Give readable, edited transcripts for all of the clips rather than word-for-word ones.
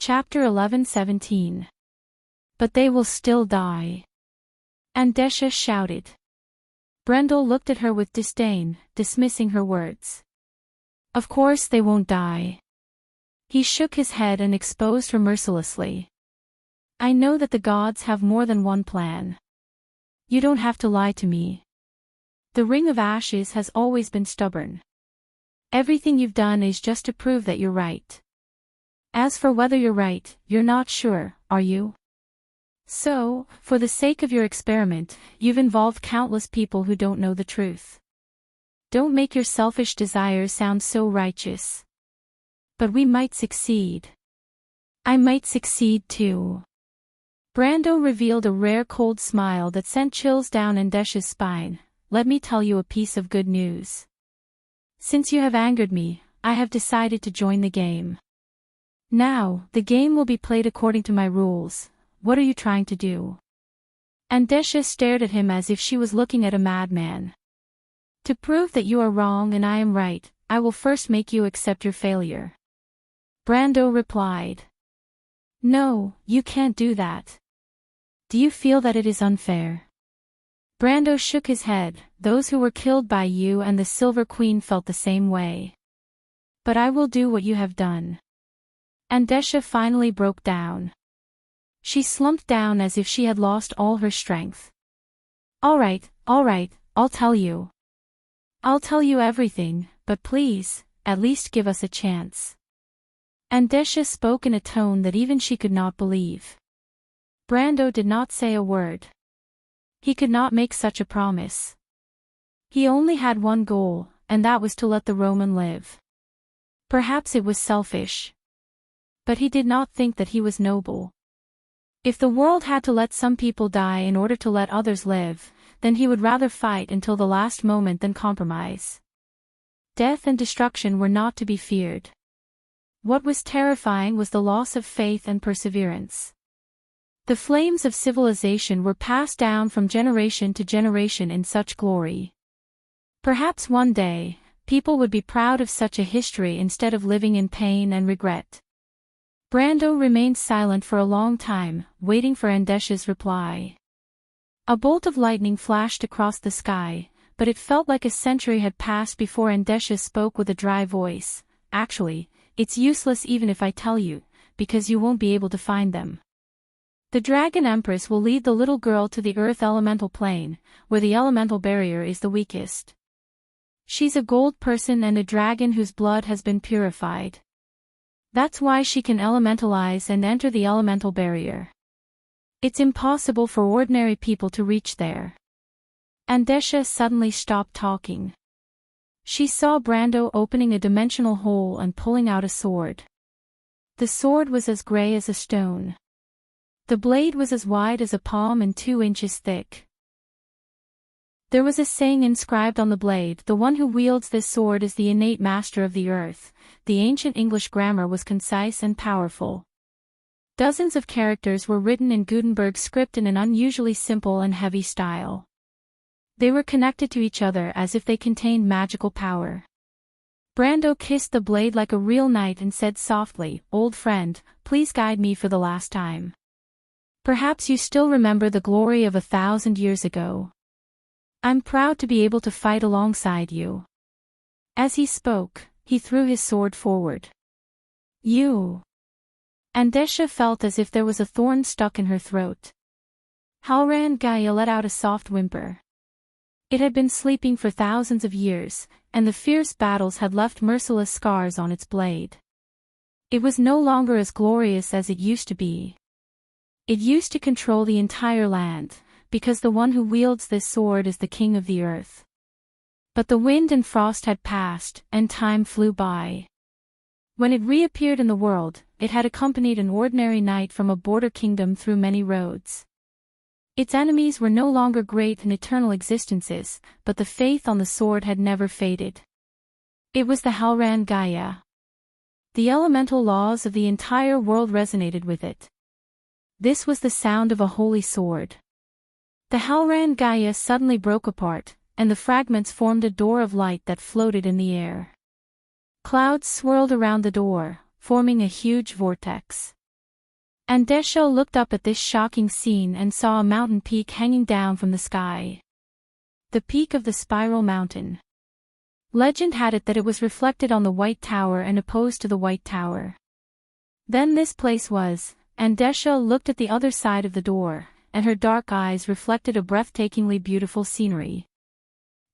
Chapter 11:17. But they will still die. Andesha shouted. Brendel looked at her with disdain, dismissing her words. Of course they won't die. He shook his head and exposed her mercilessly. I know that the gods have more than one plan. You don't have to lie to me. The Ring of Ashes has always been stubborn. Everything you've done is just to prove that you're right. As for whether you're right, you're not sure, are you? So, for the sake of your experiment, you've involved countless people who don't know the truth. Don't make your selfish desires sound so righteous. But we might succeed. I might succeed too. Brando revealed a rare cold smile that sent chills down Andesha's spine. Let me tell you a piece of good news. Since you have angered me, I have decided to join the game. Now, the game will be played according to my rules. What are you trying to do? Andesha stared at him as if she was looking at a madman. To prove that you are wrong and I am right, I will first make you accept your failure. Brando replied. No, you can't do that. Do you feel that it is unfair? Brando shook his head. Those who were killed by you and the Silver Queen felt the same way. But I will do what you have done. Andesha finally broke down. She slumped down as if she had lost all her strength. All right, I'll tell you. I'll tell you everything, but please, at least give us a chance. Andesha spoke in a tone that even she could not believe. Brando did not say a word. He could not make such a promise. He only had one goal, and that was to let the Roman live. Perhaps it was selfish. But he did not think that he was noble. If the world had to let some people die in order to let others live, then he would rather fight until the last moment than compromise. Death and destruction were not to be feared. What was terrifying was the loss of faith and perseverance. The flames of civilization were passed down from generation to generation in such glory. Perhaps one day, people would be proud of such a history instead of living in pain and regret. Brando remained silent for a long time, waiting for Andesha's reply. A bolt of lightning flashed across the sky, but it felt like a century had passed before Andesha spoke with a dry voice. Actually, it's useless even if I tell you, because you won't be able to find them. The Dragon Empress will lead the little girl to the Earth Elemental Plane, where the elemental barrier is the weakest. She's a gold person and a dragon whose blood has been purified. That's why she can elementalize and enter the elemental barrier. It's impossible for ordinary people to reach there. Andesha suddenly stopped talking. She saw Brando opening a dimensional hole and pulling out a sword. The sword was as gray as a stone. The blade was as wide as a palm and 2 inches thick. There was a saying inscribed on the blade: the one who wields this sword is the innate master of the earth. The ancient English grammar was concise and powerful. Dozens of characters were written in Gutenberg's script in an unusually simple and heavy style. They were connected to each other as if they contained magical power. Brando kissed the blade like a real knight and said softly, "Old friend, please guide me for the last time. Perhaps you still remember the glory of 1,000 years ago. I'm proud to be able to fight alongside you." As he spoke, he threw his sword forward. You. Andesha felt as if there was a thorn stuck in her throat. Halran Gaia let out a soft whimper. It had been sleeping for thousands of years, and the fierce battles had left merciless scars on its blade. It was no longer as glorious as it used to be. It used to control the entire land, because the one who wields this sword is the king of the earth. But the wind and frost had passed, and time flew by. When it reappeared in the world, it had accompanied an ordinary knight from a border kingdom through many roads. Its enemies were no longer great and eternal existences, but the faith on the sword had never faded. It was the Halran Gaia. The elemental laws of the entire world resonated with it. This was the sound of a holy sword. The Halran Gaia suddenly broke apart, and the fragments formed a door of light that floated in the air. Clouds swirled around the door, forming a huge vortex. Andesha looked up at this shocking scene and saw a mountain peak hanging down from the sky. The peak of the Spiral Mountain. Legend had it that it was reflected on the White Tower and opposed to the White Tower. Then this place was. Andesha looked at the other side of the door, and her dark eyes reflected a breathtakingly beautiful scenery.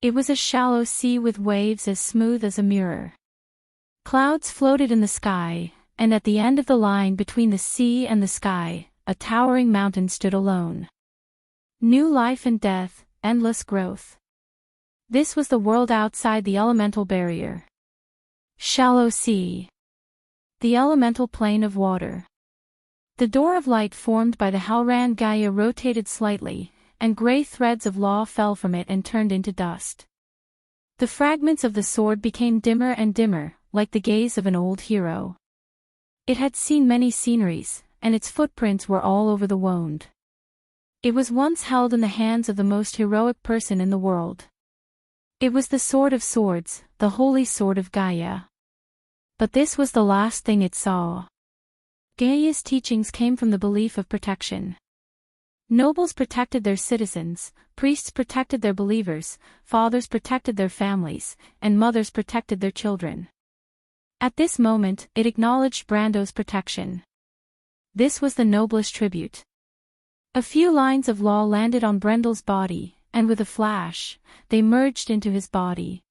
It was a shallow sea with waves as smooth as a mirror. Clouds floated in the sky, and at the end of the line between the sea and the sky, a towering mountain stood alone. New life and death, endless growth. This was the world outside the elemental barrier. Shallow sea. The elemental plane of water. The door of light formed by the Halran Gaia rotated slightly, and gray threads of law fell from it and turned into dust. The fragments of the sword became dimmer and dimmer, like the gaze of an old hero. It had seen many sceneries, and its footprints were all over the wound. It was once held in the hands of the most heroic person in the world. It was the Sword of Swords, the Holy Sword of Gaia. But this was the last thing it saw. Gaia's teachings came from the belief of protection. Nobles protected their citizens, priests protected their believers, fathers protected their families, and mothers protected their children. At this moment, it acknowledged Brando's protection. This was the noblest tribute. A few lines of law landed on Brendel's body, and with a flash, they merged into his body.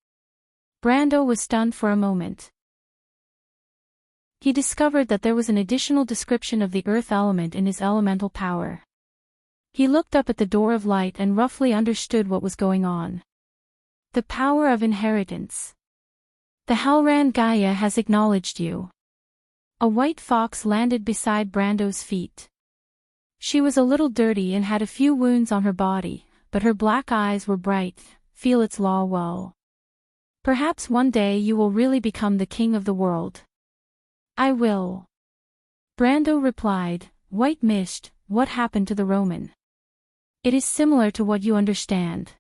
Brando was stunned for a moment. He discovered that there was an additional description of the earth element in his elemental power. He looked up at the door of light and roughly understood what was going on. The power of inheritance. The Halran Gaia has acknowledged you. A white fox landed beside Brando's feet. She was a little dirty and had a few wounds on her body, but her black eyes were bright. Feel its law well. Perhaps one day you will really become the king of the world. I will. Brando replied, White mist, what happened to the Roman? It is similar to what you understand.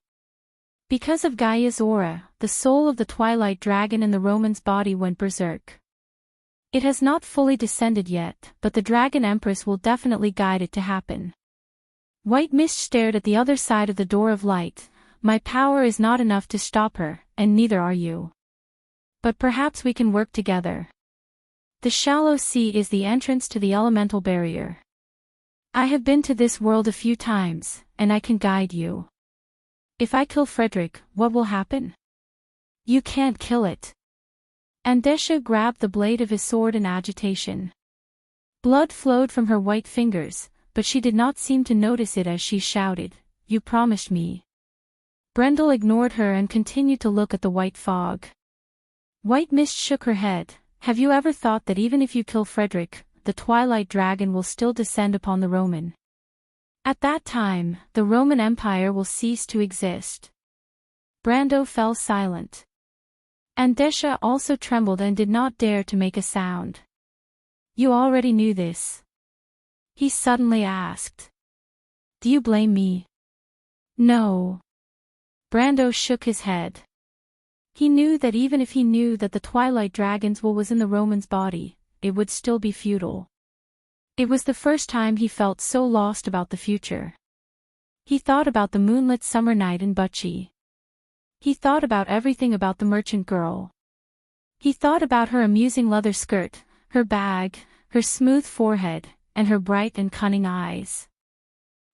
Because of Gaia's aura, the soul of the Twilight Dragon in the Roman's body went berserk. It has not fully descended yet, but the Dragon Empress will definitely guide it to happen. White Mist stared at the other side of the door of light. My power is not enough to stop her, and neither are you. But perhaps we can work together. The shallow sea is the entrance to the elemental barrier. I have been to this world a few times, and I can guide you. If I kill Frederick, what will happen? You can't kill it. Andesha grabbed the blade of his sword in agitation. Blood flowed from her white fingers, but she did not seem to notice it as she shouted, You promised me. Brendel ignored her and continued to look at the white fog. White Mist shook her head. Have you ever thought that even if you kill Frederick, the Twilight Dragon will still descend upon the Roman? At that time, the Roman Empire will cease to exist. Brando fell silent. Andesha also trembled and did not dare to make a sound. You already knew this? He suddenly asked. Do you blame me? No. Brando shook his head. He knew that even if he knew that the Twilight Dragon's will was in the Roman's body, it would still be futile. It was the first time he felt so lost about the future. He thought about the moonlit summer night in Butchie. He thought about everything about the merchant girl. He thought about her amusing leather skirt, her bag, her smooth forehead, and her bright and cunning eyes.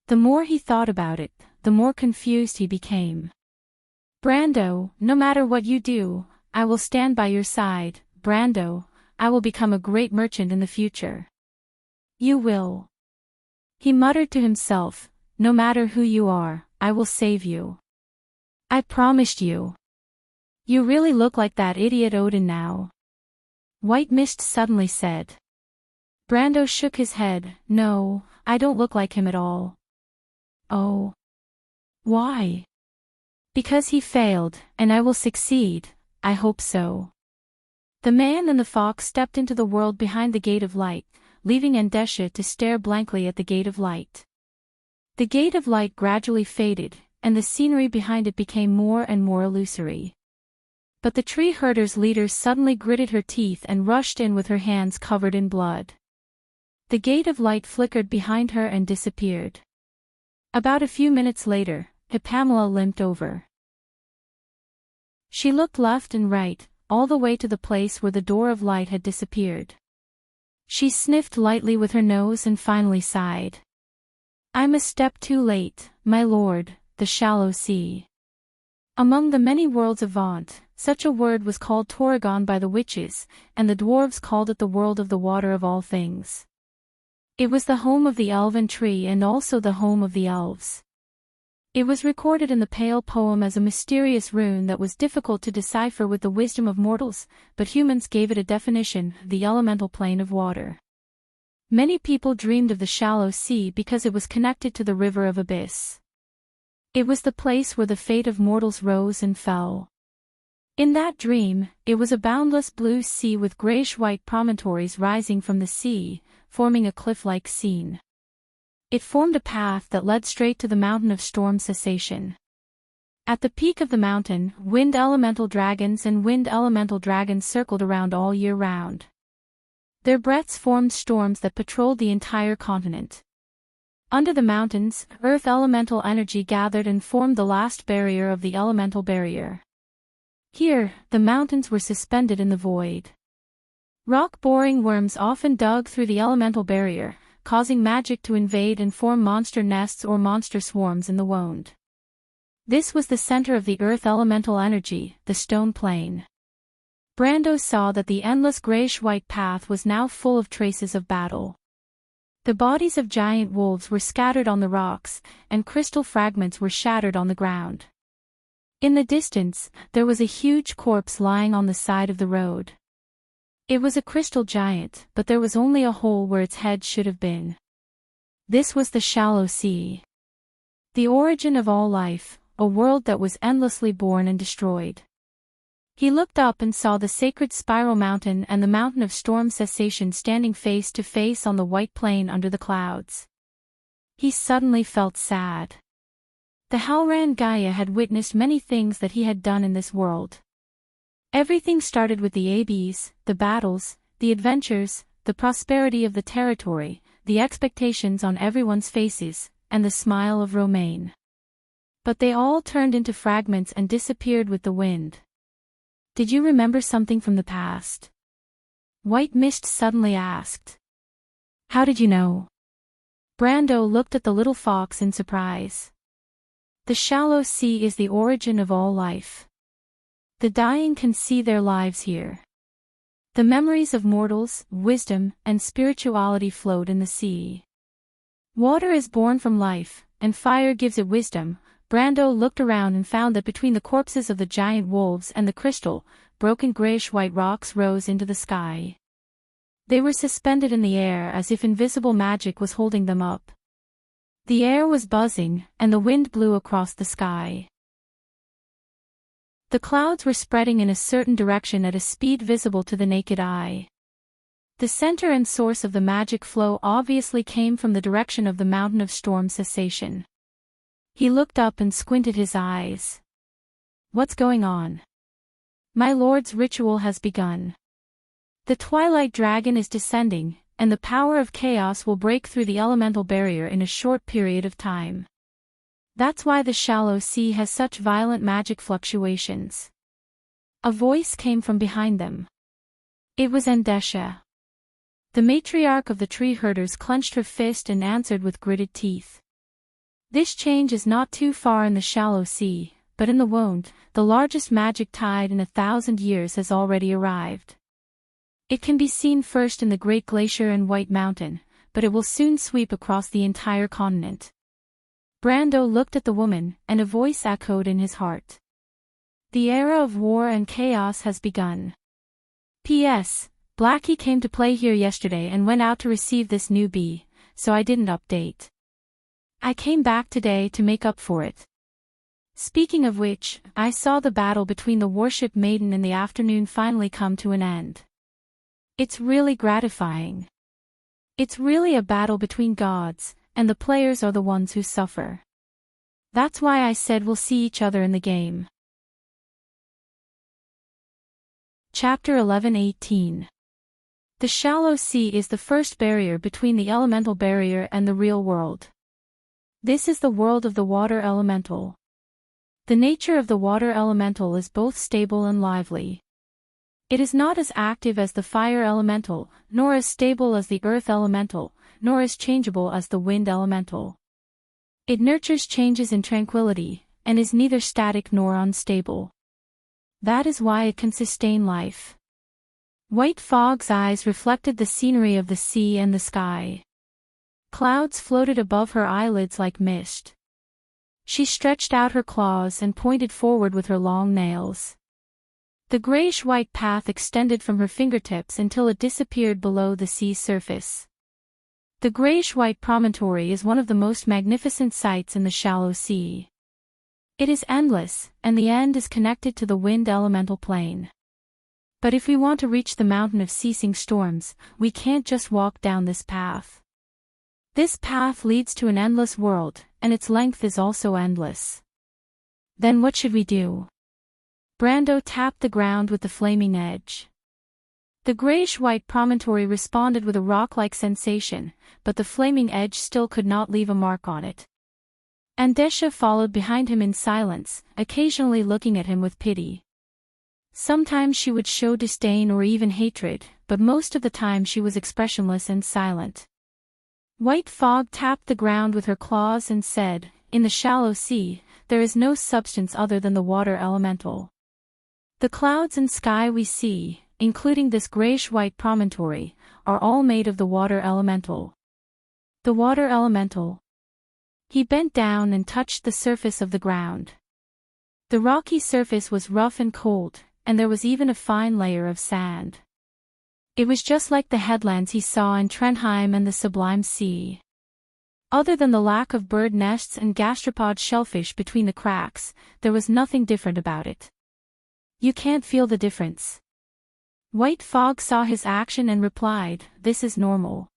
The more he thought about it, the more confused he became. Brando, no matter what you do, I will stand by your side. Brando, I will become a great merchant in the future. You will. He muttered to himself, no matter who you are, I will save you. I promised you. You really look like that idiot Odin now. White Mist suddenly said. Brando shook his head. No, I don't look like him at all. Oh. Why? Because he failed, and I will succeed, I hope so. The man and the fox stepped into the world behind the Gate of Light, leaving Andesha to stare blankly at the Gate of Light. The Gate of Light gradually faded, and the scenery behind it became more and more illusory. But the tree herder's leader suddenly gritted her teeth and rushed in with her hands covered in blood. The gate of light flickered behind her and disappeared. About a few minutes later, Pamela limped over. She looked left and right, all the way to the place where the door of light had disappeared. She sniffed lightly with her nose and finally sighed. "I'm a step too late, my lord, the shallow sea." Among the many worlds of Vaunt, such a word was called Torrigon by the witches, and the dwarves called it the world of the water of all things. It was the home of the elven tree and also the home of the elves. It was recorded in the Pale poem as a mysterious rune that was difficult to decipher with the wisdom of mortals, but humans gave it a definition: the elemental plane of water. Many people dreamed of the shallow sea because it was connected to the river of abyss. It was the place where the fate of mortals rose and fell. In that dream, it was a boundless blue sea with grayish-white promontories rising from the sea, forming a cliff-like scene. It formed a path that led straight to the mountain of storm cessation. At the peak of the mountain, wind elemental dragons circled around all year round. Their breaths formed storms that patrolled the entire continent. Under the mountains, earth elemental energy gathered and formed the last barrier of the elemental barrier. Here, the mountains were suspended in the void. Rock-boring worms often dug through the elemental barrier, causing magic to invade and form monster nests or monster swarms in the wound. This was the center of the earth elemental energy, the stone plane. Brando saw that the endless grayish-white path was now full of traces of battle. The bodies of giant wolves were scattered on the rocks, and crystal fragments were shattered on the ground. In the distance, there was a huge corpse lying on the side of the road. It was a crystal giant, but there was only a hole where its head should have been. This was the shallow sea. The origin of all life, a world that was endlessly born and destroyed. He looked up and saw the sacred spiral mountain and the mountain of storm cessation standing face to face on the white plain under the clouds. He suddenly felt sad. The Halran Gaia had witnessed many things that he had done in this world. Everything started with the ABs, the battles, the adventures, the prosperity of the territory, the expectations on everyone's faces, and the smile of Romaine. But they all turned into fragments and disappeared with the wind. "Did you remember something from the past?" White Mist suddenly asked. "How did you know?" Brando looked at the little fox in surprise. "The shallow sea is the origin of all life. The dying can see their lives here. The memories of mortals, wisdom, and spirituality float in the sea. Water is born from life, and fire gives it wisdom." Brando looked around and found that between the corpses of the giant wolves and the crystal, broken grayish-white rocks rose into the sky. They were suspended in the air as if invisible magic was holding them up. The air was buzzing, and the wind blew across the sky. The clouds were spreading in a certain direction at a speed visible to the naked eye. The center and source of the magic flow obviously came from the direction of the mountain of storm cessation. He looked up and squinted his eyes. "What's going on?" "My lord's ritual has begun. The twilight dragon is descending, and the power of chaos will break through the elemental barrier in a short period of time. That's why the shallow sea has such violent magic fluctuations." A voice came from behind them. It was Andesha. The matriarch of the tree herders clenched her fist and answered with gritted teeth. "This change is not too far in the shallow sea, but in the wound, the largest magic tide in 1,000 years has already arrived. It can be seen first in the Great Glacier and White Mountain, but it will soon sweep across the entire continent." Brando looked at the woman, and a voice echoed in his heart. "The era of war and chaos has begun. P.S. Blackie came to play here yesterday and went out to receive this new bee, so I didn't update. I came back today to make up for it. Speaking of which, I saw the battle between the Warship Maiden in the afternoon finally come to an end. It's really gratifying. It's really a battle between gods, and the players are the ones who suffer. That's why I said we'll see each other in the game." Chapter 11-18. The shallow sea is the first barrier between the elemental barrier and the real world. This is the world of the water elemental. The nature of the water elemental is both stable and lively. It is not as active as the fire elemental, nor as stable as the earth elemental, nor as changeable as the wind elemental. It nurtures changes in tranquility, and is neither static nor unstable. That is why it can sustain life. White Fog's eyes reflected the scenery of the sea and the sky. Clouds floated above her eyelids like mist. She stretched out her claws and pointed forward with her long nails. The grayish-white path extended from her fingertips until it disappeared below the sea's surface. The grayish-white promontory is one of the most magnificent sights in the shallow sea. It is endless, and the end is connected to the wind elemental plane. But if we want to reach the mountain of ceasing storms, we can't just walk down this path. This path leads to an endless world, and its length is also endless. Then what should we do? Brando tapped the ground with the flaming edge. The grayish-white promontory responded with a rock-like sensation, but the flaming edge still could not leave a mark on it. Andesha followed behind him in silence, occasionally looking at him with pity. Sometimes she would show disdain or even hatred, but most of the time she was expressionless and silent. White Fog tapped the ground with her claws and said, "In the shallow sea, there is no substance other than the water elemental. The clouds and sky we see, including this grayish-white promontory, are all made of the water elemental." The water elemental. He bent down and touched the surface of the ground. The rocky surface was rough and cold, and there was even a fine layer of sand. It was just like the headlands he saw in Trondheim and the Sublime Sea. Other than the lack of bird nests and gastropod shellfish between the cracks, there was nothing different about it. You can't feel the difference. White Fog saw his action and replied, "This is normal.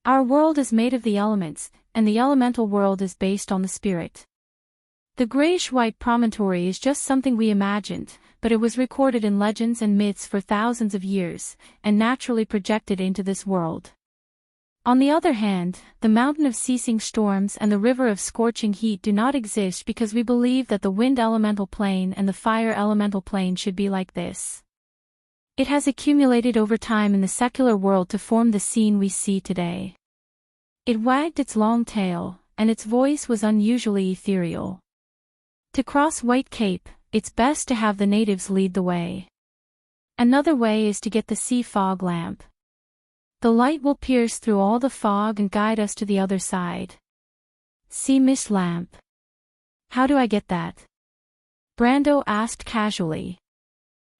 Our world is made of the elements, and the elemental world is based on the spirit. The grayish-white promontory is just something we imagined, but it was recorded in legends and myths for thousands of years, and naturally projected into this world. On the other hand, the mountain of ceasing storms and the river of scorching heat do not exist because we believe that the wind elemental plane and the fire elemental plane should be like this. It has accumulated over time in the secular world to form the scene we see today." It wagged its long tail, and its voice was unusually ethereal. "To cross White Cape, it's best to have the natives lead the way. Another way is to get the sea fog lamp. The light will pierce through all the fog and guide us to the other side. Sea mist lamp. How do I get that?" Brando asked casually.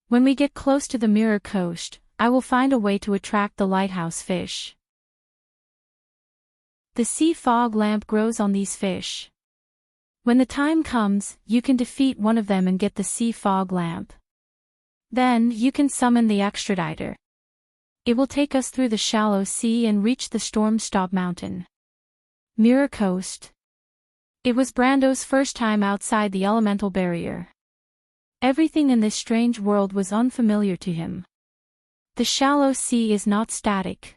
"When we get close to the Mirror Coast, I will find a way to attract the lighthouse fish. The sea fog lamp grows on these fish. When the time comes, you can defeat one of them and get the sea fog lamp. Then you can summon the extraditor. It will take us through the shallow sea and reach the storm-stop mountain." Mirror Coast. It was Brando's first time outside the elemental barrier. Everything in this strange world was unfamiliar to him. The shallow sea is not static.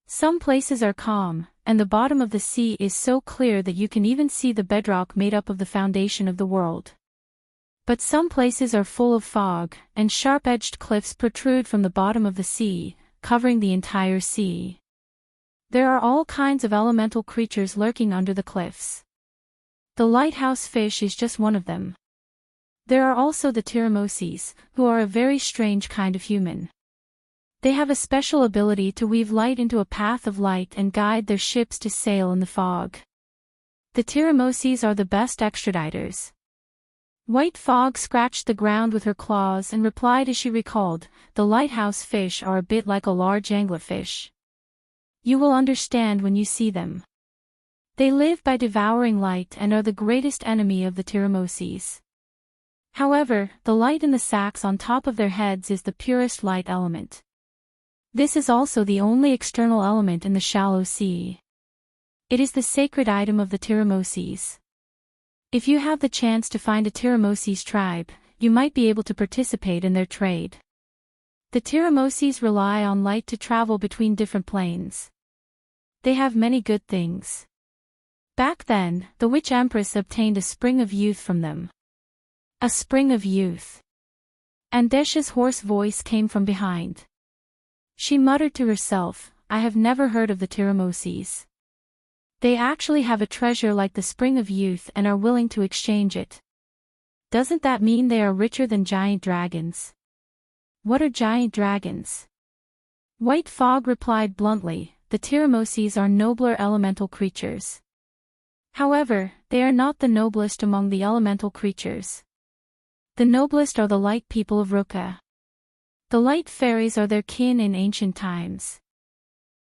Some places are calm, and the bottom of the sea is so clear that you can even see the bedrock made up of the foundation of the world. But some places are full of fog, and sharp-edged cliffs protrude from the bottom of the sea, covering the entire sea. There are all kinds of elemental creatures lurking under the cliffs. The lighthouse fish is just one of them. There are also the Tiramoses, who are a very strange kind of human. They have a special ability to weave light into a path of light and guide their ships to sail in the fog. The Tiramoses are the best extraditors. White Fog scratched the ground with her claws and replied as she recalled, "The lighthouse fish are a bit like a large anglerfish. You will understand when you see them. They live by devouring light and are the greatest enemy of the Tiramoses. However, the light in the sacs on top of their heads is the purest light element. This is also the only external element in the shallow sea. It is the sacred item of the Tiramoses. If you have the chance to find a Tiramoses tribe, you might be able to participate in their trade." The Tiramoses rely on light to travel between different planes. They have many good things. Back then, the Witch Empress obtained a spring of youth from them. A spring of youth. Andesha's hoarse voice came from behind. She muttered to herself, I have never heard of the Tiramoses. They actually have a treasure like the spring of youth and are willing to exchange it. Doesn't that mean they are richer than giant dragons? What are giant dragons? White Fog replied bluntly, the Tiramoses are nobler elemental creatures. However, they are not the noblest among the elemental creatures. The noblest are the light people of Ruka. The light fairies are their kin in ancient times.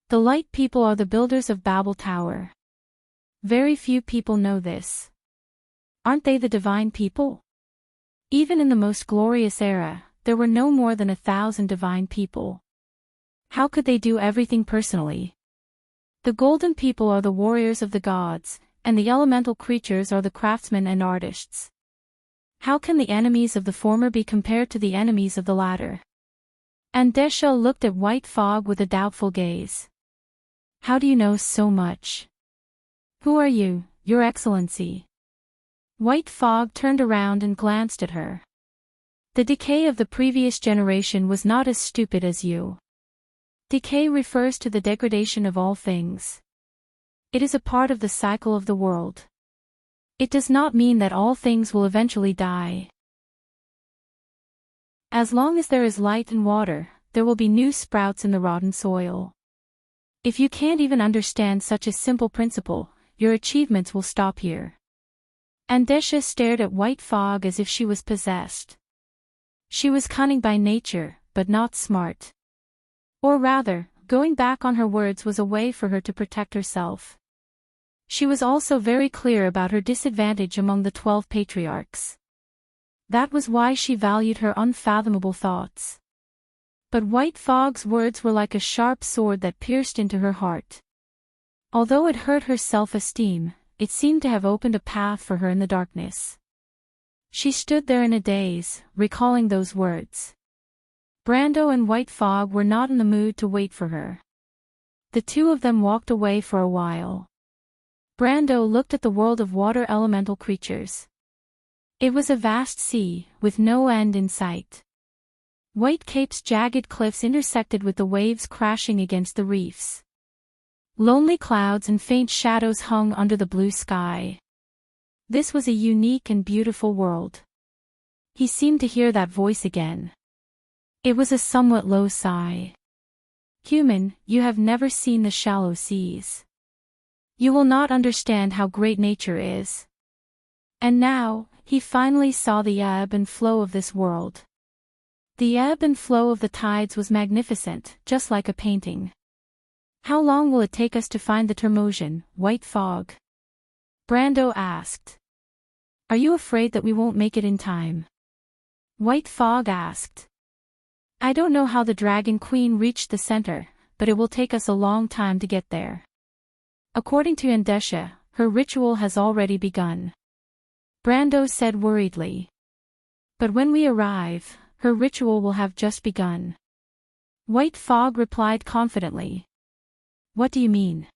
The light people are the builders of Babel Tower. Very few people know this. Aren't they the divine people? Even in the most glorious era, there were no more than 1,000 divine people. How could they do everything personally? The golden people are the warriors of the gods, and the elemental creatures are the craftsmen and artists. How can the enemies of the former be compared to the enemies of the latter? Andesha looked at White Fog with a doubtful gaze. How do you know so much? Who are you, Your Excellency? White Fog turned around and glanced at her. The decay of the previous generation was not as stupid as you. Decay refers to the degradation of all things. It is a part of the cycle of the world. It does not mean that all things will eventually die. As long as there is light and water, there will be new sprouts in the rotten soil. If you can't even understand such a simple principle, your achievements will stop here. Andesha stared at White Fog as if she was possessed. She was cunning by nature, but not smart. Or rather, going back on her words was a way for her to protect herself. She was also very clear about her disadvantage among the 12 patriarchs. That was why she valued her unfathomable thoughts. But White Fog's words were like a sharp sword that pierced into her heart. Although it hurt her self-esteem, it seemed to have opened a path for her in the darkness. She stood there in a daze, recalling those words. Brando and White Fog were not in the mood to wait for her. The two of them walked away for a while. Brando looked at the world of water elemental creatures. It was a vast sea, with no end in sight. White Cape's jagged cliffs intersected with the waves crashing against the reefs. Lonely clouds and faint shadows hung under the blue sky. This was a unique and beautiful world. He seemed to hear that voice again. It was a somewhat low sigh. Human, you have never seen the shallow seas. You will not understand how great nature is. And now, he finally saw the ebb and flow of this world. The ebb and flow of the tides was magnificent, just like a painting. How long will it take us to find the Termosian, White Fog? Brando asked. Are you afraid that we won't make it in time? White Fog asked. I don't know how the Dragon Queen reached the center, but it will take us a long time to get there. According to Andesha, her ritual has already begun. Brando said worriedly. But when we arrive, her ritual will have just begun. White Fog replied confidently. What do you mean?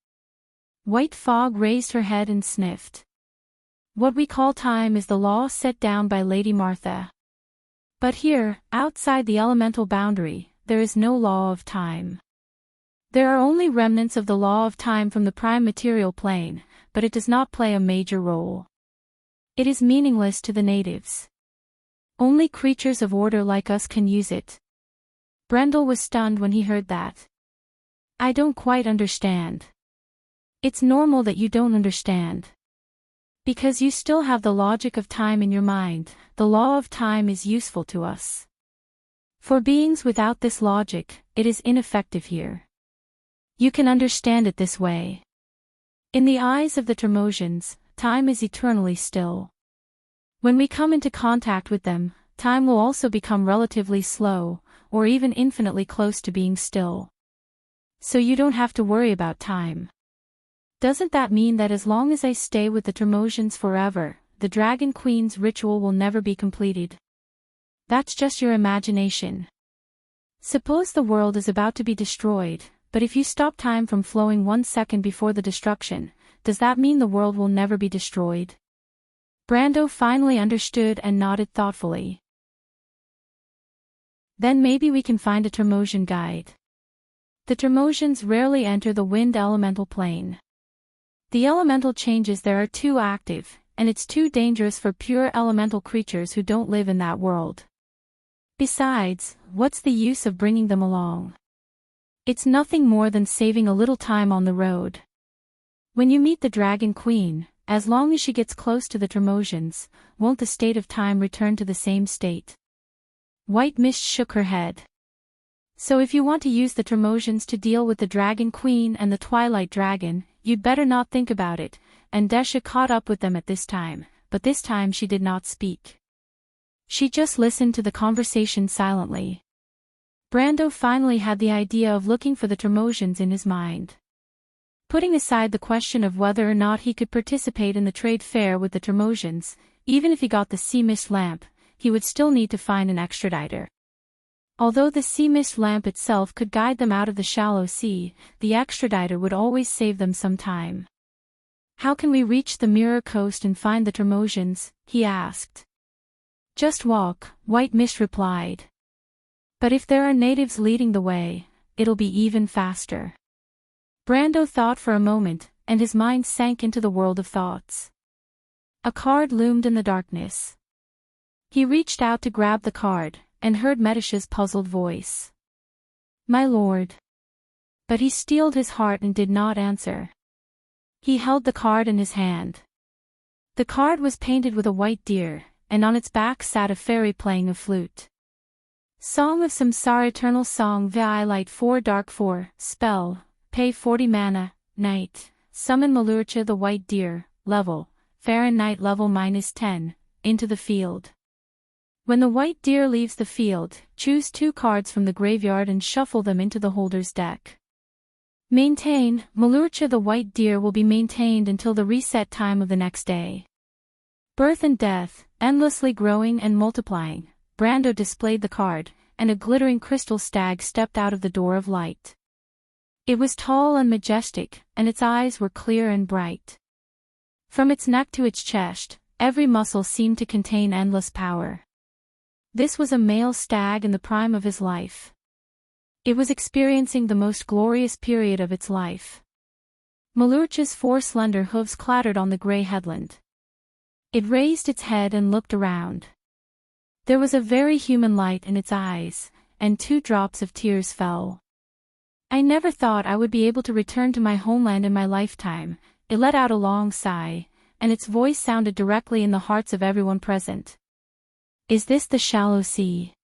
White Fog raised her head and sniffed. What we call time is the law set down by Lady Martha. But here, outside the elemental boundary, there is no law of time. There are only remnants of the law of time from the prime material plane, but it does not play a major role. It is meaningless to the natives. Only creatures of order like us can use it. Brendel was stunned when he heard that. I don't quite understand. It's normal that you don't understand. Because you still have the logic of time in your mind, the law of time is useful to us. For beings without this logic, it is ineffective here. You can understand it this way. In the eyes of the Termosians, time is eternally still. When we come into contact with them, time will also become relatively slow, or even infinitely close to being still. So you don't have to worry about time. Doesn't that mean that as long as I stay with the Termosians forever, the Dragon Queen's ritual will never be completed? That's just your imagination. Suppose the world is about to be destroyed, but if you stop time from flowing 1 second before the destruction, does that mean the world will never be destroyed? Brando finally understood and nodded thoughtfully. Then maybe we can find a Termosian guide. The Termosians rarely enter the wind elemental plane. The elemental changes there are too active, and it's too dangerous for pure elemental creatures who don't live in that world. Besides, what's the use of bringing them along? It's nothing more than saving a little time on the road. When you meet the Dragon Queen, as long as she gets close to the Termosians, won't the state of time return to the same state? White Mist shook her head. So if you want to use the Termosians to deal with the Dragon Queen and the Twilight Dragon, you'd better not think about it, and Desha caught up with them at this time, but this time she did not speak. She just listened to the conversation silently. Brando finally had the idea of looking for the Termosians in his mind. Putting aside the question of whether or not he could participate in the trade fair with the Termosians, even if he got the sea mist lamp, he would still need to find an extraditor. Although the sea mist lamp itself could guide them out of the shallow sea, the extraditor would always save them some time. How can we reach the Mirror Coast and find the Termosians? He asked. Just walk, White Mist replied. But if there are natives leading the way, it'll be even faster. Brando thought for a moment, and his mind sank into the world of thoughts. A card loomed in the darkness. He reached out to grab the card, and heard Medicia's puzzled voice. My lord. But he steeled his heart and did not answer. He held the card in his hand. The card was painted with a white deer, and on its back sat a fairy playing a flute. Song of Samsara Eternal Song Vi Light 4 Dark 4, Spell, Pay 40 Mana, Night, Summon Malurcha the White Deer, Level, Fahrenheit Level -10, into the field. When the white deer leaves the field, choose 2 cards from the graveyard and shuffle them into the holder's deck. Maintain, Malurcha the White Deer will be maintained until the reset time of the next day. Birth and Death, endlessly growing and multiplying. Brando displayed the card, and a glittering crystal stag stepped out of the door of light. It was tall and majestic, and its eyes were clear and bright. From its neck to its chest, every muscle seemed to contain endless power. This was a male stag in the prime of his life. It was experiencing the most glorious period of its life. Malurcha's 4 slender hooves clattered on the gray headland. It raised its head and looked around. There was a very human light in its eyes, and 2 drops of tears fell. I never thought I would be able to return to my homeland in my lifetime. It let out a long sigh, and its voice sounded directly in the hearts of everyone present. Is this the shallow sea?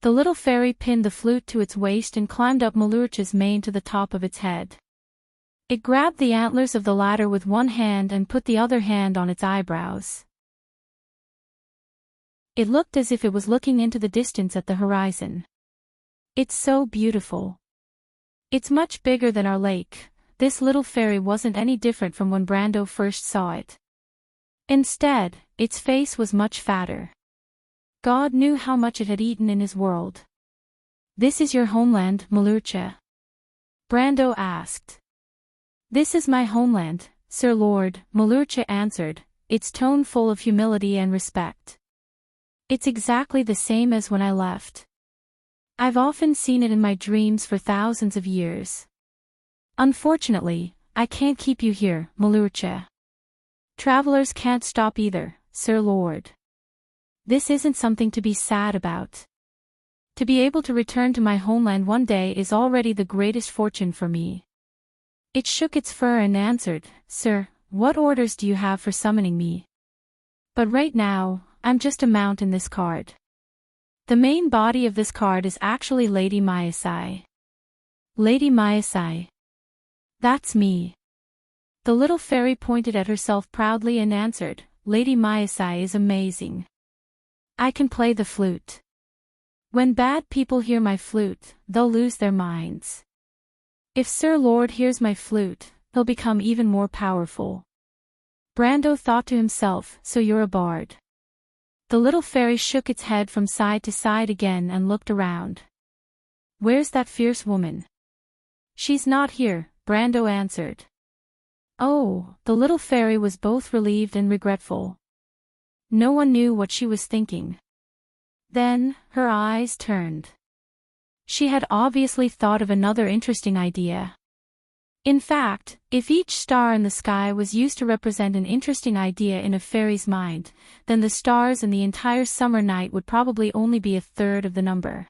The little fairy pinned the flute to its waist and climbed up Malurcha's mane to the top of its head. It grabbed the antlers of the latter with one hand and put the other hand on its eyebrows. It looked as if it was looking into the distance at the horizon. It's so beautiful. It's much bigger than our lake. This little fairy wasn't any different from when Brando first saw it. Instead, its face was much fatter. God knew how much it had eaten in his world. This is your homeland, Malurcha? Brando asked. This is my homeland, Sir Lord, Malurcha answered, its tone full of humility and respect. It's exactly the same as when I left. I've often seen it in my dreams for thousands of years. Unfortunately, I can't keep you here, Malurcha. Travelers can't stop either, Sir Lord. This isn't something to be sad about. To be able to return to my homeland one day is already the greatest fortune for me. It shook its fur and answered, Sir, what orders do you have for summoning me? But right now, I'm just a mount in this card. The main body of this card is actually Lady Myasai. Lady Myasai. That's me. The little fairy pointed at herself proudly and answered, Lady Myasai is amazing. I can play the flute. When bad people hear my flute, they'll lose their minds. If Sir Lord hears my flute, he'll become even more powerful. Brando thought to himself, so you're a bard. The little fairy shook its head from side to side again and looked around. Where's that fierce woman? She's not here, Brando answered. Oh, the little fairy was both relieved and regretful. No one knew what she was thinking. Then, her eyes turned. She had obviously thought of another interesting idea. In fact, if each star in the sky was used to represent an interesting idea in a fairy's mind, then the stars in the entire summer night would probably only be a third of the number.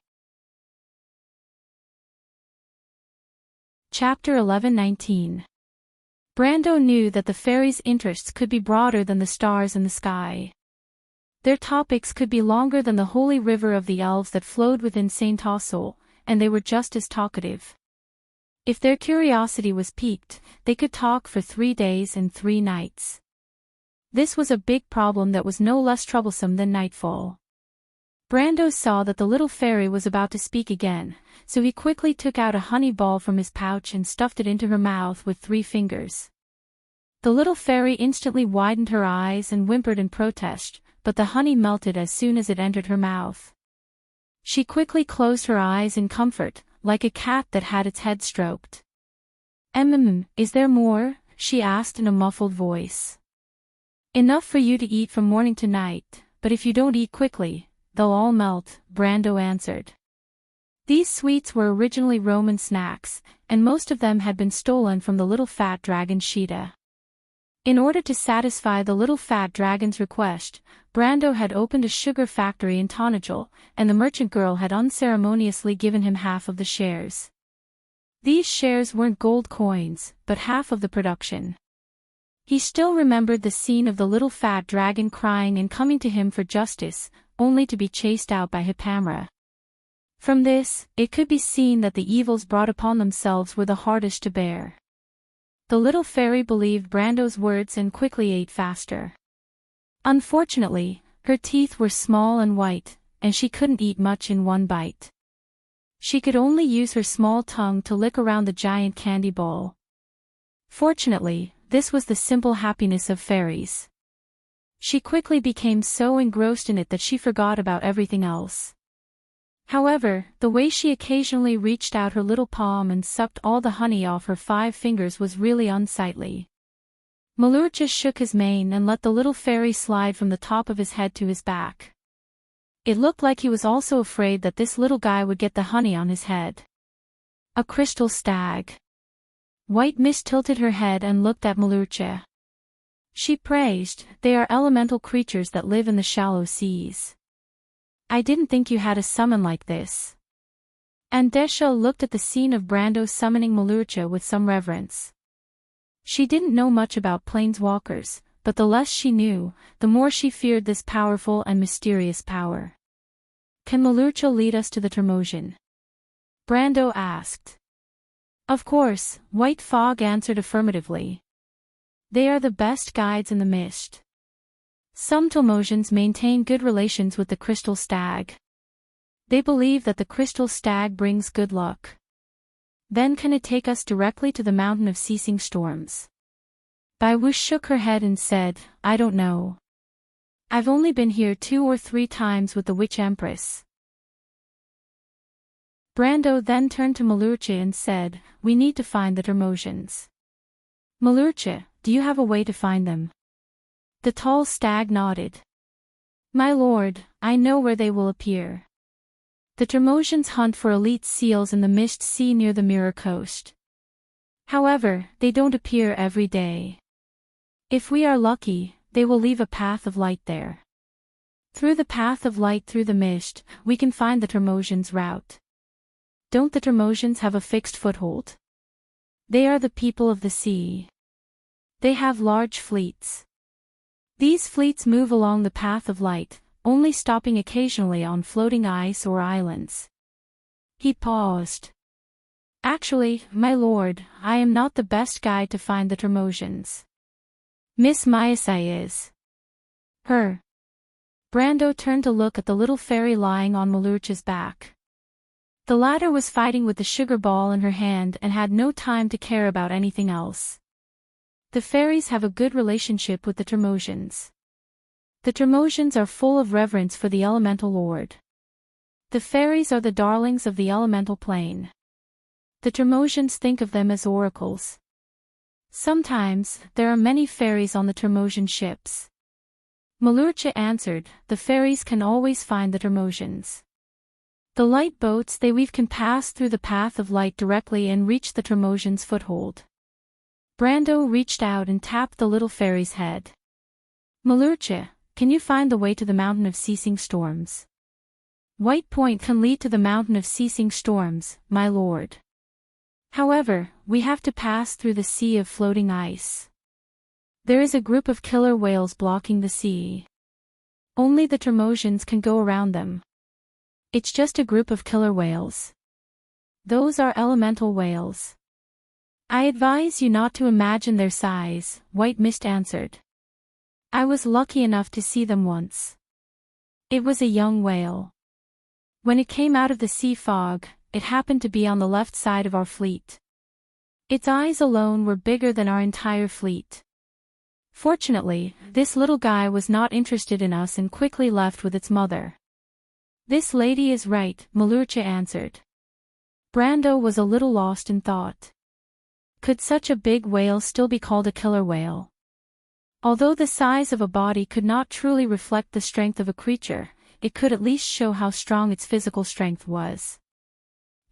Chapter 11:19. Brando knew that the fairies' interests could be broader than the stars in the sky. Their topics could be longer than the holy river of the elves that flowed within Saint Tassel, and they were just as talkative. If their curiosity was piqued, they could talk for 3 days and 3 nights. This was a big problem that was no less troublesome than nightfall. Brando saw that the little fairy was about to speak again, so he quickly took out a honey ball from his pouch and stuffed it into her mouth with 3 fingers. The little fairy instantly widened her eyes and whimpered in protest, but the honey melted as soon as it entered her mouth. She quickly closed her eyes in comfort, like a cat that had its head stroked. Is there more?" she asked in a muffled voice. "Enough for you to eat from morning to night, but if you don't eat quickly, they'll all melt," Brando answered. These sweets were originally Roman snacks, and most of them had been stolen from the little fat dragon Sheeta. In order to satisfy the little fat dragon's request, Brando had opened a sugar factory in Tonagel, and the merchant girl had unceremoniously given him half of the shares. These shares weren't gold coins, but half of the production. He still remembered the scene of the little fat dragon crying and coming to him for justice, only to be chased out by Hippamra. From this, it could be seen that the evils brought upon themselves were the hardest to bear. The little fairy believed Brando's words and quickly ate faster. Unfortunately, her teeth were small and white, and she couldn't eat much in one bite. She could only use her small tongue to lick around the giant candy ball. Fortunately, this was the simple happiness of fairies. She quickly became so engrossed in it that she forgot about everything else. However, the way she occasionally reached out her little palm and sucked all the honey off her 5 fingers was really unsightly. Malurcha shook his mane and let the little fairy slide from the top of his head to his back. It looked like he was also afraid that this little guy would get the honey on his head. A crystal stag. White Mist tilted her head and looked at Malurcha. She praised, "They are elemental creatures that live in the shallow seas. I didn't think you had a summon like this." And Desha looked at the scene of Brando summoning Malurcha with some reverence. She didn't know much about planeswalkers, but the less she knew, the more she feared this powerful and mysterious power. "Can Malurcha lead us to the Termosian?" Brando asked. "Of course," White Fog answered affirmatively. "They are the best guides in the mist. Some Termosians maintain good relations with the crystal stag. They believe that the crystal stag brings good luck. Then can it take us directly to the mountain of ceasing storms?" Baiwush shook her head and said, "I don't know. I've only been here 2 or 3 times with the Witch Empress." Brando then turned to Malurcha and said, "We need to find the Termosians. Malurcha, do you have a way to find them?" The tall stag nodded. "My lord, I know where they will appear. The Termosians hunt for elite seals in the Mist Sea near the Mirror Coast. However, they don't appear every day. If we are lucky, they will leave a path of light there. Through the path of light through the mist, we can find the Termosians' route. Don't the Termosians have a fixed foothold? They are the people of the sea. They have large fleets. These fleets move along the path of light, only stopping occasionally on floating ice or islands." He paused. "Actually, my lord, I am not the best guide to find the Termosians. Miss Mayasai is." "Her." Brando turned to look at the little fairy lying on Malurcha's back. The latter was fighting with the sugar ball in her hand and had no time to care about anything else. The fairies have a good relationship with the Termosians. The Termosians are full of reverence for the elemental lord. The fairies are the darlings of the elemental plane. The Tremosians think of them as oracles. Sometimes, there are many fairies on the Tremosian ships. Malurcha answered, the fairies can always find the Tremosians. The light boats they weave can pass through the path of light directly and reach the Tremosians' foothold. Brando reached out and tapped the little fairy's head. Malurcha, can you find the way to the mountain of ceasing storms? White Point can lead to the mountain of ceasing storms, my lord. However, we have to pass through the sea of floating ice. There is a group of killer whales blocking the sea. Only the Tremosians can go around them. It's just a group of killer whales. Those are elemental whales. I advise you not to imagine their size, White Mist answered. I was lucky enough to see them once. It was a young whale. When it came out of the sea fog, it happened to be on the left side of our fleet. Its eyes alone were bigger than our entire fleet. Fortunately, this little guy was not interested in us and quickly left with its mother. This lady is right, Malurcha answered. Brando was a little lost in thought. Could such a big whale still be called a killer whale? Although the size of a body could not truly reflect the strength of a creature, it could at least show how strong its physical strength was.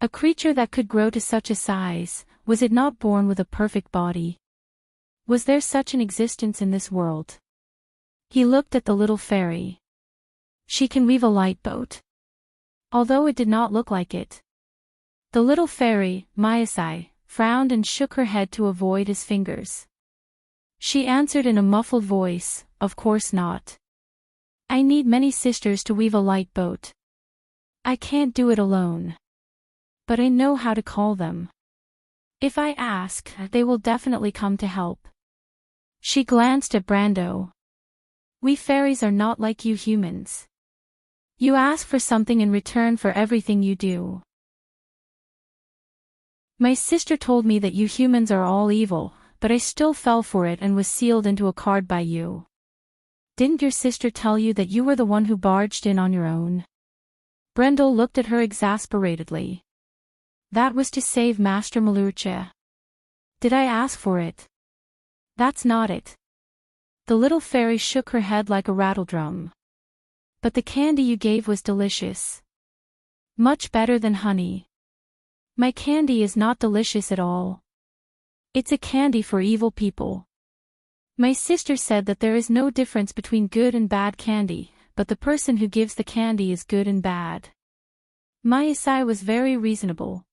A creature that could grow to such a size, was it not born with a perfect body? Was there such an existence in this world? He looked at the little fairy. She can weave a light boat. Although it did not look like it. The little fairy, Mayasai, frowned and shook her head to avoid his fingers. She answered in a muffled voice, of course not. I need many sisters to weave a light boat. I can't do it alone. But I know how to call them. If I ask, they will definitely come to help. She glanced at Brando. We fairies are not like you humans. You ask for something in return for everything you do. My sister told me that you humans are all evil, but I still fell for it and was sealed into a card by you. Didn't your sister tell you that you were the one who barged in on your own? Brendel looked at her exasperatedly. That was to save Master Malurcha. Did I ask for it? That's not it. The little fairy shook her head like a rattledrum. But the candy you gave was delicious. Much better than honey. My candy is not delicious at all. It's a candy for evil people. My sister said that there is no difference between good and bad candy, but the person who gives the candy is good and bad. Mayasai was very reasonable.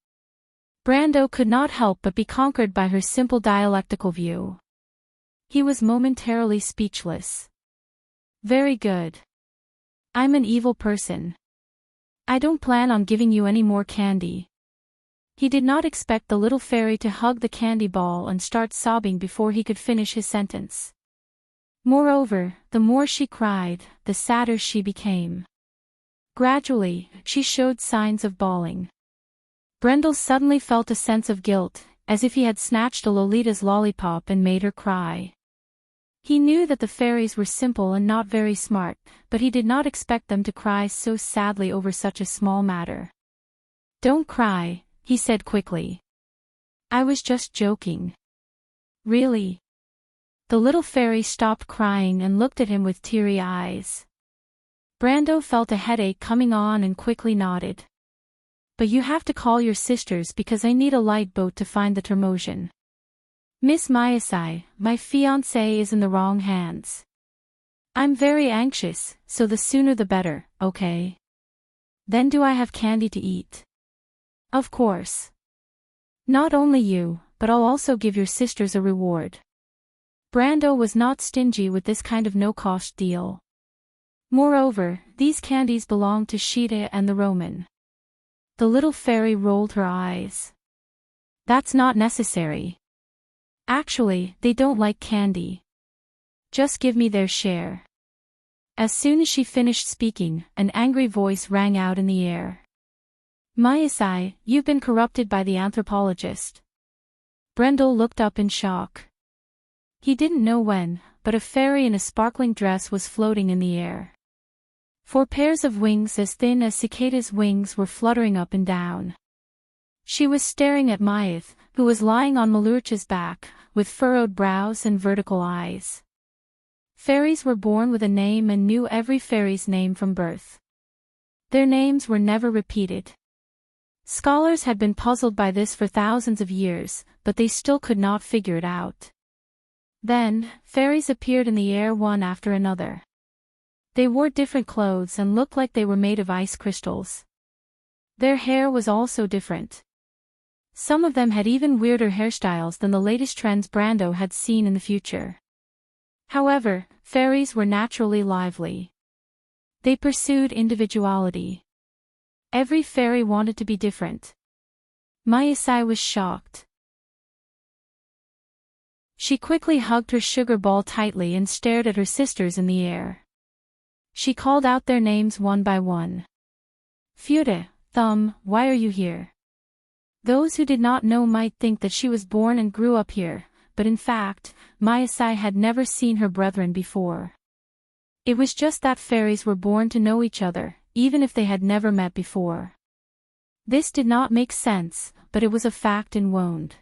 Brando could not help but be conquered by her simple dialectical view. He was momentarily speechless. Very good. I'm an evil person. I don't plan on giving you any more candy. He did not expect the little fairy to hug the candy ball and start sobbing before he could finish his sentence. Moreover, the more she cried, the sadder she became. Gradually, she showed signs of bawling. Brendel suddenly felt a sense of guilt, as if he had snatched a Lolita's lollipop and made her cry. He knew that the fairies were simple and not very smart, but he did not expect them to cry so sadly over such a small matter. Don't cry, he said quickly. I was just joking. Really? The little fairy stopped crying and looked at him with teary eyes. Brando felt a headache coming on and quickly nodded. But you have to call your sisters because I need a light boat to find the Tremosian. Miss Mayasai, my fiancé is in the wrong hands. I'm very anxious, so the sooner the better, okay? Then do I have candy to eat? Of course. Not only you, but I'll also give your sisters a reward. Brando was not stingy with this kind of no-cost deal. Moreover, these candies belonged to Sheeta and the Roman. The little fairy rolled her eyes. That's not necessary. Actually, they don't like candy. Just give me their share. As soon as she finished speaking, an angry voice rang out in the air. Mayasai, you've been corrupted by the anthropologist. Brendel looked up in shock. He didn't know when, but a fairy in a sparkling dress was floating in the air. 4 pairs of wings as thin as cicada's wings were fluttering up and down. She was staring at Myeth, who was lying on Malucha's back, with furrowed brows and vertical eyes. Fairies were born with a name and knew every fairy's name from birth. Their names were never repeated. Scholars had been puzzled by this for thousands of years, but they still could not figure it out. Then, fairies appeared in the air one after another. They wore different clothes and looked like they were made of ice crystals. Their hair was also different. Some of them had even weirder hairstyles than the latest trends Brando had seen in the future. However, fairies were naturally lively. They pursued individuality. Every fairy wanted to be different. Mayasai was shocked. She quickly hugged her sugar ball tightly and stared at her sisters in the air. She called out their names one by one. Fiuta, Thumb, why are you here? Those who did not know might think that she was born and grew up here, but in fact, Mayasai had never seen her brethren before. It was just that fairies were born to know each other, even if they had never met before. This did not make sense, but it was a fact in Wonde.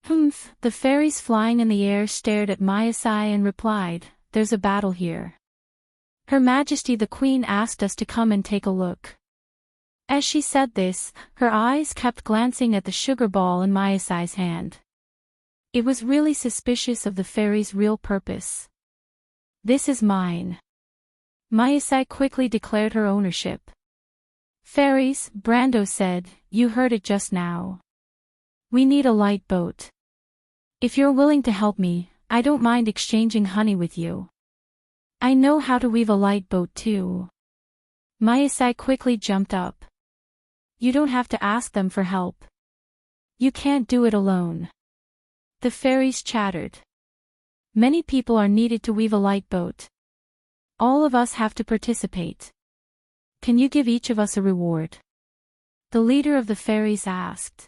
Humph! The fairies flying in the air stared at Mayasai and replied, "There's a battle here. Her Majesty the Queen asked us to come and take a look." As she said this, her eyes kept glancing at the sugar ball in Mayasai's hand. It was really suspicious of the fairy's real purpose. "This is mine." Mayasai quickly declared her ownership. "Fairies," Brando said, "you heard it just now. We need a light boat. If you're willing to help me, I don't mind exchanging honey with you. I know how to weave a light boat too." Mayasai quickly jumped up. "You don't have to ask them for help. You can't do it alone." The fairies chattered. "Many people are needed to weave a light boat. All of us have to participate. Can you give each of us a reward?" The leader of the fairies asked.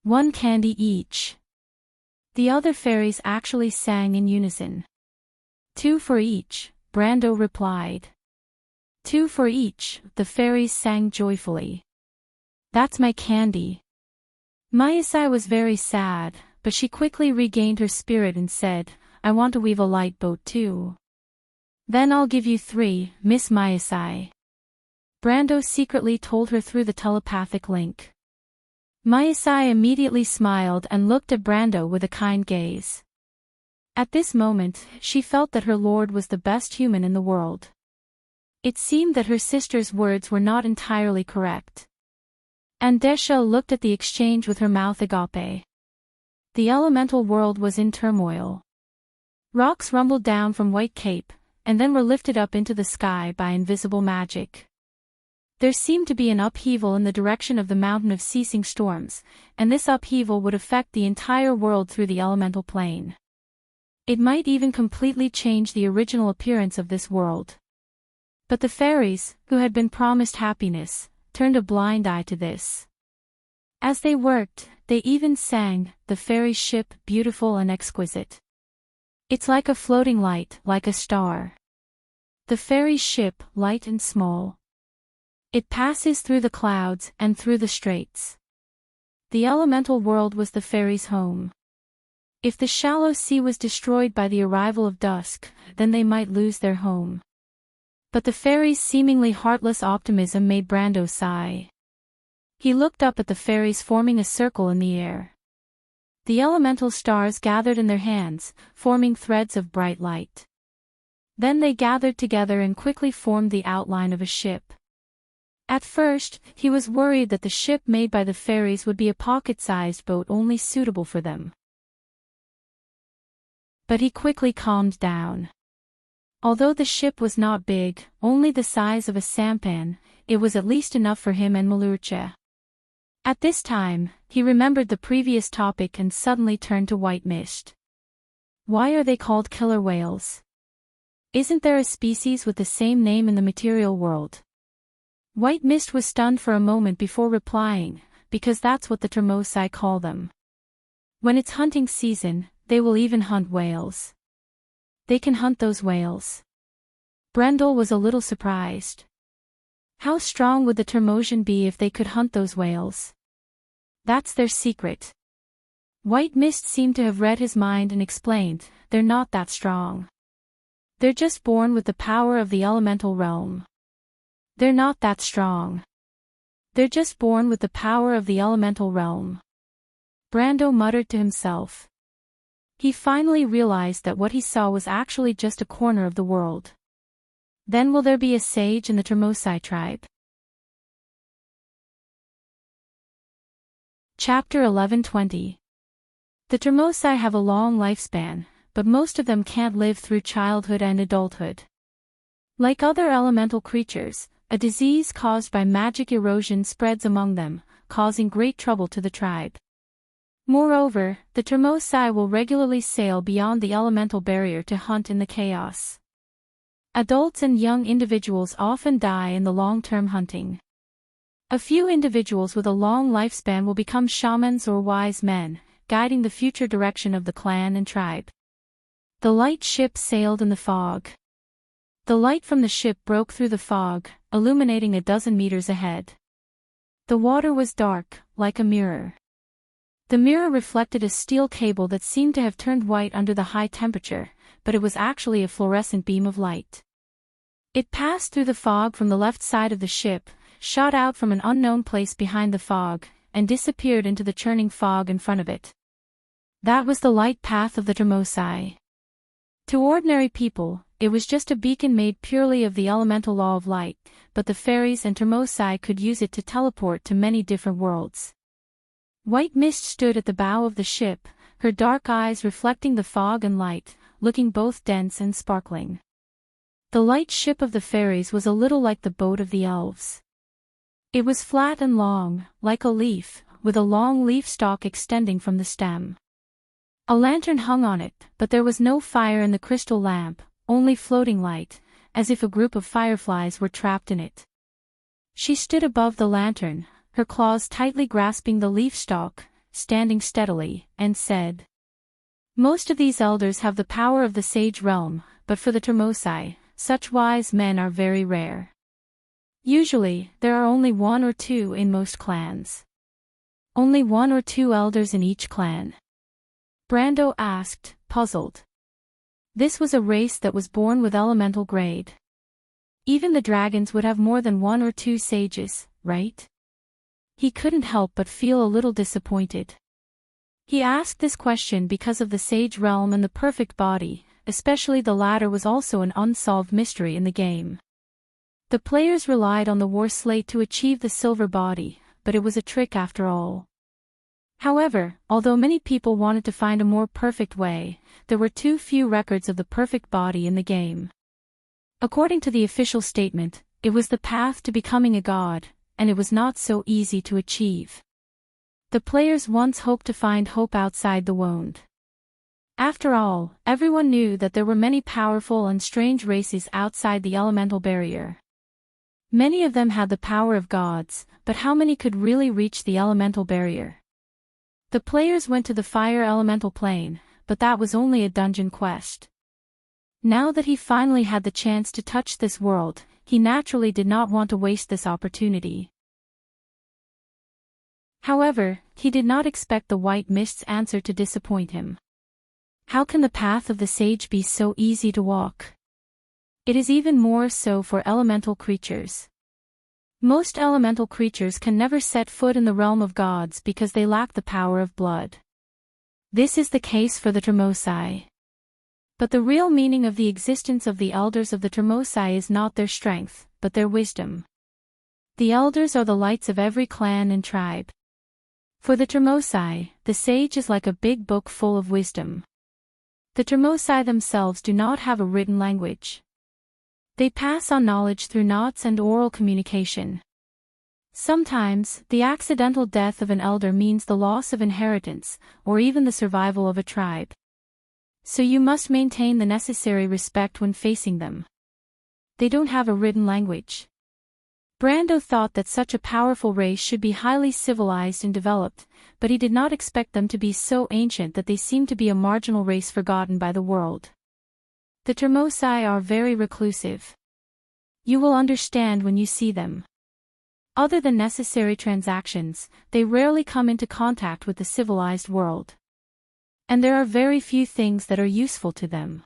"1 candy each." The other fairies actually sang in unison. "2 for each," Brando replied. "2 for each," the fairies sang joyfully. "That's my candy." Mayasai was very sad, but she quickly regained her spirit and said, "I want to weave a light boat too." "Then I'll give you 3, Miss Mayasai." Brando secretly told her through the telepathic link. Mayasai immediately smiled and looked at Brando with a kind gaze. At this moment, she felt that her lord was the best human in the world. It seemed that her sister's words were not entirely correct. And Desha looked at the exchange with her mouth agape. The elemental world was in turmoil. Rocks rumbled down from White Cape, and then were lifted up into the sky by invisible magic. There seemed to be an upheaval in the direction of the mountain of ceasing storms, and this upheaval would affect the entire world through the elemental plane. It might even completely change the original appearance of this world. But the fairies, who had been promised happiness, turned a blind eye to this. As they worked, they even sang, "The fairy ship, beautiful and exquisite. It's like a floating light, like a star. The fairy ship, light and small. It passes through the clouds and through the straits." The elemental world was the fairies' home. If the shallow sea was destroyed by the arrival of dusk, then they might lose their home. But the fairies' seemingly heartless optimism made Brando sigh. He looked up at the fairies forming a circle in the air. The elemental stars gathered in their hands, forming threads of bright light. Then they gathered together and quickly formed the outline of a ship. At first, he was worried that the ship made by the fairies would be a pocket-sized boat only suitable for them. But he quickly calmed down. Although the ship was not big, only the size of a sampan, it was at least enough for him and Malucha. At this time, he remembered the previous topic and suddenly turned to White Mist. Why are they called killer whales? Isn't there a species with the same name in the material world? White Mist was stunned for a moment before replying, because that's what the Termosai call them. When it's hunting season, they will even hunt whales. They can hunt those whales. Brendel was a little surprised. How strong would the Termosian be if they could hunt those whales? That's their secret. White Mist seemed to have read his mind and explained, they're not that strong. They're just born with the power of the elemental realm. They're not that strong. They're just born with the power of the elemental realm. Brando muttered to himself. He finally realized that what he saw was actually just a corner of the world. Then will there be a sage in the Termosai tribe? Chapter 11:20. The Termosai have a long lifespan, but most of them can't live through childhood and adulthood. Like other elemental creatures, a disease caused by magic erosion spreads among them, causing great trouble to the tribe. Moreover, the Termosai will regularly sail beyond the elemental barrier to hunt in the chaos. Adults and young individuals often die in the long-term hunting. A few individuals with a long lifespan will become shamans or wise men, guiding the future direction of the clan and tribe. The light ship sailed in the fog. The light from the ship broke through the fog, illuminating a dozen meters ahead. The water was dark, like a mirror. The mirror reflected a steel cable that seemed to have turned white under the high temperature, but it was actually a fluorescent beam of light. It passed through the fog from the left side of the ship, shot out from an unknown place behind the fog, and disappeared into the churning fog in front of it. That was the light path of the Termosai. To ordinary people, it was just a beacon made purely of the elemental law of light, but the fairies and Termosai could use it to teleport to many different worlds. White Mist stood at the bow of the ship, her dark eyes reflecting the fog and light, looking both dense and sparkling. The light ship of the fairies was a little like the boat of the elves. It was flat and long, like a leaf, with a long leaf stalk extending from the stem. A lantern hung on it, but there was no fire in the crystal lamp, only floating light, as if a group of fireflies were trapped in it. She stood above the lantern, her claws tightly grasping the leaf stalk, standing steadily, and said, "Most of these elders have the power of the sage realm, but for the Termosai, such wise men are very rare. Usually, there are only one or two in most clans. Only one or two elders in each clan." Brando asked, puzzled. This was a race that was born with elemental grade. Even the dragons would have more than one or two sages, right? He couldn't help but feel a little disappointed. He asked this question because of the sage realm and the perfect body, especially the latter was also an unsolved mystery in the game. The players relied on the war slate to achieve the silver body, but it was a trick after all. However, although many people wanted to find a more perfect way, there were too few records of the perfect body in the game. According to the official statement, it was the path to becoming a god, and it was not so easy to achieve. The players once hoped to find hope outside the wound. After all, everyone knew that there were many powerful and strange races outside the elemental barrier. Many of them had the power of gods, but how many could really reach the elemental barrier? The players went to the fire elemental plane, but that was only a dungeon quest. Now that he finally had the chance to touch this world, he naturally did not want to waste this opportunity. However, he did not expect the White Mist's answer to disappoint him. How can the path of the sage be so easy to walk? It is even more so for elemental creatures. Most elemental creatures can never set foot in the realm of gods because they lack the power of blood. This is the case for the Termosai. But the real meaning of the existence of the elders of the Termosai is not their strength, but their wisdom. The elders are the lights of every clan and tribe. For the Termosai, the sage is like a big book full of wisdom. The Termosai themselves do not have a written language. They pass on knowledge through knots and oral communication. Sometimes, the accidental death of an elder means the loss of inheritance, or even the survival of a tribe. So you must maintain the necessary respect when facing them. They don't have a written language. Brando thought that such a powerful race should be highly civilized and developed, but he did not expect them to be so ancient that they seemed to be a marginal race forgotten by the world. The Termosai are very reclusive. You will understand when you see them. Other than necessary transactions, they rarely come into contact with the civilized world. And there are very few things that are useful to them.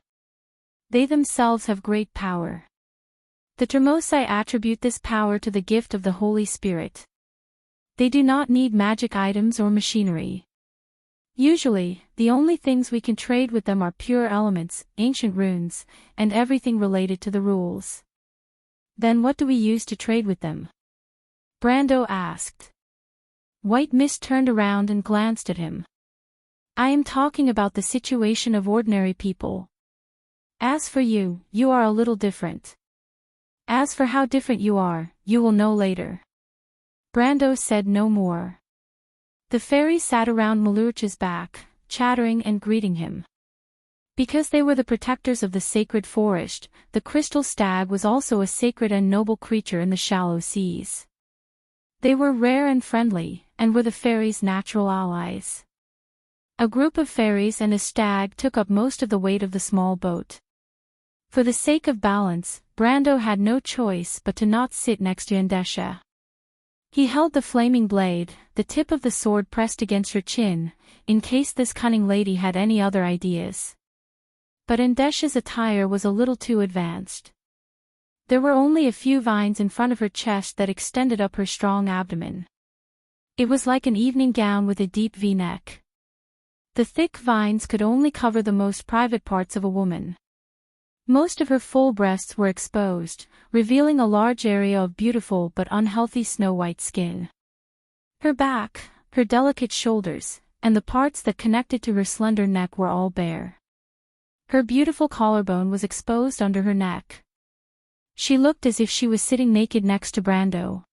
They themselves have great power. The Termosai attribute this power to the gift of the Holy Spirit. They do not need magic items or machinery. Usually, the only things we can trade with them are pure elements, ancient runes, and everything related to the rules. Then what do we use to trade with them? Brando asked. White Mist turned around and glanced at him. I am talking about the situation of ordinary people. As for you, you are a little different. As for how different you are, you will know later. Brando said no more. The fairies sat around Melurch's back, chattering and greeting him. Because they were the protectors of the sacred forest, the crystal stag was also a sacred and noble creature in the shallow seas. They were rare and friendly, and were the fairies' natural allies. A group of fairies and a stag took up most of the weight of the small boat. For the sake of balance, Brando had no choice but to not sit next to Endesha. He held the flaming blade, the tip of the sword pressed against her chin, in case this cunning lady had any other ideas. But Endesha's attire was a little too advanced. There were only a few vines in front of her chest that extended up her strong abdomen. It was like an evening gown with a deep V-neck. The thick vines could only cover the most private parts of a woman. Most of her full breasts were exposed, revealing a large area of beautiful but unhealthy snow-white skin. Her back, her delicate shoulders, and the parts that connected to her slender neck were all bare. Her beautiful collarbone was exposed under her neck. She looked as if she was sitting naked next to Brando.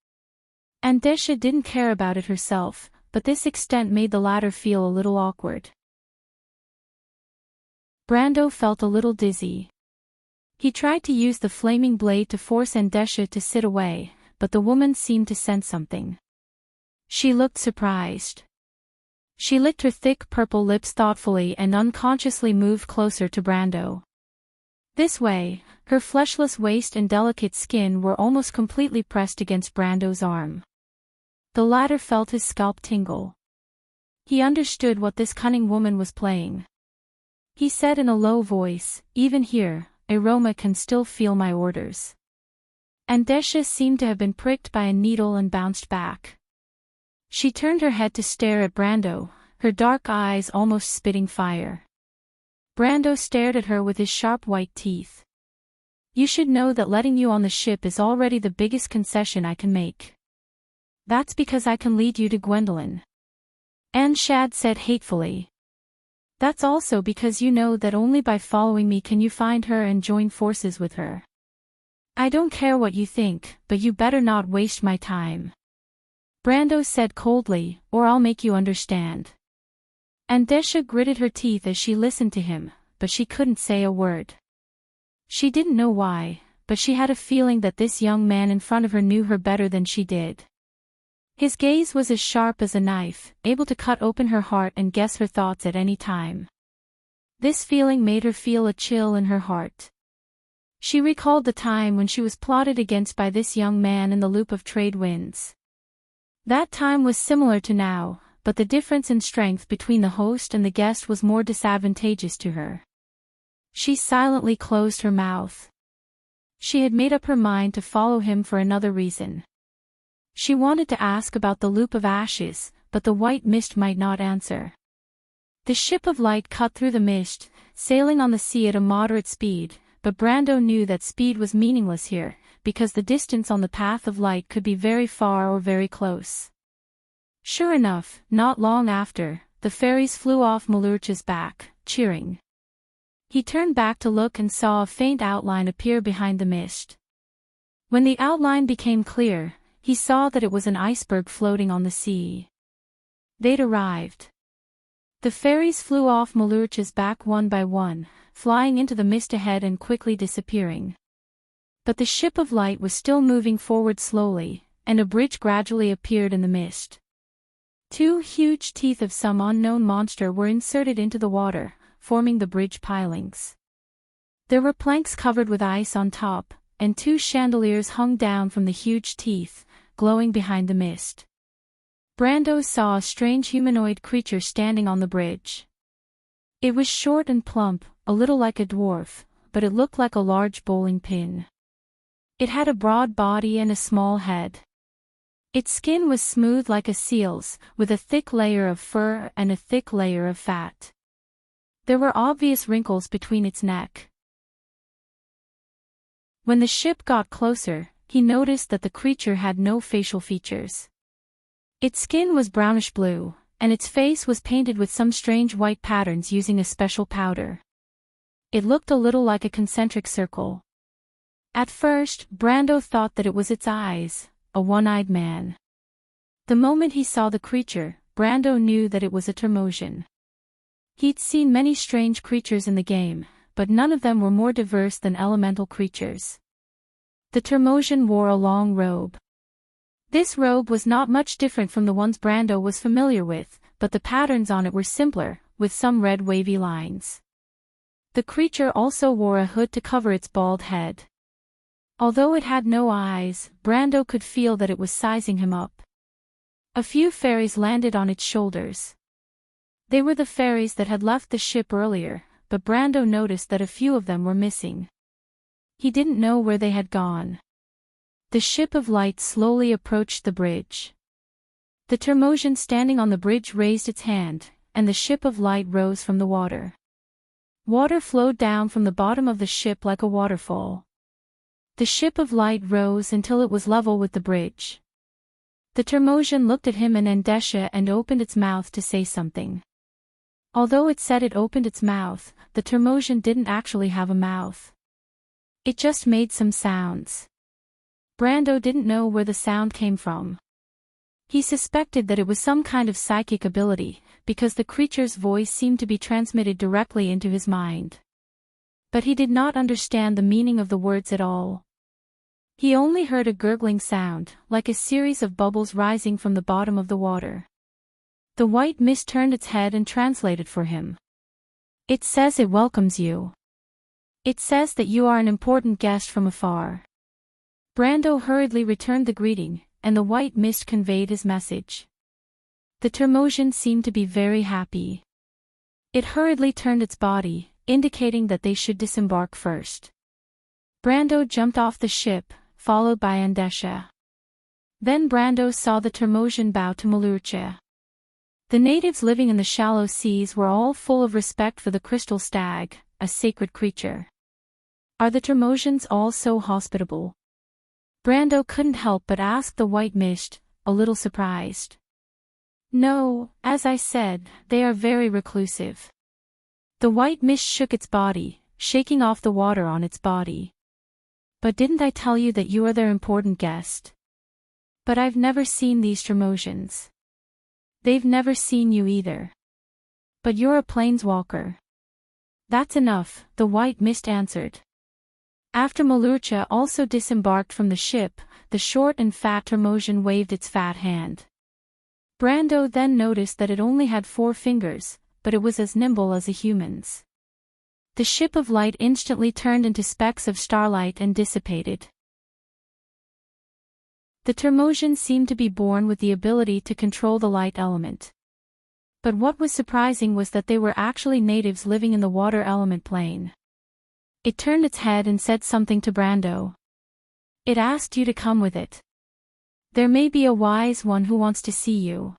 Endesha didn't care about it herself, but this extent made the latter feel a little awkward. Brando felt a little dizzy. He tried to use the flaming blade to force Endesha to sit away, but the woman seemed to sense something. She looked surprised. She licked her thick purple lips thoughtfully and unconsciously moved closer to Brando. This way, her fleshless waist and delicate skin were almost completely pressed against Brando's arm. The latter felt his scalp tingle. He understood what this cunning woman was playing. He said in a low voice, "Even here, Aroma can still feel my orders." Endesha seemed to have been pricked by a needle and bounced back. She turned her head to stare at Brando, her dark eyes almost spitting fire. Brando stared at her with his sharp white teeth. "You should know that letting you on the ship is already the biggest concession I can make. That's because I can lead you to Gwendolyn," Anshad said hatefully. "That's also because you know that only by following me can you find her and join forces with her. I don't care what you think, but you better not waste my time," Brando said coldly, "or I'll make you understand." Endesha gritted her teeth as she listened to him, but she couldn't say a word. She didn't know why, but she had a feeling that this young man in front of her knew her better than she did. His gaze was as sharp as a knife, able to cut open her heart and guess her thoughts at any time. This feeling made her feel a chill in her heart. She recalled the time when she was plotted against by this young man in the loop of trade winds. That time was similar to now, but the difference in strength between the host and the guest was more disadvantageous to her. She silently closed her mouth. She had made up her mind to follow him for another reason. She wanted to ask about the loop of ashes, but the white mist might not answer. The ship of light cut through the mist, sailing on the sea at a moderate speed, but Brando knew that speed was meaningless here, because the distance on the path of light could be very far or very close. Sure enough, not long after, the fairies flew off Melurch's back, cheering. He turned back to look and saw a faint outline appear behind the mist. When the outline became clear, he saw that it was an iceberg floating on the sea. They'd arrived. The fairies flew off Melurch's back one by one, flying into the mist ahead and quickly disappearing. But the ship of light was still moving forward slowly, and a bridge gradually appeared in the mist. Two huge teeth of some unknown monster were inserted into the water, forming the bridge pilings. There were planks covered with ice on top, and 2 chandeliers hung down from the huge teeth, glowing behind the mist. Brando saw a strange humanoid creature standing on the bridge. It was short and plump, a little like a dwarf, but it looked like a large bowling pin. It had a broad body and a small head. Its skin was smooth like a seal's, with a thick layer of fur and a thick layer of fat. There were obvious wrinkles between its neck. When the ship got closer, he noticed that the creature had no facial features. Its skin was brownish blue, and its face was painted with some strange white patterns using a special powder. It looked a little like a concentric circle. At first, Brando thought that it was its eyes, a one-eyed man. The moment he saw the creature, Brando knew that it was a Termosian. He'd seen many strange creatures in the game, but none of them were more diverse than elemental creatures. The Termosian wore a long robe. This robe was not much different from the ones Brando was familiar with, but the patterns on it were simpler, with some red wavy lines. The creature also wore a hood to cover its bald head. Although it had no eyes, Brando could feel that it was sizing him up. A few fairies landed on its shoulders. They were the fairies that had left the ship earlier, but Brando noticed that a few of them were missing. He didn't know where they had gone. The ship of light slowly approached the bridge. The Termosian standing on the bridge raised its hand, and the ship of light rose from the water. Water flowed down from the bottom of the ship like a waterfall. The ship of light rose until it was level with the bridge. The Termosian looked at him and Endesha and opened its mouth to say something. Although it said it opened its mouth, the Termosian didn't actually have a mouth. It just made some sounds. Brando didn't know where the sound came from. He suspected that it was some kind of psychic ability, because the creature's voice seemed to be transmitted directly into his mind. But he did not understand the meaning of the words at all. He only heard a gurgling sound, like a series of bubbles rising from the bottom of the water. The white mist turned its head and translated for him. It says it welcomes you. It says that you are an important guest from afar. Brando hurriedly returned the greeting, and the white mist conveyed his message. The Termosian seemed to be very happy. It hurriedly turned its body, indicating that they should disembark first. Brando jumped off the ship, followed by Endesha. Then Brando saw the Termosian bow to Malurcha. The natives living in the shallow seas were all full of respect for the crystal stag, a sacred creature. Are the Termosians all so hospitable? Brando couldn't help but ask the white mist, a little surprised. No, as I said, they are very reclusive. The white mist shook its body, shaking off the water on its body. But didn't I tell you that you are their important guest? But I've never seen these Termosians. They've never seen you either. But you're a planeswalker. That's enough, the white mist answered. After Malurcha also disembarked from the ship, the short and fat Termosian waved its fat hand. Brando then noticed that it only had 4 fingers, but it was as nimble as a human's. The ship of light instantly turned into specks of starlight and dissipated. The Termosian seemed to be born with the ability to control the light element. But what was surprising was that they were actually natives living in the water element plane. It turned its head and said something to Brando. It asked you to come with it. There may be a wise one who wants to see you.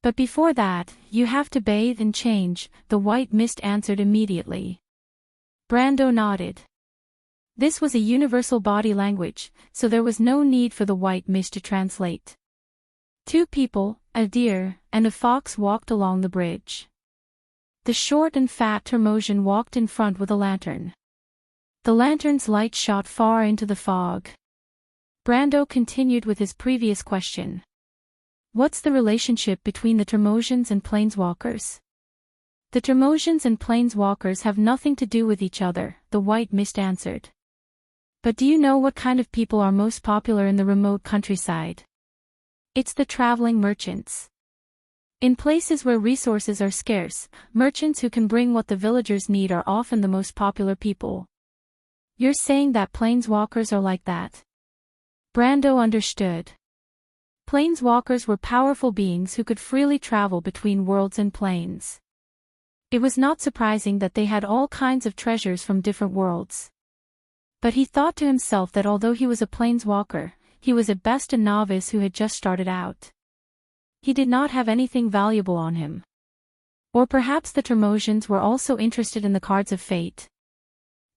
But before that, you have to bathe and change, the white mist answered immediately. Brando nodded. This was a universal body language, so there was no need for the white mist to translate. 2 people, a deer, and a fox walked along the bridge. The short and fat Termosian walked in front with a lantern. The lantern's light shot far into the fog. Brando continued with his previous question. What's the relationship between the Termosians and planeswalkers? The Termosians and planeswalkers have nothing to do with each other, the white mist answered. But do you know what kind of people are most popular in the remote countryside? It's the traveling merchants. In places where resources are scarce, merchants who can bring what the villagers need are often the most popular people. You're saying that planeswalkers are like that? Brando understood. Planeswalkers were powerful beings who could freely travel between worlds and planes. It was not surprising that they had all kinds of treasures from different worlds. But he thought to himself that although he was a planeswalker, he was at best a novice who had just started out. He did not have anything valuable on him. Or perhaps the Tremosians were also interested in the cards of fate.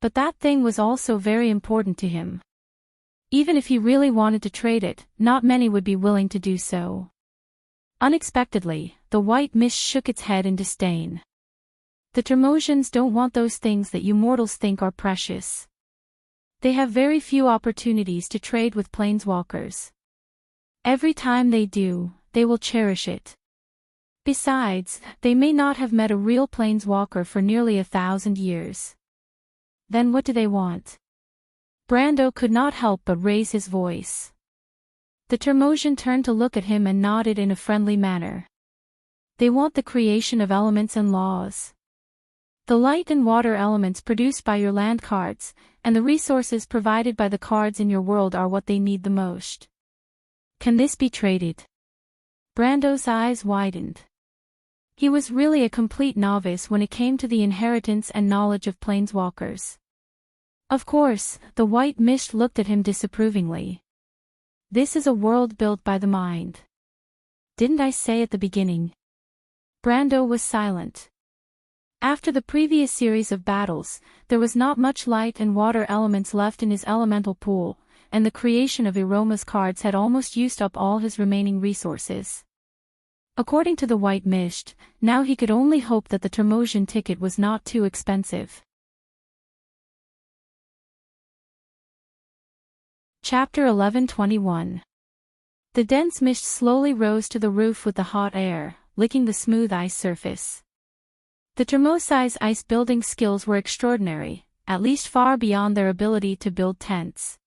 But that thing was also very important to him. Even if he really wanted to trade it, not many would be willing to do so. Unexpectedly, the white mist shook its head in disdain. The Tremosians don't want those things that you mortals think are precious. They have very few opportunities to trade with planeswalkers. Every time they do, they will cherish it. Besides, they may not have met a real planeswalker for nearly 1,000 years. Then what do they want? Brando could not help but raise his voice. The Tremosian turned to look at him and nodded in a friendly manner. They want the creation of elements and laws. The light and water elements produced by your land cards, and the resources provided by the cards in your world are what they need the most. Can this be traded? Brando's eyes widened. He was really a complete novice when it came to the inheritance and knowledge of planeswalkers. Of course, the white mist looked at him disapprovingly. This is a world built by the mind. Didn't I say at the beginning? Brando was silent. After the previous series of battles, there was not much light and water elements left in his elemental pool, and the creation of Iroma's cards had almost used up all his remaining resources. According to the white mist, now he could only hope that the Tremosian ticket was not too expensive. Chapter 11:21. The dense mist slowly rose to the roof with the hot air, licking the smooth ice surface. The Tremosi's ice-building skills were extraordinary, at least far beyond their ability to build tents.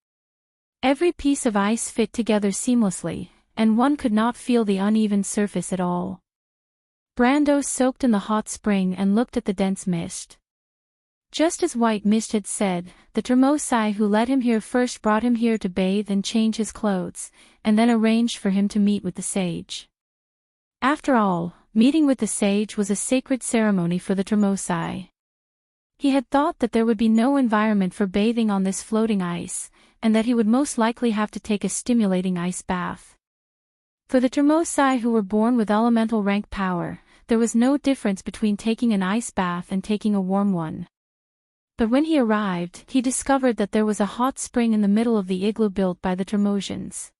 Every piece of ice fit together seamlessly, and one could not feel the uneven surface at all. Brando soaked in the hot spring and looked at the dense mist. Just as White Mist had said, the Tremosi who led him here first brought him here to bathe and change his clothes, and then arranged for him to meet with the sage. After all, meeting with the sage was a sacred ceremony for the Tremosi. He had thought that there would be no environment for bathing on this floating ice, and that he would most likely have to take a stimulating ice bath. For the Tremosi who were born with elemental rank power, there was no difference between taking an ice bath and taking a warm one. But when he arrived, he discovered that there was a hot spring in the middle of the igloo built by the Tremosians.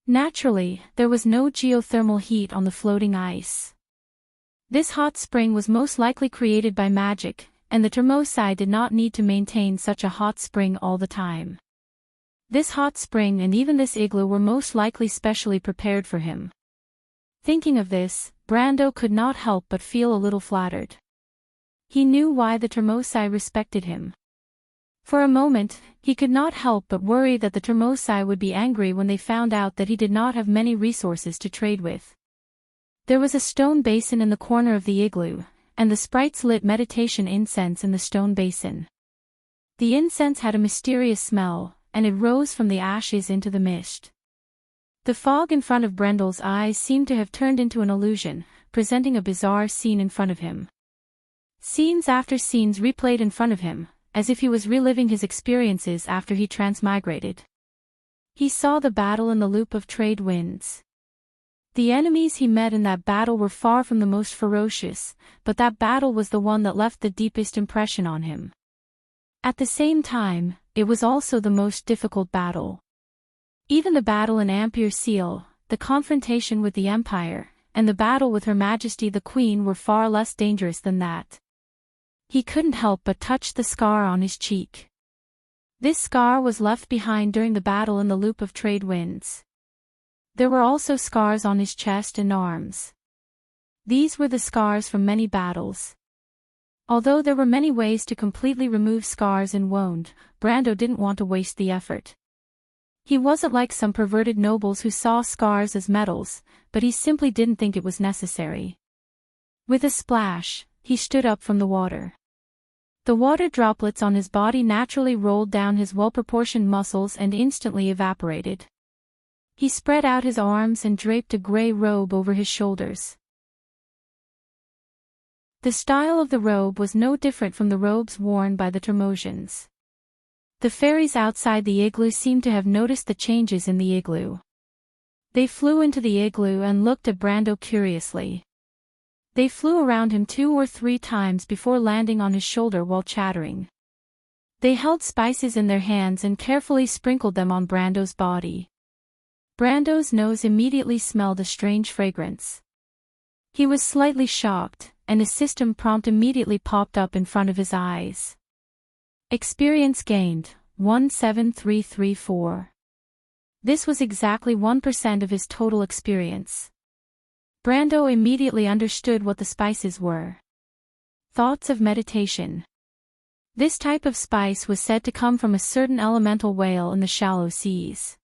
Naturally, there was no geothermal heat on the floating ice. This hot spring was most likely created by magic, and the Tremosi did not need to maintain such a hot spring all the time. This hot spring and even this igloo were most likely specially prepared for him. Thinking of this, Brando could not help but feel a little flattered. He knew why the Tremosi respected him. For a moment, he could not help but worry that the Tremosi would be angry when they found out that he did not have many resources to trade with. There was a stone basin in the corner of the igloo, and the sprites lit meditation incense in the stone basin. The incense had a mysterious smell, and it rose from the ashes into the mist. The fog in front of Brendel's eyes seemed to have turned into an illusion, presenting a bizarre scene in front of him. Scenes after scenes replayed in front of him, as if he was reliving his experiences after he transmigrated. He saw the battle in the loop of trade winds. The enemies he met in that battle were far from the most ferocious, but that battle was the one that left the deepest impression on him. At the same time, it was also the most difficult battle. Even the battle in Ampere Seal, the confrontation with the Empire, and the battle with Her Majesty the Queen were far less dangerous than that. He couldn't help but touch the scar on his cheek. This scar was left behind during the battle in the loop of trade winds. There were also scars on his chest and arms. These were the scars from many battles. Although there were many ways to completely remove scars and wound, Brando didn't want to waste the effort. He wasn't like some perverted nobles who saw scars as medals, but he simply didn't think it was necessary. With a splash, he stood up from the water. The water droplets on his body naturally rolled down his well-proportioned muscles and instantly evaporated. He spread out his arms and draped a gray robe over his shoulders. The style of the robe was no different from the robes worn by the Termosians. The fairies outside the igloo seemed to have noticed the changes in the igloo. They flew into the igloo and looked at Brando curiously. They flew around him 2 or 3 times before landing on his shoulder while chattering. They held spices in their hands and carefully sprinkled them on Brando's body. Brando's nose immediately smelled a strange fragrance. He was slightly shocked, and a system prompt immediately popped up in front of his eyes. Experience gained, 17334. This was exactly 1% of his total experience. Brando immediately understood what the spices were. Thoughts of meditation. This type of spice was said to come from a certain elemental whale in the shallow seas.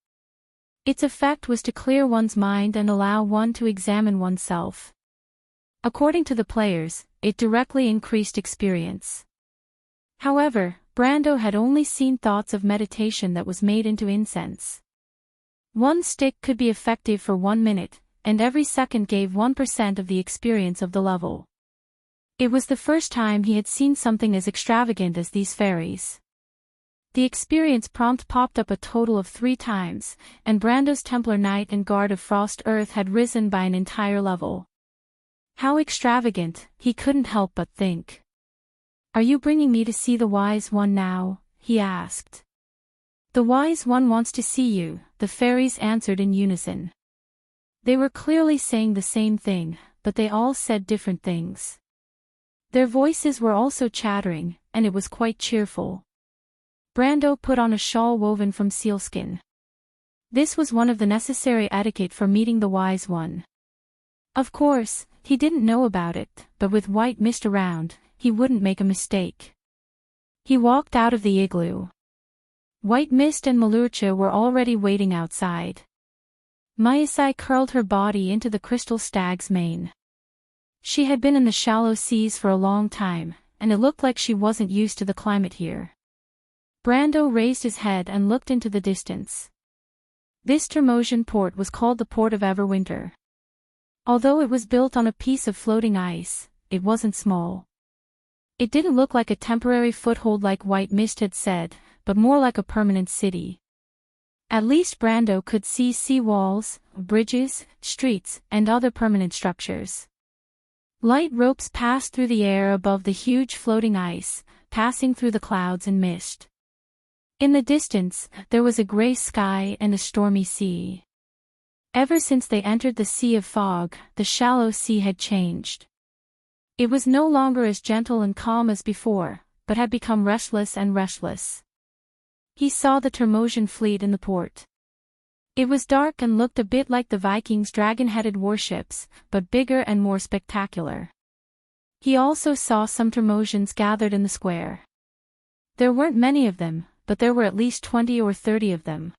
Its effect was to clear one's mind and allow one to examine oneself. According to the players, it directly increased experience. However, Brando had only seen thoughts of meditation that was made into incense. One stick could be effective for 1 minute, and every second gave 1% of the experience of the level. It was the first time he had seen something as extravagant as these fairies. The experience prompt popped up a total of 3 times, and Brando's Templar Knight and Guard of Frost Earth had risen by an entire level. How extravagant, he couldn't help but think. "Are you bringing me to see the Wise One now?" he asked. "The Wise One wants to see you," the fairies answered in unison. They were clearly saying the same thing, but they all said different things. Their voices were also chattering, and it was quite cheerful. Brando put on a shawl woven from sealskin. This was one of the necessary etiquette for meeting the Wise One. Of course, he didn't know about it, but with white mist around, he wouldn't make a mistake. He walked out of the igloo. White Mist and Malurcha were already waiting outside. Mayasai curled her body into the crystal stag's mane. She had been in the shallow seas for a long time, and it looked like she wasn't used to the climate here. Brando raised his head and looked into the distance. This Termosian port was called the Port of Everwinter. Although it was built on a piece of floating ice, it wasn't small. It didn't look like a temporary foothold like White Mist had said, but more like a permanent city. At least Brando could see sea walls, bridges, streets, and other permanent structures. Light ropes passed through the air above the huge floating ice, passing through the clouds and mist. In the distance, there was a gray sky and a stormy sea. Ever since they entered the Sea of Fog, the shallow sea had changed. It was no longer as gentle and calm as before, but had become restless and restless. He saw the Termosian fleet in the port. It was dark and looked a bit like the Vikings' dragon-headed warships, but bigger and more spectacular. He also saw some Termosians gathered in the square. There weren't many of them, but there were at least 20 or 30 of them.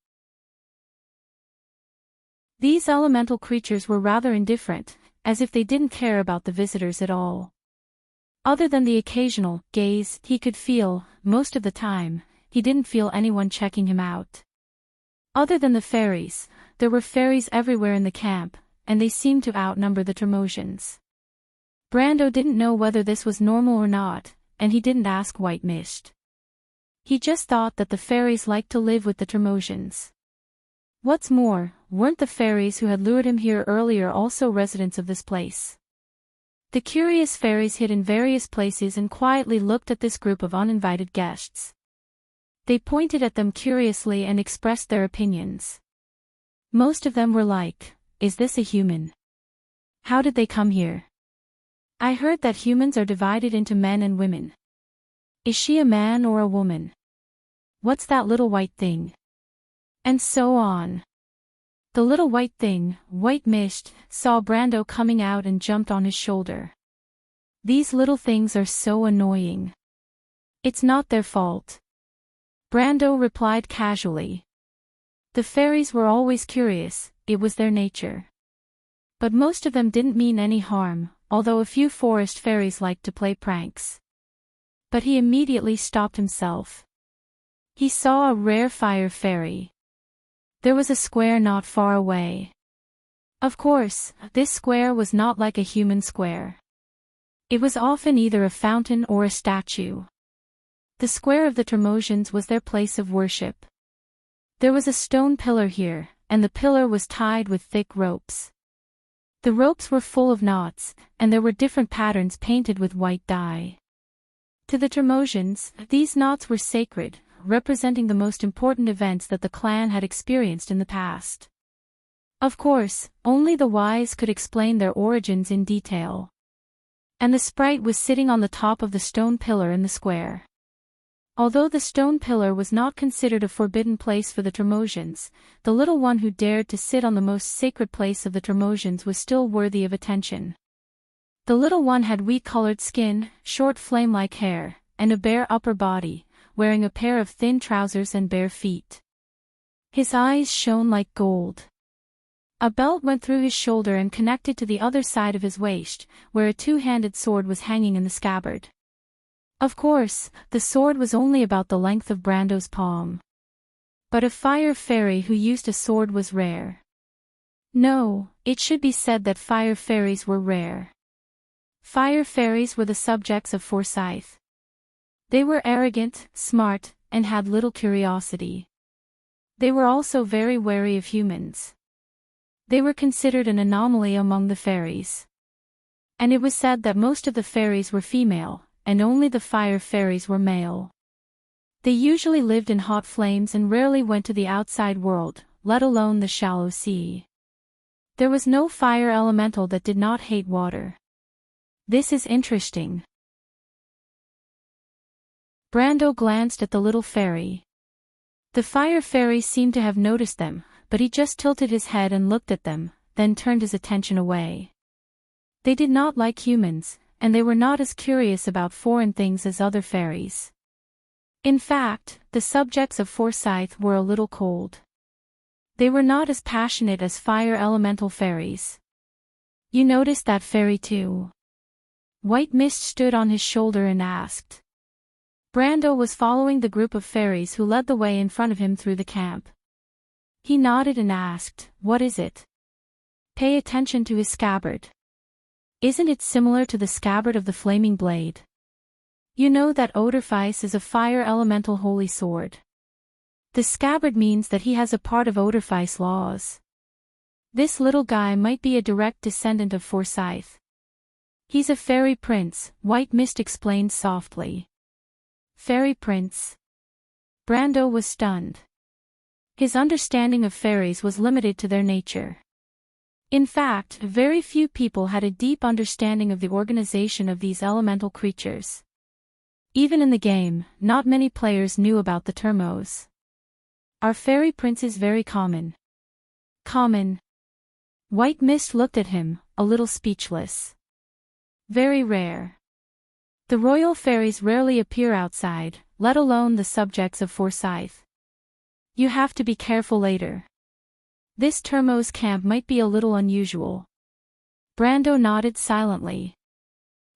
These elemental creatures were rather indifferent, as if they didn't care about the visitors at all. Other than the occasional gaze he could feel, most of the time, he didn't feel anyone checking him out. Other than the fairies, there were fairies everywhere in the camp, and they seemed to outnumber the Termosians. Brando didn't know whether this was normal or not, and he didn't ask White Mist. He just thought that the fairies liked to live with the Termosians. What's more, weren't the fairies who had lured him here earlier also residents of this place? The curious fairies hid in various places and quietly looked at this group of uninvited guests. They pointed at them curiously and expressed their opinions. Most of them were like, "Is this a human? How did they come here? I heard that humans are divided into men and women. Is she a man or a woman? What's that little white thing?" And so on. The little white thing, White Mist, saw Brando coming out and jumped on his shoulder. "These little things are so annoying. It's not their fault." Brando replied casually. The fairies were always curious, it was their nature. But most of them didn't mean any harm, although a few forest fairies liked to play pranks. But he immediately stopped himself. He saw a rare fire fairy. There was a square not far away. Of course, this square was not like a human square. It was often either a fountain or a statue. The square of the Tremosians was their place of worship. There was a stone pillar here, and the pillar was tied with thick ropes. The ropes were full of knots, and there were different patterns painted with white dye. To the Tremosians, these knots were sacred, representing the most important events that the clan had experienced in the past. Of course, only the wise could explain their origins in detail. And the sprite was sitting on the top of the stone pillar in the square. Although the stone pillar was not considered a forbidden place for the Tremosians, the little one who dared to sit on the most sacred place of the Tremosians was still worthy of attention. The little one had wheat-colored skin, short flame-like hair, and a bare upper body, wearing a pair of thin trousers and bare feet. His eyes shone like gold. A belt went through his shoulder and connected to the other side of his waist, where a two-handed sword was hanging in the scabbard. Of course, the sword was only about the length of Brando's palm. But a fire fairy who used a sword was rare. No, it should be said that fire fairies were rare. Fire fairies were the subjects of Forsyth. They were arrogant, smart, and had little curiosity. They were also very wary of humans. They were considered an anomaly among the fairies. And it was said that most of the fairies were female, and only the fire fairies were male. They usually lived in hot flames and rarely went to the outside world, let alone the shallow sea. There was no fire elemental that did not hate water. This is interesting. Brando glanced at the little fairy. The fire fairy seemed to have noticed them, but he just tilted his head and looked at them, then turned his attention away. They did not like humans, and they were not as curious about foreign things as other fairies. In fact, the subjects of Forsyth were a little cold. They were not as passionate as fire elemental fairies. You noticed that fairy too? White Mist stood on his shoulder and asked. Brando was following the group of fairies who led the way in front of him through the camp. He nodded and asked, "What is it?" Pay attention to his scabbard. Isn't it similar to the scabbard of the flaming blade? You know that Odorfice is a fire elemental holy sword. The scabbard means that he has a part of Odorfice laws. This little guy might be a direct descendant of Forsyth. He's a fairy prince, White Mist explained softly. Fairy prince? Brando was stunned. His understanding of fairies was limited to their nature. In fact, very few people had a deep understanding of the organization of these elemental creatures. Even in the game, not many players knew about the Termos. Are fairy princes very common? Common. White Mist looked at him, a little speechless. Very rare. The royal fairies rarely appear outside, let alone the subjects of Forsyth. You have to be careful later. This Termos camp might be a little unusual. Brando nodded silently.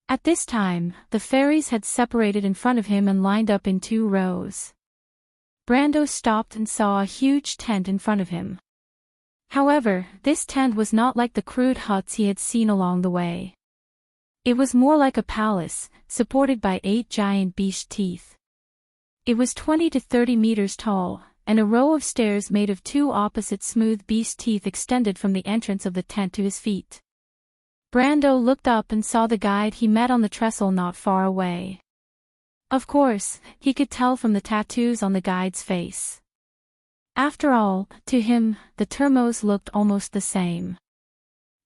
At this time, the fairies had separated in front of him and lined up in 2 rows. Brando stopped and saw a huge tent in front of him. However, this tent was not like the crude huts he had seen along the way. It was more like a palace, supported by 8 giant beast teeth. It was 20 to 30 meters tall, and a row of stairs made of 2 opposite smooth beast teeth extended from the entrance of the tent to his feet. Brando looked up and saw the guide he met on the trestle not far away. Of course, he could tell from the tattoos on the guide's face. After all, to him, the Termos looked almost the same.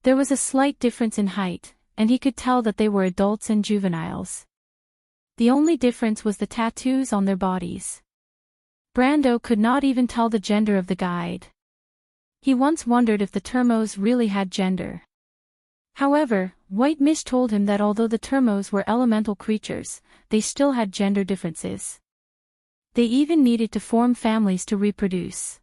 There was a slight difference in height, and he could tell that they were adults and juveniles. The only difference was the tattoos on their bodies. Brando could not even tell the gender of the guide. He once wondered if the Termos really had gender. However, White Mist told him that although the Termos were elemental creatures, they still had gender differences. They even needed to form families to reproduce.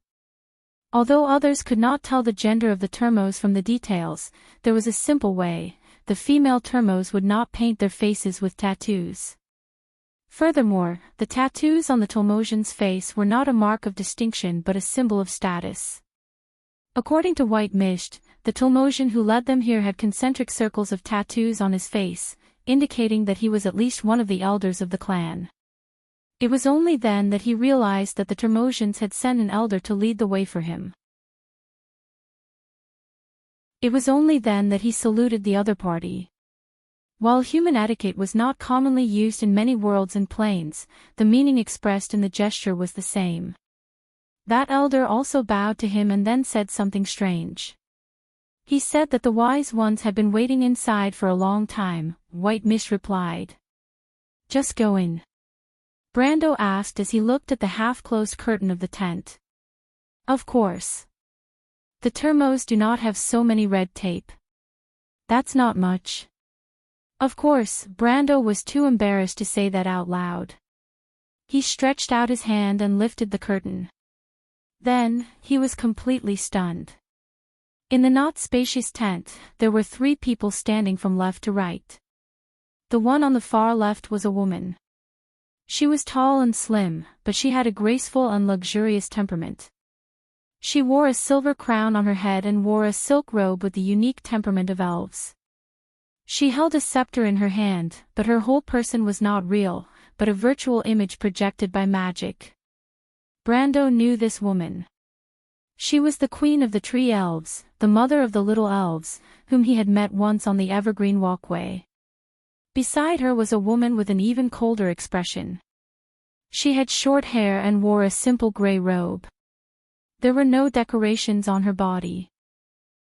Although others could not tell the gender of the Termos from the details, there was a simple way: the female Termos would not paint their faces with tattoos. Furthermore, the tattoos on the Tolmosian's face were not a mark of distinction but a symbol of status. According to White Mist, the Tolmosian who led them here had concentric circles of tattoos on his face, indicating that he was at least one of the elders of the clan. It was only then that he realized that the Tolmosians had sent an elder to lead the way for him. It was only then that he saluted the other party. While human etiquette was not commonly used in many worlds and planes, the meaning expressed in the gesture was the same. That elder also bowed to him and then said something strange. He said that the wise ones had been waiting inside for a long time. White Mist replied. Just go in. Brando asked as he looked at the half-closed curtain of the tent. Of course. The Termos do not have so many red tape. That's not much. Of course, Brando was too embarrassed to say that out loud. He stretched out his hand and lifted the curtain. Then, he was completely stunned. In the not spacious tent, there were 3 people standing from left to right. The one on the far left was a woman. She was tall and slim, but she had a graceful and luxurious temperament. She wore a silver crown on her head and wore a silk robe with the unique temperament of elves. She held a scepter in her hand, but her whole person was not real, but a virtual image projected by magic. Brando knew this woman. She was the queen of the tree elves, the mother of the little elves, whom he had met once on the evergreen walkway. Beside her was a woman with an even colder expression. She had short hair and wore a simple gray robe. There were no decorations on her body.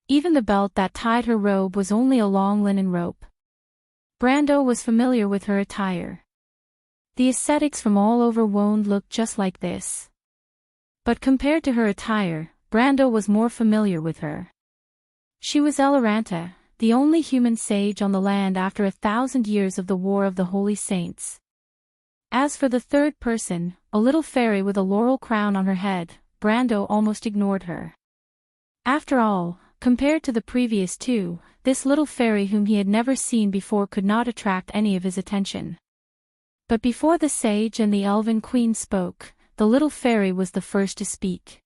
Even the belt that tied her robe was only a long linen rope. Brando was familiar with her attire. The ascetics from all over Wonde looked just like this. But compared to her attire, Brando was more familiar with her. She was Eloranta, the only human sage on the land after 1,000 years of the War of the Holy Saints. As for the third person, a little fairy with a laurel crown on her head, Brando almost ignored her. After all, compared to the previous 2, this little fairy whom he had never seen before could not attract any of his attention. But before the sage and the elven queen spoke, the little fairy was the first to speak.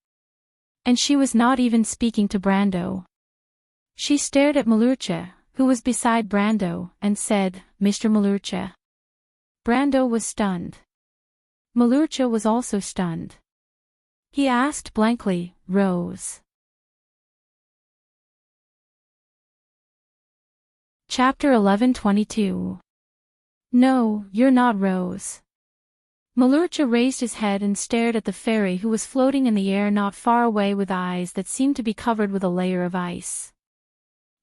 And she was not even speaking to Brando. She stared at Malurcha, who was beside Brando, and said, "Mr. Malurcha." Brando was stunned. Malurcha was also stunned. He asked blankly, "Rose?" Chapter 11:22. No, you're not Rose. Malurcha raised his head and stared at the fairy who was floating in the air not far away with eyes that seemed to be covered with a layer of ice.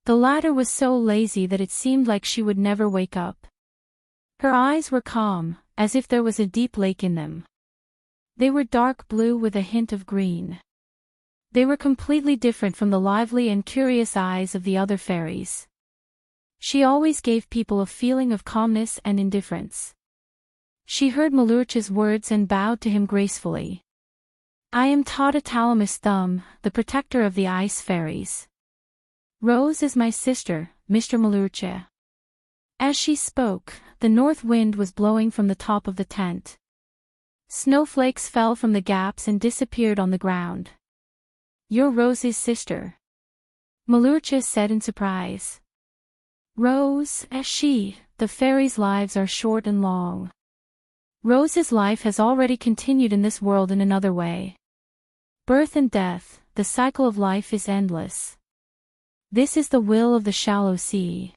The latter was so lazy that it seemed like she would never wake up. Her eyes were calm, as if there was a deep lake in them. They were dark blue with a hint of green. They were completely different from the lively and curious eyes of the other fairies. She always gave people a feeling of calmness and indifference. She heard Malurcha's words and bowed to him gracefully. "I am Tata Talamus Thumb, the protector of the ice fairies. Rose is my sister, Mr. Malurcha." As she spoke, the north wind was blowing from the top of the tent. Snowflakes fell from the gaps and disappeared on the ground. "You're Rose's sister," Malurcha said in surprise. "Rose, the fairies' lives are short and long. Rose's life has already continued in this world in another way. Birth and death, the cycle of life is endless. This is the will of the shallow sea."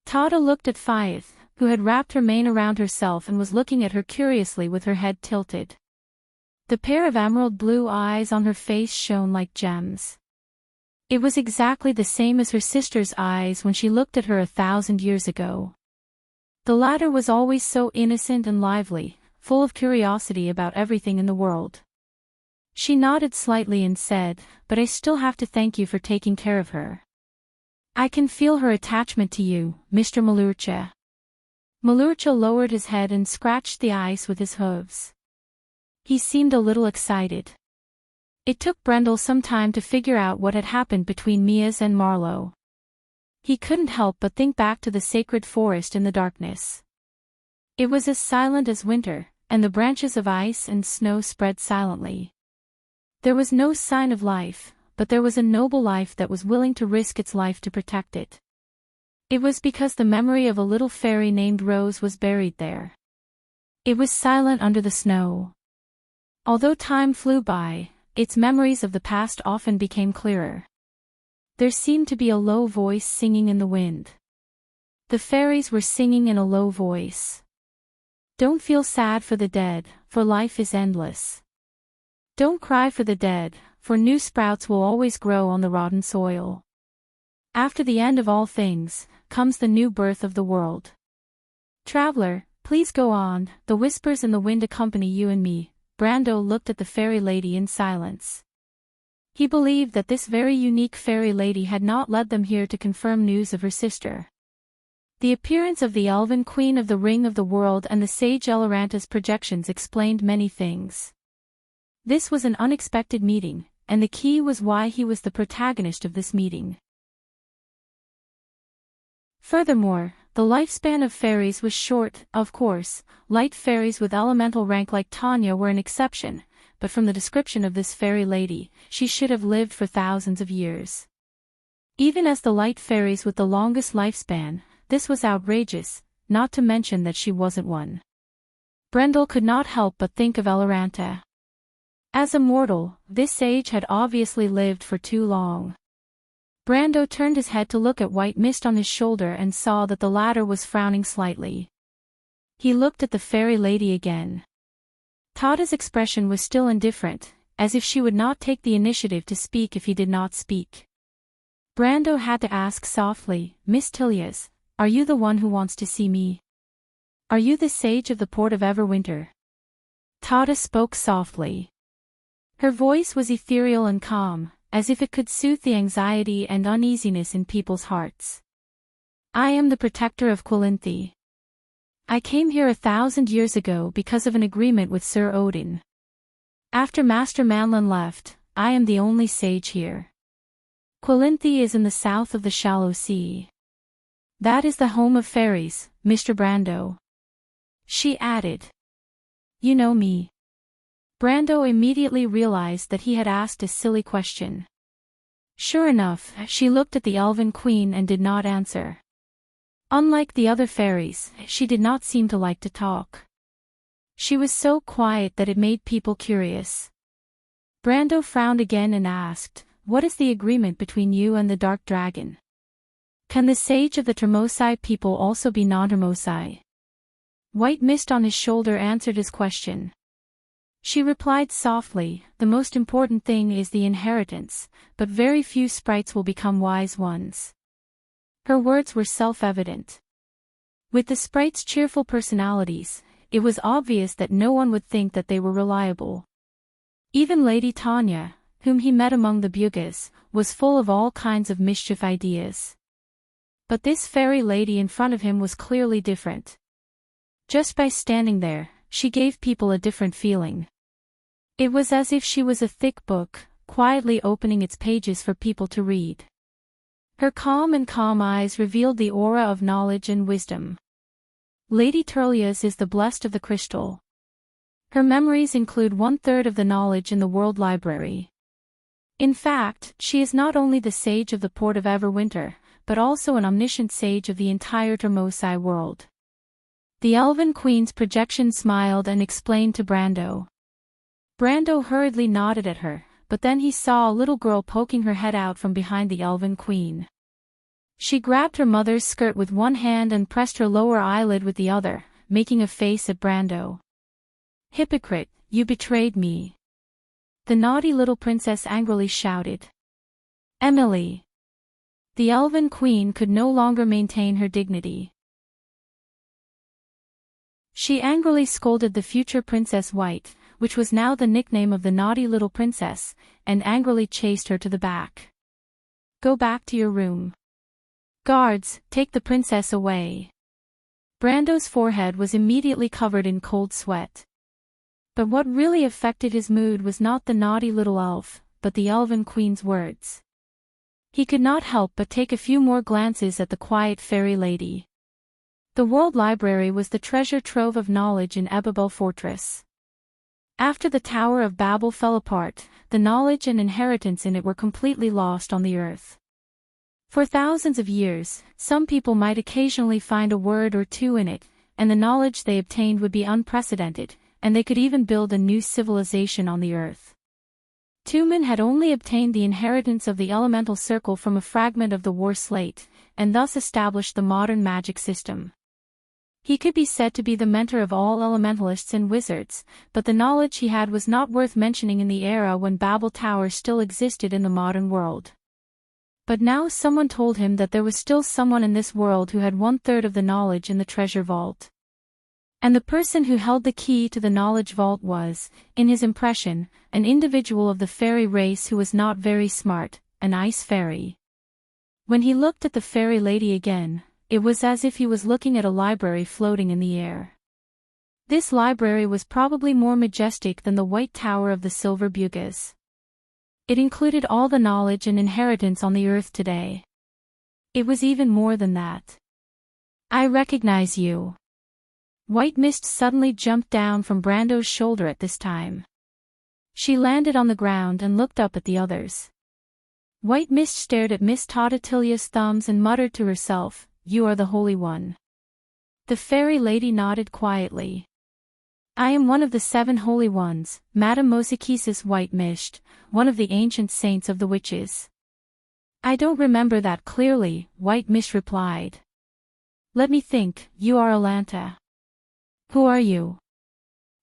Tata looked at Faith, who had wrapped her mane around herself and was looking at her curiously with her head tilted. The pair of emerald blue eyes on her face shone like gems. It was exactly the same as her sister's eyes when she looked at her 1,000 years ago. The latter was always so innocent and lively, full of curiosity about everything in the world. She nodded slightly and said, "But I still have to thank you for taking care of her. I can feel her attachment to you, Mr. Malurcha." Malurcha lowered his head and scratched the ice with his hooves. He seemed a little excited. It took Brendel some time to figure out what had happened between Mias and Marlowe. He couldn't help but think back to the sacred forest in the darkness. It was as silent as winter, and the branches of ice and snow spread silently. There was no sign of life, but there was a noble life that was willing to risk its life to protect it. It was because the memory of a little fairy named Rose was buried there. It was silent under the snow. Although time flew by, its memories of the past often became clearer. There seemed to be a low voice singing in the wind. The fairies were singing in a low voice. Don't feel sad for the dead, for life is endless. Don't cry for the dead, for new sprouts will always grow on the rotten soil. After the end of all things, comes the new birth of the world. Traveler, please go on, the whispers in the wind accompany you and me. Brando looked at the fairy lady in silence. He believed that this very unique fairy lady had not led them here to confirm news of her sister. The appearance of the elven queen of the Ring of the World and the sage Elaranta's projections explained many things. This was an unexpected meeting, and the key was why he was the protagonist of this meeting. Furthermore, the lifespan of fairies was short. Of course, light fairies with elemental rank like Tanya were an exception, but from the description of this fairy lady, she should have lived for thousands of years. Even as the light fairies with the longest lifespan, this was outrageous, not to mention that she wasn't one. Brendel could not help but think of Elaranta. As a mortal, this sage had obviously lived for too long. Brando turned his head to look at White Mist on his shoulder and saw that the latter was frowning slightly. He looked at the fairy lady again. Tada's expression was still indifferent, as if she would not take the initiative to speak if he did not speak. Brando had to ask softly, Miss Tilias, are you the one who wants to see me? Are you the sage of the port of Everwinter? Tada spoke softly. Her voice was ethereal and calm, as if it could soothe the anxiety and uneasiness in people's hearts. I am the protector of Quilinthe. I came here 1,000 years ago because of an agreement with Sir Odin. After Master Manlin left, I am the only sage here. Quilinthe is in the south of the shallow sea. That is the home of fairies, Mr. Brando. She added. You know me. Brando immediately realized that he had asked a silly question. Sure enough, she looked at the elven queen and did not answer. Unlike the other fairies, she did not seem to like to talk. She was so quiet that it made people curious. Brando frowned again and asked, what is the agreement between you and the Dark Dragon? Can the sage of the Termosai people also be non-Termosai? White Mist on his shoulder answered his question. She replied softly, the most important thing is the inheritance, but very few sprites will become wise ones. Her words were self-evident. With the sprites' cheerful personalities, it was obvious that no one would think that they were reliable. Even Lady Tanya, whom he met among the Bugas, was full of all kinds of mischief ideas. But this fairy lady in front of him was clearly different. Just by standing there, she gave people a different feeling. It was as if she was a thick book, quietly opening its pages for people to read. Her calm eyes revealed the aura of knowledge and wisdom. Lady Turlias is the blessed of the crystal. Her memories include 1/3 of the knowledge in the World Library. In fact, she is not only the sage of the port of Everwinter, but also an omniscient sage of the entire Termosai world. The Elven Queen's projection smiled and explained to Brando. Brando hurriedly nodded at her, but then he saw a little girl poking her head out from behind the Elven Queen. She grabbed her mother's skirt with one hand and pressed her lower eyelid with the other, making a face at Brando. Hypocrite, you betrayed me. The naughty little princess angrily shouted. Emily. The Elven Queen could no longer maintain her dignity. She angrily scolded the future Princess White, which was now the nickname of the naughty little princess, and angrily chased her to the back. Go back to your room. Guards, take the princess away. Brando's forehead was immediately covered in cold sweat. But what really affected his mood was not the naughty little elf, but the Elven Queen's words. He could not help but take a few more glances at the quiet fairy lady. The World Library was the treasure trove of knowledge in Ebabel Fortress. After the Tower of Babel fell apart, the knowledge and inheritance in it were completely lost on the earth. For thousands of years, some people might occasionally find a word or two in it, and the knowledge they obtained would be unprecedented, and they could even build a new civilization on the earth. Two men had only obtained the inheritance of the elemental circle from a fragment of the war slate, and thus established the modern magic system. He could be said to be the mentor of all elementalists and wizards, but the knowledge he had was not worth mentioning in the era when Babel Tower still existed in the modern world. But now someone told him that there was still someone in this world who had 1/3 of the knowledge in the treasure vault. And the person who held the key to the knowledge vault was, in his impression, an individual of the fairy race who was not very smart, an ice fairy. When he looked at the fairy lady again, it was as if he was looking at a library floating in the air. This library was probably more majestic than the white tower of the silver bugas. It included all the knowledge and inheritance on the earth today. It was even more than that. I recognize you. White Mist suddenly jumped down from Brando's shoulder at this time. She landed on the ground and looked up at the others. White Mist stared at Miss Totatilla's thumbs and muttered to herself, "You are the Holy One." The fairy lady nodded quietly. "I am one of the 7 Holy Ones, Madame Mosikisis White Mist, one of the ancient saints of the witches." "I don't remember that clearly," White Mist replied. "Let me think, you are Alanta." "Who are you?"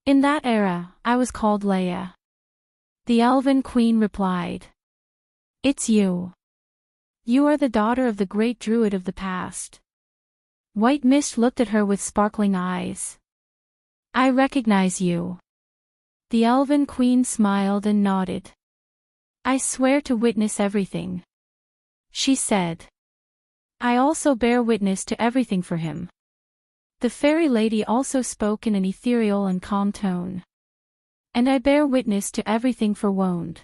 "In that era, I was called Leia." The Elven Queen replied. "It's you. You are the daughter of the great druid of the past." White Mist looked at her with sparkling eyes. "I recognize you." The Elven Queen smiled and nodded. "I swear to witness everything," she said. "I also bear witness to everything for him." The fairy lady also spoke in an ethereal and calm tone. "And I bear witness to everything for Woned."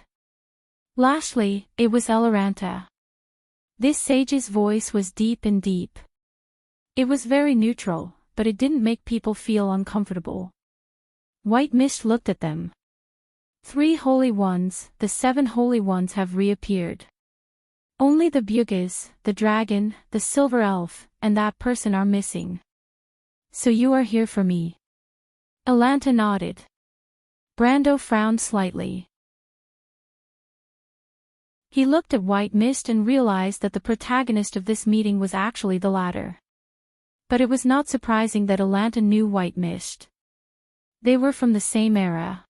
Lastly, it was Elaranta. This sage's voice was deep and deep. It was very neutral, but it didn't make people feel uncomfortable. White Mist looked at them. 3 Holy Ones, the 7 Holy Ones have reappeared. Only the Bugas, the dragon, the silver elf, and that person are missing. So you are here for me. Alanta nodded. Brando frowned slightly. He looked at White Mist and realized that the protagonist of this meeting was actually the latter. But it was not surprising that Alanta knew White Mist. They were from the same era.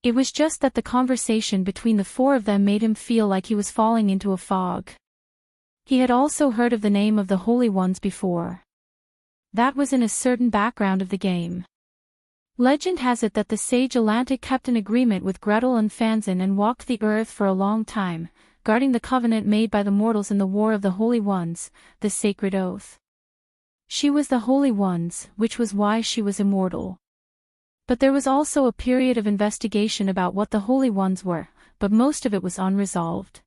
It was just that the conversation between the 4 of them made him feel like he was falling into a fog. He had also heard of the name of the Holy Ones before. That was in a certain background of the game. Legend has it that the sage Alanta kept an agreement with Gretel and Fanzan and walked the earth for a long time, guarding the covenant made by the mortals in the War of the Holy Ones, the sacred oath. She was the Holy Ones, which was why she was immortal. But there was also a period of investigation about what the Holy Ones were, but most of it was unresolved.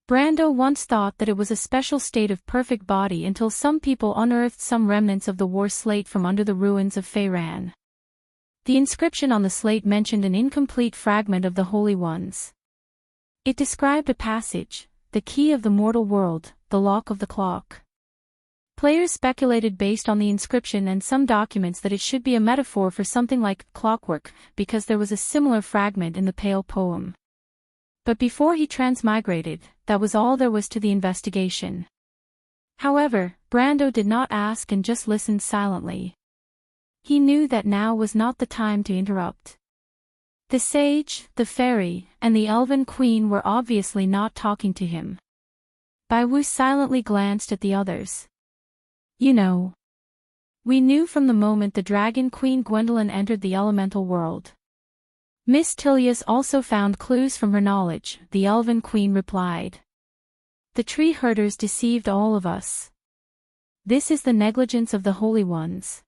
Brando once thought that it was a special state of perfect body until some people unearthed some remnants of the war slate from under the ruins of Feyran. The inscription on the slate mentioned an incomplete fragment of the Holy Ones. It described a passage, the key of the mortal world, the lock of the clock. Players speculated based on the inscription and some documents that it should be a metaphor for something like clockwork, because there was a similar fragment in the Pale poem. But before he transmigrated, that was all there was to the investigation. However, Brando did not ask and just listened silently. He knew that now was not the time to interrupt. The sage, the fairy, and the Elven Queen were obviously not talking to him. Baiwu silently glanced at the others. "You know. We knew from the moment the Dragon Queen Gwendolyn entered the elemental world." "Miss Tilius also found clues from her knowledge," the Elven Queen replied. "The tree herders deceived all of us. This is the negligence of the Holy Ones.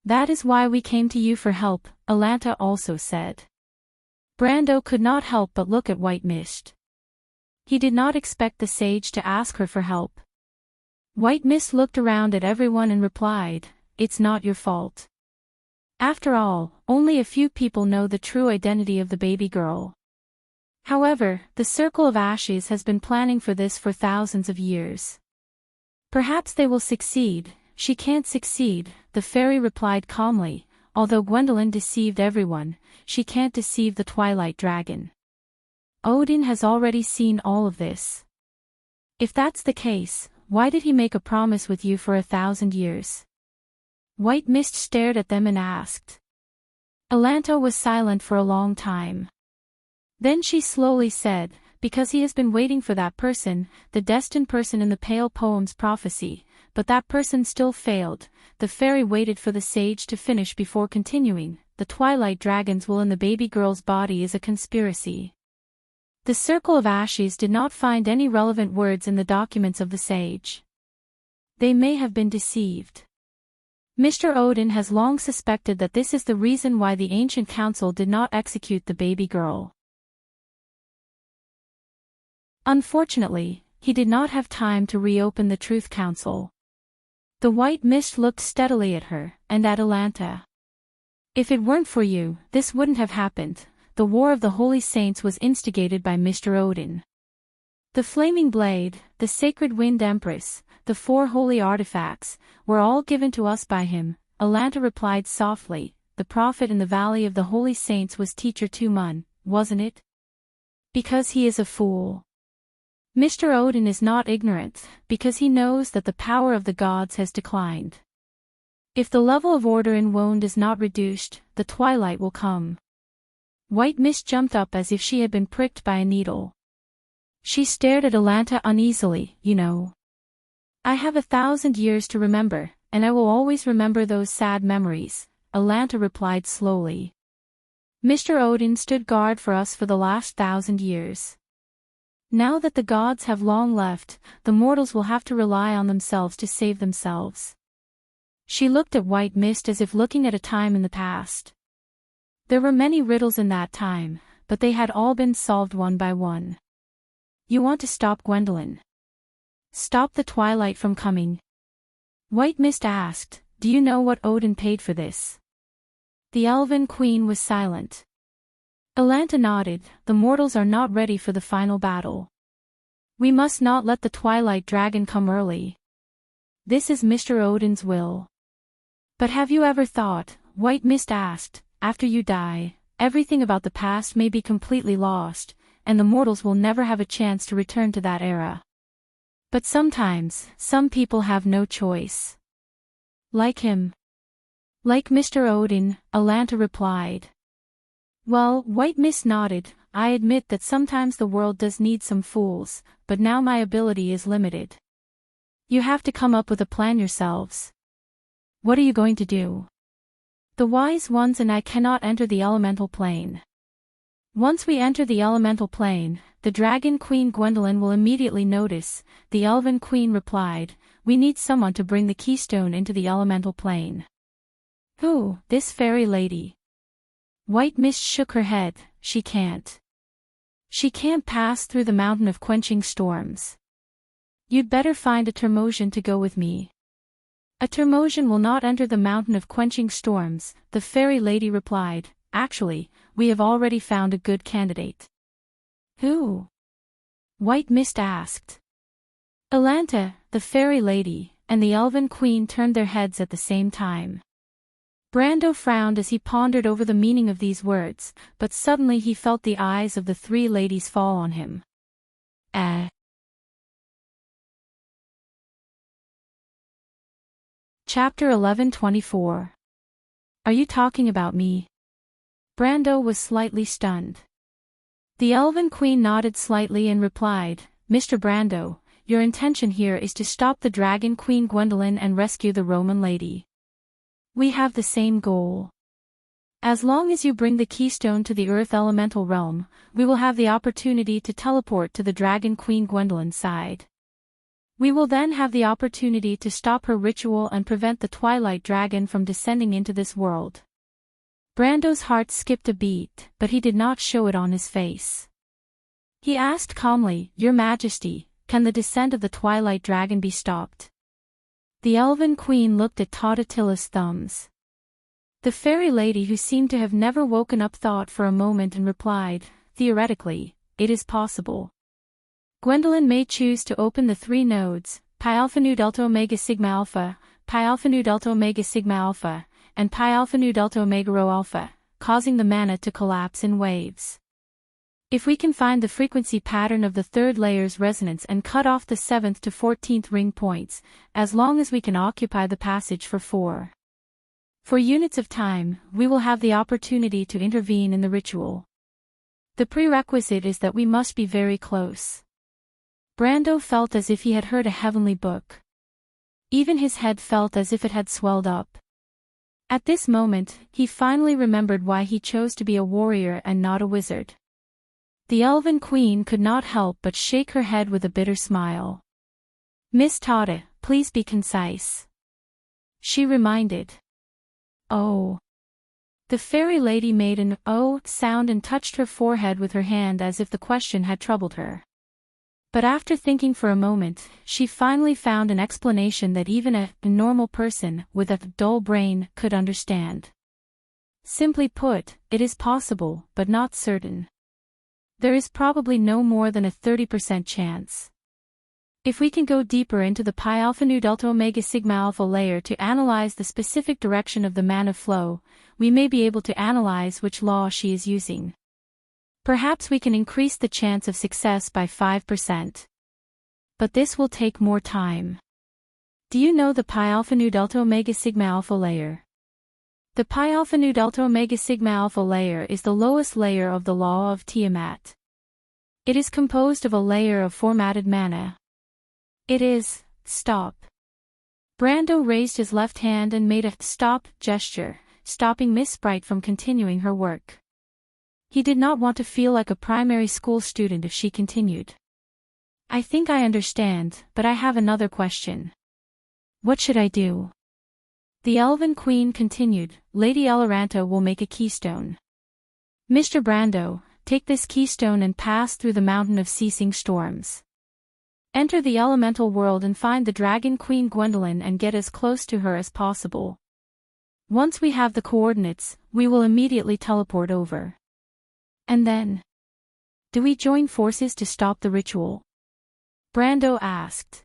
That is why we came to you for help," Alanta also said. Brando could not help but look at White Mist. He did not expect the sage to ask her for help. White Mist looked around at everyone and replied, "It's not your fault. After all, only a few people know the true identity of the baby girl. However, the Circle of Ashes has been planning for this for thousands of years. Perhaps they will succeed." "She can't succeed," the fairy replied calmly. "Although Gwendolyn deceived everyone, she can't deceive the Twilight Dragon. Odin has already seen all of this. If that's the case, why did he make a promise with you for 1,000 years?" White Mist stared at them and asked. Alanta was silent for a long time. Then she slowly said, "Because he has been waiting for that person, the destined person in the Pale Poem's prophecy, but that person still failed." The fairy waited for the sage to finish before continuing. "The Twilight Dragon's will in the baby girl's body is a conspiracy." The Circle of Ashes did not find any relevant words in the documents of the sage. They may have been deceived. Mr. Odin has long suspected that this is the reason why the Ancient Council did not execute the baby girl. Unfortunately, he did not have time to reopen the Truth Council. The White Mist looked steadily at her, and at Alanta. "If it weren't for you, this wouldn't have happened. The War of the Holy Saints was instigated by Mr. Odin. The Flaming Blade, the Sacred Wind Empress, the 4 holy artifacts, were all given to us by him." Alanta replied softly. "The prophet in the Valley of the Holy Saints was Teacher Tumun, wasn't it? Because he is a fool. Mr. Odin is not ignorant, because he knows that the power of the gods has declined. If the level of order in Wone is not reduced, the twilight will come." White Mist jumped up as if she had been pricked by a needle. She stared at Alanta uneasily. "You know, I have 1,000 years to remember, and I will always remember those sad memories," Alanta replied slowly. "Mr. Odin stood guard for us for the last 1,000 years. Now that the gods have long left, the mortals will have to rely on themselves to save themselves." She looked at White Mist as if looking at a time in the past. There were many riddles in that time, but they had all been solved one by one. "You want to stop Gwendolyn? Stop the twilight from coming?" White Mist asked. "Do you know what Odin paid for this?" The Elven Queen was silent. Alanta nodded. "The mortals are not ready for the final battle. We must not let the Twilight Dragon come early. This is Mr. Odin's will." "But have you ever thought," White Mist asked, "after you die, everything about the past may be completely lost, and the mortals will never have a chance to return to that era. But sometimes, some people have no choice. Like him." "Like Mr. Odin," Alanta replied. "Well," White Mist nodded, "I admit that sometimes the world does need some fools, but now my ability is limited. You have to come up with a plan yourselves. What are you going to do?" "The wise ones and I cannot enter the elemental plane. Once we enter the elemental plane, the Dragon Queen Gwendolyn will immediately notice," the Elven Queen replied. "We need someone to bring the keystone into the elemental plane." "Who?" "This fairy lady." White Mist shook her head. "She can't. She can't pass through the mountain of quenching storms. You'd better find a Termosian to go with me." "A Termosian will not enter the mountain of quenching storms," the fairy lady replied. "Actually, we have already found a good candidate." "Who?" White Mist asked. Alanta, the fairy lady, and the Elven Queen turned their heads at the same time. Brando frowned as he pondered over the meaning of these words, but suddenly he felt the eyes of the 3 ladies fall on him. Chapter 11:24. "Are you talking about me?" Brando was slightly stunned. The Elven Queen nodded slightly and replied, "Mr. Brando, your intention here is to stop the Dragon Queen Gwendolyn and rescue the Roman lady. We have the same goal. As long as you bring the keystone to the Earth Elemental Realm, we will have the opportunity to teleport to the Dragon Queen Gwendolyn's side. We will then have the opportunity to stop her ritual and prevent the Twilight Dragon from descending into this world." Brando's heart skipped a beat, but he did not show it on his face. He asked calmly, "Your Majesty, can the descent of the Twilight Dragon be stopped?" The Elven Queen looked at Totatila's thumbs. The fairy lady, who seemed to have never woken up, thought for a moment and replied, "Theoretically, it is possible. Gwendolyn may choose to open the 3 nodes, Pi Alpha Nu Delta Omega Sigma Alpha, Pi Alpha Nu Delta Omega Sigma Alpha, and Pi Alpha Nu Delta Omega Rho Alpha, causing the mana to collapse in waves. If we can find the frequency pattern of the 3rd layer's resonance and cut off the 7th to 14th ring points, as long as we can occupy the passage for 4 units of time, we will have the opportunity to intervene in the ritual. The prerequisite is that we must be very close." Brando felt as if he had heard a heavenly book. Even his head felt as if it had swelled up. At this moment, he finally remembered why he chose to be a warrior and not a wizard. The Elven Queen could not help but shake her head with a bitter smile. "Miss Tata, please be concise," she reminded. "Oh." The fairy lady made an "oh" sound and touched her forehead with her hand as if the question had troubled her. But after thinking for a moment, she finally found an explanation that even a normal person with a dull brain could understand. "Simply put, it is possible, but not certain. There is probably no more than a 30% chance. If we can go deeper into the Pi Alpha Nu Delta Omega Sigma Alpha layer to analyze the specific direction of the mana flow, we may be able to analyze which law she is using. Perhaps we can increase the chance of success by 5%. But this will take more time. Do you know the Pi Alpha Nu Delta Omega Sigma Alpha layer? The Pi Alpha Nu Delta Omega Sigma Alpha layer is the lowest layer of the law of Tiamat. It is composed of a layer of formatted mana. It is, stop." Brando raised his left hand and made a stop gesture, stopping Miss Sprite from continuing her work. He did not want to feel like a primary school student if she continued. "I think I understand, but I have another question. What should I do?" The Elven Queen continued, "Lady Eloranta will make a keystone. Mr. Brando, take this keystone and pass through the mountain of ceasing storms. Enter the elemental world and find the Dragon Queen Gwendolyn and get as close to her as possible. Once we have the coordinates, we will immediately teleport over. And then, do we join forces to stop the ritual?" Brando asked.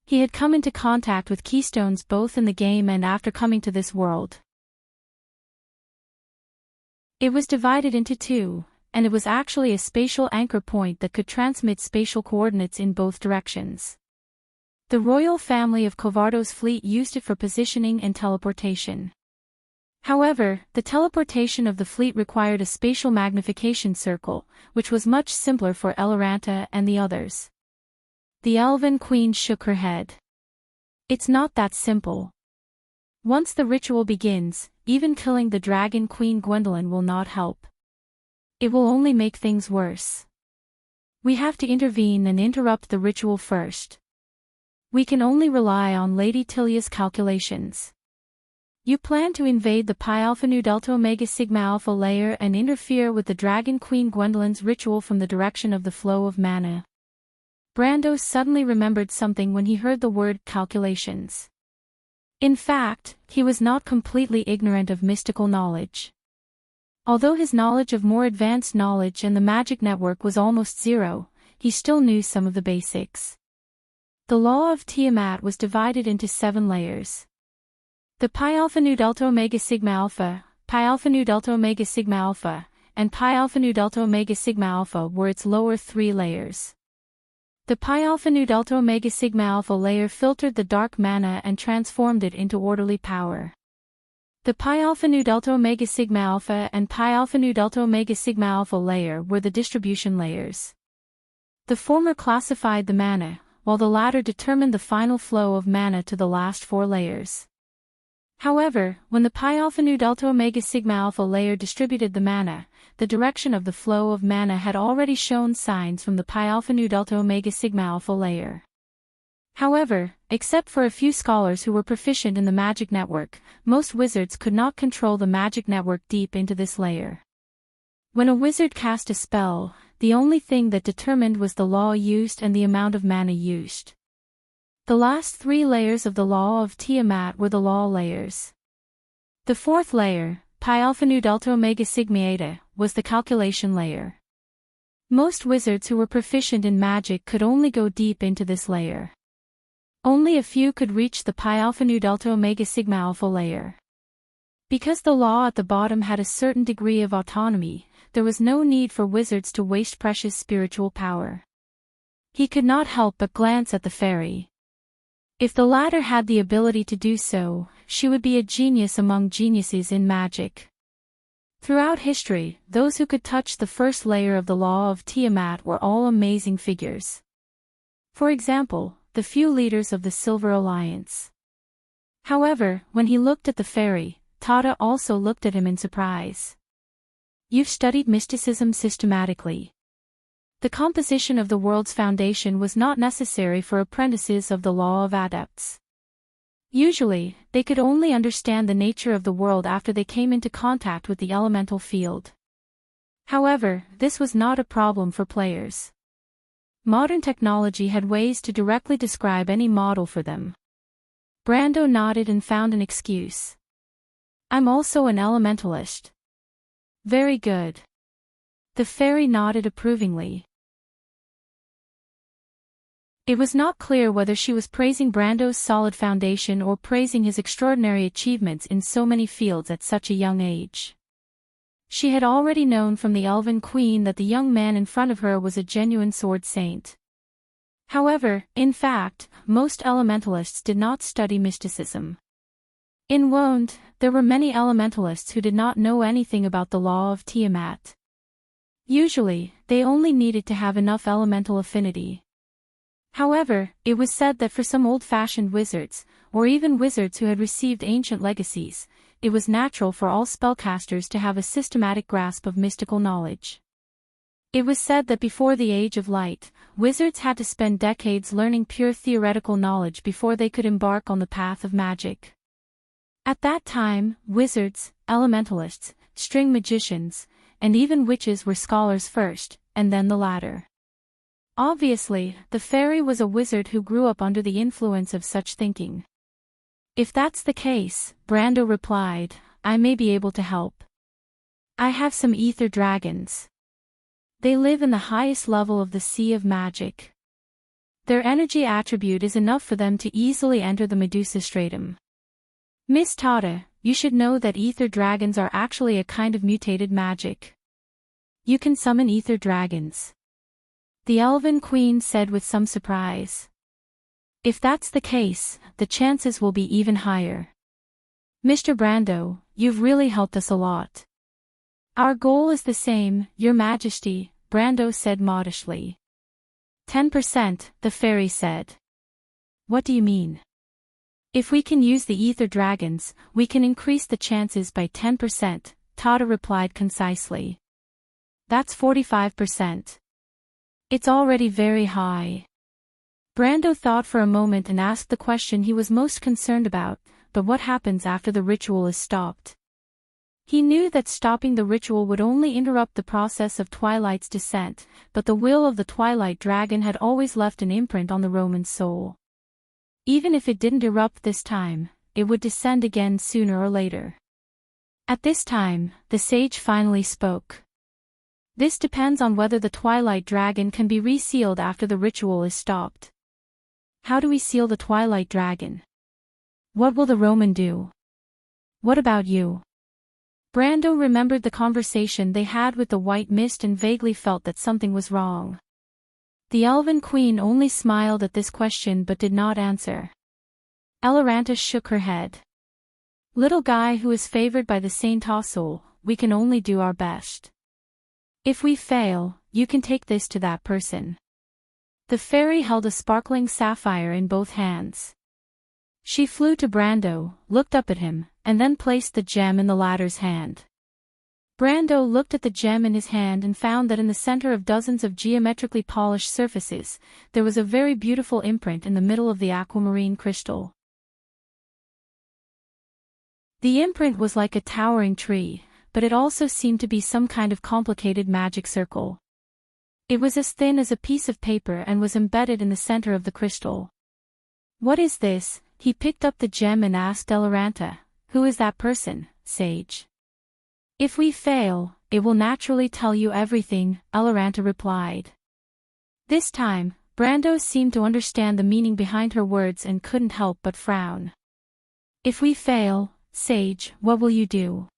He had come into contact with keystones both in the game and after coming to this world. It was divided into 2, and it was actually a spatial anchor point that could transmit spatial coordinates in both directions. The royal family of Covardo's fleet used it for positioning and teleportation. However, the teleportation of the fleet required a spatial magnification circle, which was much simpler for Eloranta and the others. The Elven Queen shook her head. "It's not that simple. Once the ritual begins, even killing the Dragon Queen Gwendolyn will not help. It will only make things worse. We have to intervene and interrupt the ritual first. We can only rely on Lady Tilia's calculations. You plan to invade the Pi Alpha Nu Delta Omega Sigma Alpha layer and interfere with the Dragon Queen Gwendolyn's ritual from the direction of the flow of mana." Brando suddenly remembered something when he heard the word calculations. In fact, he was not completely ignorant of mystical knowledge. Although his knowledge of more advanced knowledge and the magic network was almost zero, he still knew some of the basics. The law of Tiamat was divided into 7 layers. The Pi Alpha Nu Delta Omega Sigma Alpha, Pi Alpha Nu Delta Omega Sigma Alpha, and Pi Alpha Nu Delta Omega Sigma Alpha were its lower 3 layers. The Pi Alpha Nu Delta Omega Sigma Alpha layer filtered the dark mana and transformed it into orderly power. The Pi Alpha Nu Delta Omega Sigma Alpha and Pi Alpha Nu Delta Omega Sigma Alpha layer were the distribution layers. The former classified the mana, while the latter determined the final flow of mana to the last 4 layers. However, when the Pi Alpha Nu Delta Omega Sigma Alpha layer distributed the mana, the direction of the flow of mana had already shown signs from the Pi Alpha Nu Delta Omega Sigma Alpha layer. However, except for a few scholars who were proficient in the magic network, most wizards could not control the magic network deep into this layer. When a wizard cast a spell, the only thing that determined was the law used and the amount of mana used. The last 3 layers of the law of Tiamat were the law layers. The 4th layer, Pi Alpha Nu Delta Omega Sigma Eta, was the calculation layer. Most wizards who were proficient in magic could only go deep into this layer. Only a few could reach the Pi Alpha Nu Delta Omega Sigma Alpha layer. Because the law at the bottom had a certain degree of autonomy, there was no need for wizards to waste precious spiritual power. He could not help but glance at the fairy. If the latter had the ability to do so, she would be a genius among geniuses in magic. Throughout history, those who could touch the first layer of the law of Tiamat were all amazing figures. For example, the few leaders of the Silver Alliance. However, when he looked at the fairy, Tata also looked at him in surprise. You've studied mysticism systematically. The composition of the world's foundation was not necessary for apprentices of the law of adepts. Usually, they could only understand the nature of the world after they came into contact with the elemental field. However, this was not a problem for players. Modern technology had ways to directly describe any model for them. Brando nodded and found an excuse. I'm also an elementalist. Very good. The fairy nodded approvingly. It was not clear whether she was praising Brando's solid foundation or praising his extraordinary achievements in so many fields at such a young age. She had already known from the Elven Queen that the young man in front of her was a genuine sword saint. However, in fact, most elementalists did not study mysticism. In Wond, there were many elementalists who did not know anything about the law of Tiamat. Usually, they only needed to have enough elemental affinity. However, it was said that for some old-fashioned wizards, or even wizards who had received ancient legacies, it was natural for all spellcasters to have a systematic grasp of mystical knowledge. It was said that before the Age of Light, wizards had to spend decades learning pure theoretical knowledge before they could embark on the path of magic. At that time, wizards, elementalists, string magicians, and even witches were scholars first, and then the latter. Obviously, the fairy was a wizard who grew up under the influence of such thinking. If that's the case, Brando replied, I may be able to help. I have some ether dragons. They live in the highest level of the Sea of Magic. Their energy attribute is enough for them to easily enter the Medusa stratum. Miss Tata, you should know that ether dragons are actually a kind of mutated magic. You can summon ether dragons. The Elven Queen said with some surprise. If that's the case, the chances will be even higher. Mr. Brando, you've really helped us a lot. Our goal is the same, Your Majesty, Brando said modestly. 10%, the fairy said. What do you mean? If we can use the ether dragons, we can increase the chances by 10%, Tata replied concisely. That's 45%. It's already very high. Brando thought for a moment and asked the question he was most concerned about, but what happens after the ritual is stopped? He knew that stopping the ritual would only interrupt the process of Twilight's descent, but the will of the Twilight Dragon had always left an imprint on the Roman soul. Even if it didn't erupt this time, it would descend again sooner or later. At this time, the sage finally spoke. This depends on whether the Twilight Dragon can be resealed after the ritual is stopped. How do we seal the Twilight Dragon? What will the Roman do? What about you? Brando remembered the conversation they had with the White Mist and vaguely felt that something was wrong. The Elven Queen only smiled at this question but did not answer. Eloranta shook her head. Little guy who is favored by the Saint Tosul, we can only do our best. If we fail, you can take this to that person. The fairy held a sparkling sapphire in both hands. She flew to Brando, looked up at him, and then placed the gem in the latter's hand. Brando looked at the gem in his hand and found that in the center of dozens of geometrically polished surfaces, there was a very beautiful imprint in the middle of the aquamarine crystal. The imprint was like a towering tree, but it also seemed to be some kind of complicated magic circle. It was as thin as a piece of paper and was embedded in the center of the crystal. What is this? He picked up the gem and asked Eloranta, who is that person, sage? If we fail, it will naturally tell you everything, Eloranta replied. This time, Brando seemed to understand the meaning behind her words and couldn't help but frown. If we fail, sage, what will you do?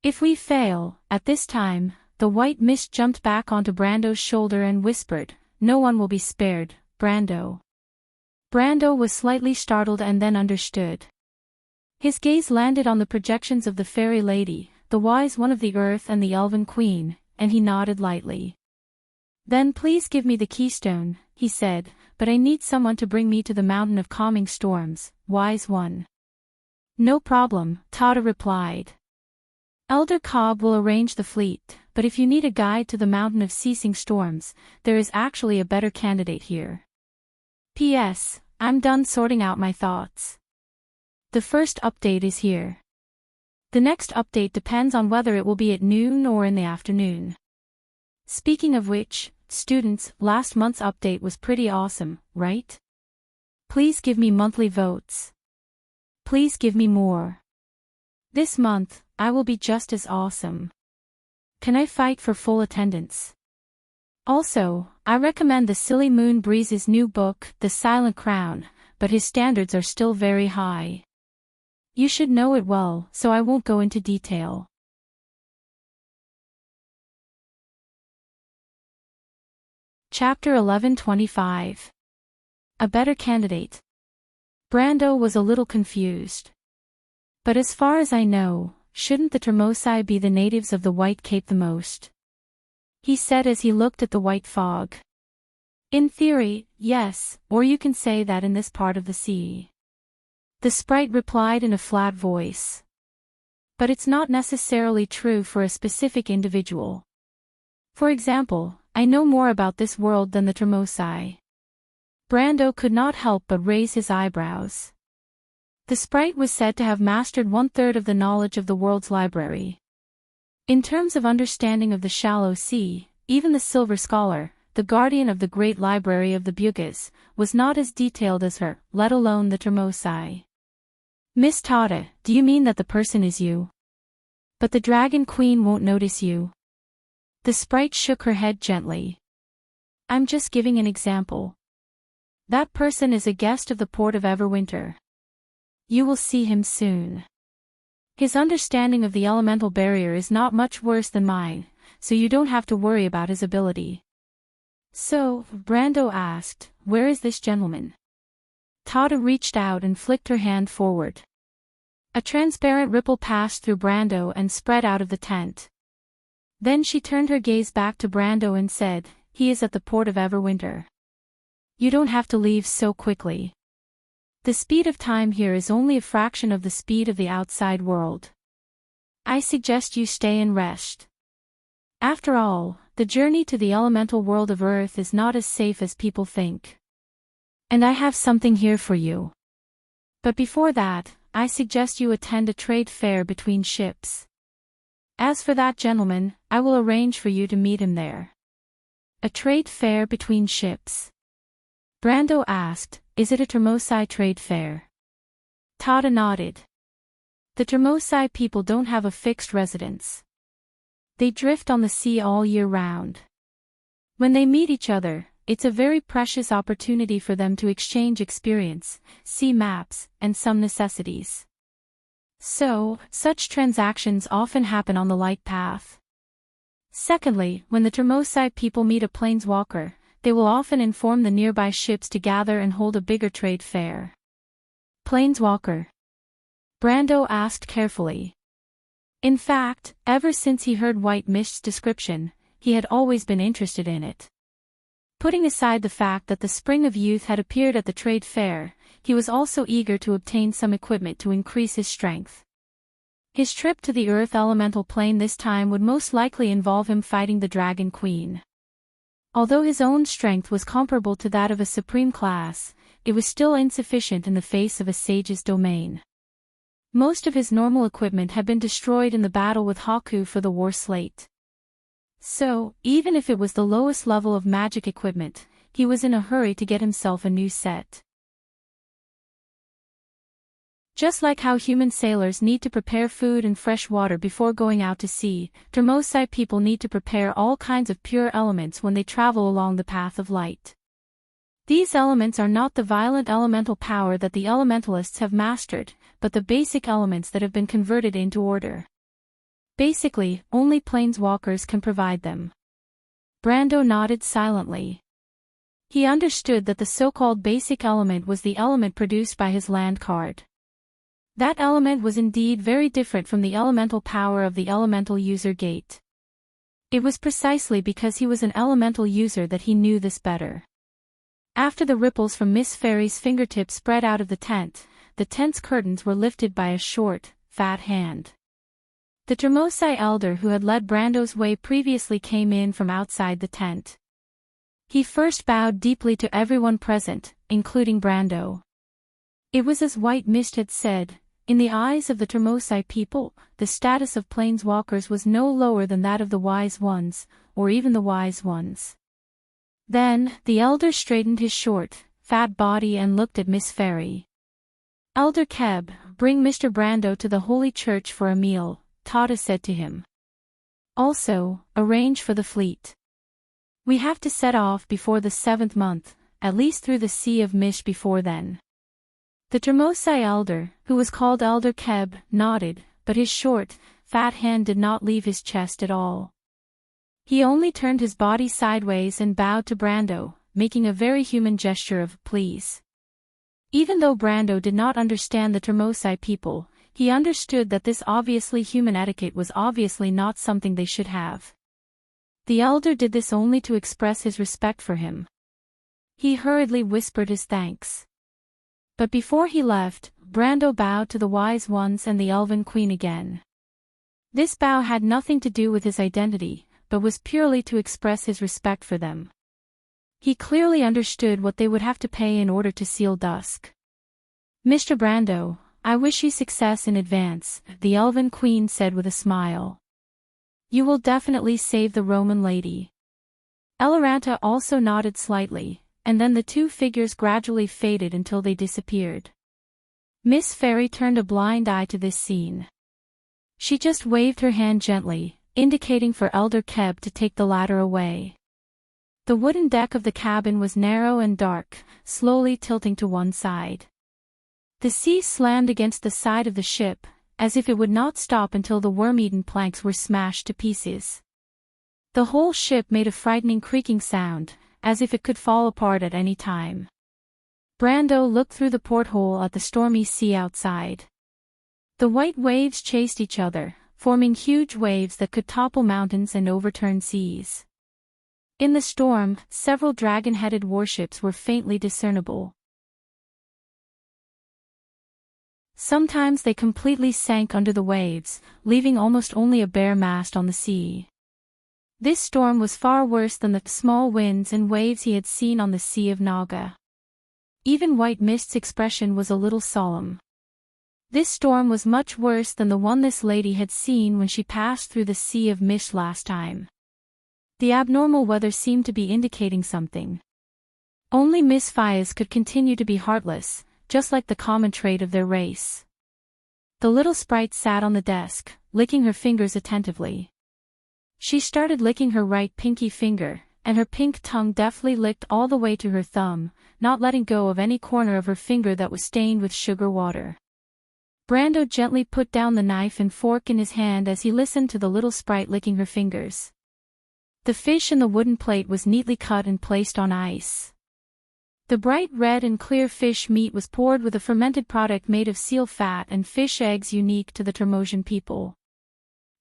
If we fail, at this time, the white mist jumped back onto Brando's shoulder and whispered, no one will be spared, Brando. Brando was slightly startled and then understood. His gaze landed on the projections of the fairy lady, the wise one of the earth and the elven queen, and he nodded lightly. Then please give me the keystone, he said, but I need someone to bring me to the mountain of calming storms, wise one. No problem, Tada replied. Elder Cobb will arrange the fleet, but if you need a guide to the mountain of ceasing storms, there is actually a better candidate here. P.S. I'm done sorting out my thoughts. The first update is here. The next update depends on whether it will be at noon or in the afternoon. Speaking of which, students, last month's update was pretty awesome, right? Please give me monthly votes. Please give me more. This month, I will be just as awesome. Can I fight for full attendance? Also, I recommend the Silly Moon Breeze's new book, The Silent Crown, but his standards are still very high. You should know it well, so I won't go into detail. Chapter 1125. A better candidate. Brando was a little confused. But as far as I know, shouldn't the Termosai be the natives of the White Cape the most? He said as he looked at the white fog. In theory, yes, or you can say that in this part of the sea. The sprite replied in a flat voice. But it's not necessarily true for a specific individual. For example, I know more about this world than the Termosai. Brando could not help but raise his eyebrows. The sprite was said to have mastered 1/3 of the knowledge of the world's library. In terms of understanding of the shallow sea, even the Silver Scholar, the guardian of the great library of the Bugas, was not as detailed as her, let alone the Termosai. Miss Tada, do you mean that the person is you? But the Dragon Queen won't notice you. The sprite shook her head gently. I'm just giving an example. That person is a guest of the port of Everwinter. You will see him soon. His understanding of the elemental barrier is not much worse than mine, so you don't have to worry about his ability. So, Brando asked, where is this gentleman? Tada reached out and flicked her hand forward. A transparent ripple passed through Brando and spread out of the tent. Then she turned her gaze back to Brando and said, he is at the port of Everwinter. You don't have to leave so quickly. The speed of time here is only a fraction of the speed of the outside world. I suggest you stay and rest. After all, the journey to the elemental world of Earth is not as safe as people think. And I have something here for you. But before that, I suggest you attend a trade fair between ships. As for that gentleman, I will arrange for you to meet him there. A trade fair between ships? Brando asked, is it a Termosai trade fair? Tada nodded. The Termosai people don't have a fixed residence. They drift on the sea all year round. When they meet each other, it's a very precious opportunity for them to exchange experience, see maps, and some necessities. So, such transactions often happen on the light path. Secondly, when the Termosai people meet a planeswalker, they will often inform the nearby ships to gather and hold a bigger trade fair. Planeswalker? Brando asked carefully. In fact, ever since he heard White Mist's description, he had always been interested in it. Putting aside the fact that the Spring of Youth had appeared at the trade fair, he was also eager to obtain some equipment to increase his strength. His trip to the Earth elemental plane this time would most likely involve him fighting the Dragon Queen. Although his own strength was comparable to that of a supreme class, it was still insufficient in the face of a sage's domain. Most of his normal equipment had been destroyed in the battle with Haku for the war slate. So, even if it was the lowest level of magic equipment, he was in a hurry to get himself a new set. Just like how human sailors need to prepare food and fresh water before going out to sea, Termosai people need to prepare all kinds of pure elements when they travel along the path of light. These elements are not the violent elemental power that the elementalists have mastered, but the basic elements that have been converted into order. Basically, only planeswalkers can provide them. Brando nodded silently. He understood that the so-called basic element was the element produced by his land card. That element was indeed very different from the elemental power of the elemental user gate. It was precisely because he was an elemental user that he knew this better. After the ripples from Miss Fairy's fingertips spread out of the tent's curtains were lifted by a short, fat hand. The Termosai elder who had led Brando's way previously came in from outside the tent. He first bowed deeply to everyone present, including Brando. It was as White Mist had said. In the eyes of the Termosai people, the status of planeswalkers was no lower than that of the wise ones, or even the wise ones. Then, the elder straightened his short, fat body and looked at Miss Fairy. "Elder Keb, bring Mr. Brando to the Holy Church for a meal," Tata said to him. "Also, arrange for the fleet. We have to set off before the 7th month, at least through the Sea of Mist before then." The Termosai elder, who was called Elder Keb, nodded, but his short, fat hand did not leave his chest at all. He only turned his body sideways and bowed to Brando, making a very human gesture of please. Even though Brando did not understand the Termosai people, he understood that this obviously human etiquette was obviously not something they should have. The elder did this only to express his respect for him. He hurriedly whispered his thanks. But before he left, Brando bowed to the wise ones and the Elven Queen again. This bow had nothing to do with his identity, but was purely to express his respect for them. He clearly understood what they would have to pay in order to seal dusk. "Mr. Brando, I wish you success in advance," the Elven Queen said with a smile. "You will definitely save the Roman lady." Eloranta also nodded slightly, and then the two figures gradually faded until they disappeared. Miss Fairy turned a blind eye to this scene. She just waved her hand gently, indicating for Elder Keb to take the ladder away. The wooden deck of the cabin was narrow and dark, slowly tilting to one side. The sea slammed against the side of the ship, as if it would not stop until the worm-eaten planks were smashed to pieces. The whole ship made a frightening creaking sound, as if it could fall apart at any time. Brando looked through the porthole at the stormy sea outside. The white waves chased each other, forming huge waves that could topple mountains and overturn seas. In the storm, several dragon-headed warships were faintly discernible. Sometimes they completely sank under the waves, leaving almost only a bare mast on the sea. This storm was far worse than the small winds and waves he had seen on the Sea of Naga. Even White Mist's expression was a little solemn. This storm was much worse than the one this lady had seen when she passed through the Sea of Mist last time. The abnormal weather seemed to be indicating something. Only Miss Fias could continue to be heartless, just like the common trait of their race. The little sprite sat on the desk, licking her fingers attentively. She started licking her right pinky finger, and her pink tongue deftly licked all the way to her thumb, not letting go of any corner of her finger that was stained with sugar water. Brando gently put down the knife and fork in his hand as he listened to the little sprite licking her fingers. The fish in the wooden plate was neatly cut and placed on ice. The bright red and clear fish meat was poured with a fermented product made of seal fat and fish eggs unique to the Termosian people.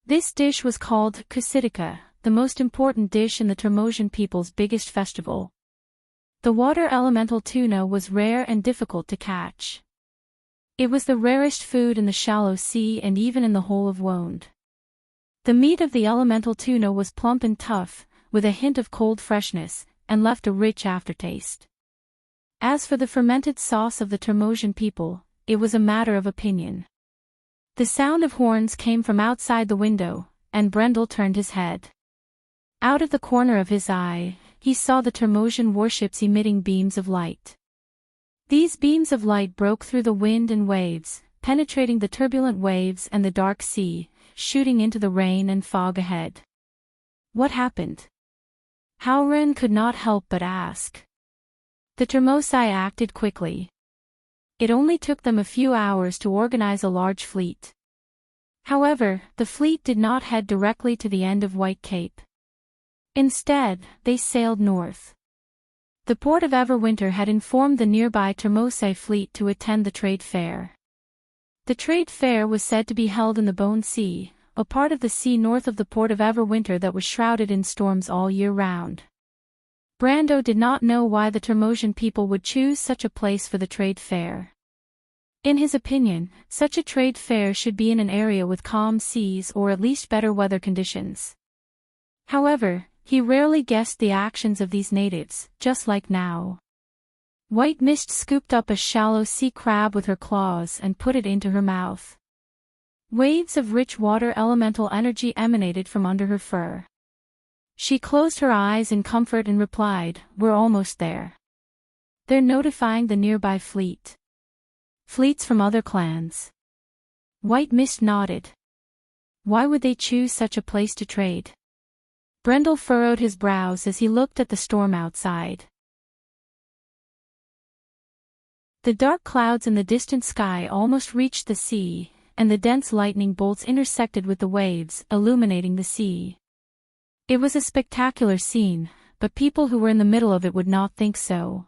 This dish was called Kusitika, the most important dish in the Termosian people's biggest festival. The water elemental tuna was rare and difficult to catch. It was the rarest food in the shallow sea and even in the whole of Wonde. The meat of the elemental tuna was plump and tough, with a hint of cold freshness, and left a rich aftertaste. As for the fermented sauce of the Termosian people, it was a matter of opinion. The sound of horns came from outside the window, and Brendel turned his head. Out of the corner of his eye, he saw the Termosian warships emitting beams of light. These beams of light broke through the wind and waves, penetrating the turbulent waves and the dark sea, shooting into the rain and fog ahead. What happened? Halrin could not help but ask. The Termosai acted quickly. It only took them a few hours to organize a large fleet. However, the fleet did not head directly to the end of White Cape. Instead, they sailed north. The port of Everwinter had informed the nearby Termosai fleet to attend the trade fair. The trade fair was said to be held in the Bone Sea, a part of the sea north of the port of Everwinter that was shrouded in storms all year round. Brando did not know why the Termosian people would choose such a place for the trade fair. In his opinion, such a trade fair should be in an area with calm seas or at least better weather conditions. However, he rarely guessed the actions of these natives, just like now. White Mist scooped up a shallow sea crab with her claws and put it into her mouth. Waves of rich water elemental energy emanated from under her fur. She closed her eyes in comfort and replied, "We're almost there. They're notifying the nearby fleet. Fleets from other clans." White Mist nodded. Why would they choose such a place to trade? Brendel furrowed his brows as he looked at the storm outside. The dark clouds in the distant sky almost reached the sea, and the dense lightning bolts intersected with the waves, illuminating the sea. It was a spectacular scene, but people who were in the middle of it would not think so.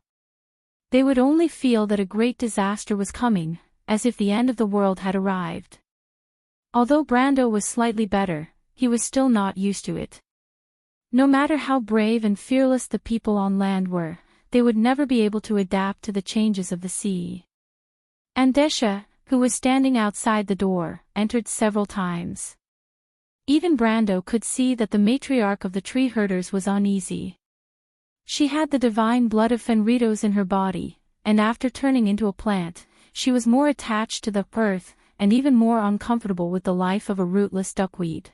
They would only feel that a great disaster was coming, as if the end of the world had arrived. Although Brando was slightly better, he was still not used to it. No matter how brave and fearless the people on land were, they would never be able to adapt to the changes of the sea. Andesha, who was standing outside the door, entered several times. Even Brando could see that the matriarch of the tree herders was uneasy. She had the divine blood of Fenritos in her body, and after turning into a plant, she was more attached to the earth, and even more uncomfortable with the life of a rootless duckweed.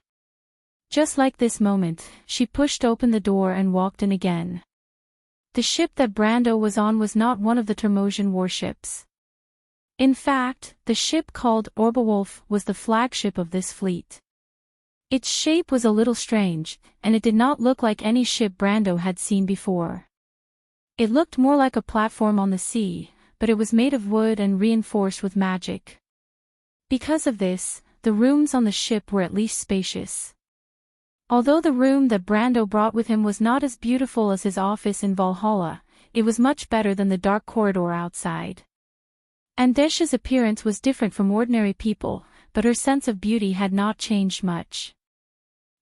Just like this moment, she pushed open the door and walked in again. The ship that Brando was on was not one of the Termosian warships. In fact, the ship called Orbawolf was the flagship of this fleet. Its shape was a little strange, and it did not look like any ship Brando had seen before. It looked more like a platform on the sea, but it was made of wood and reinforced with magic. Because of this, the rooms on the ship were at least spacious. Although the room that Brando brought with him was not as beautiful as his office in Valhalla, it was much better than the dark corridor outside. Andesha's appearance was different from ordinary people, but her sense of beauty had not changed much.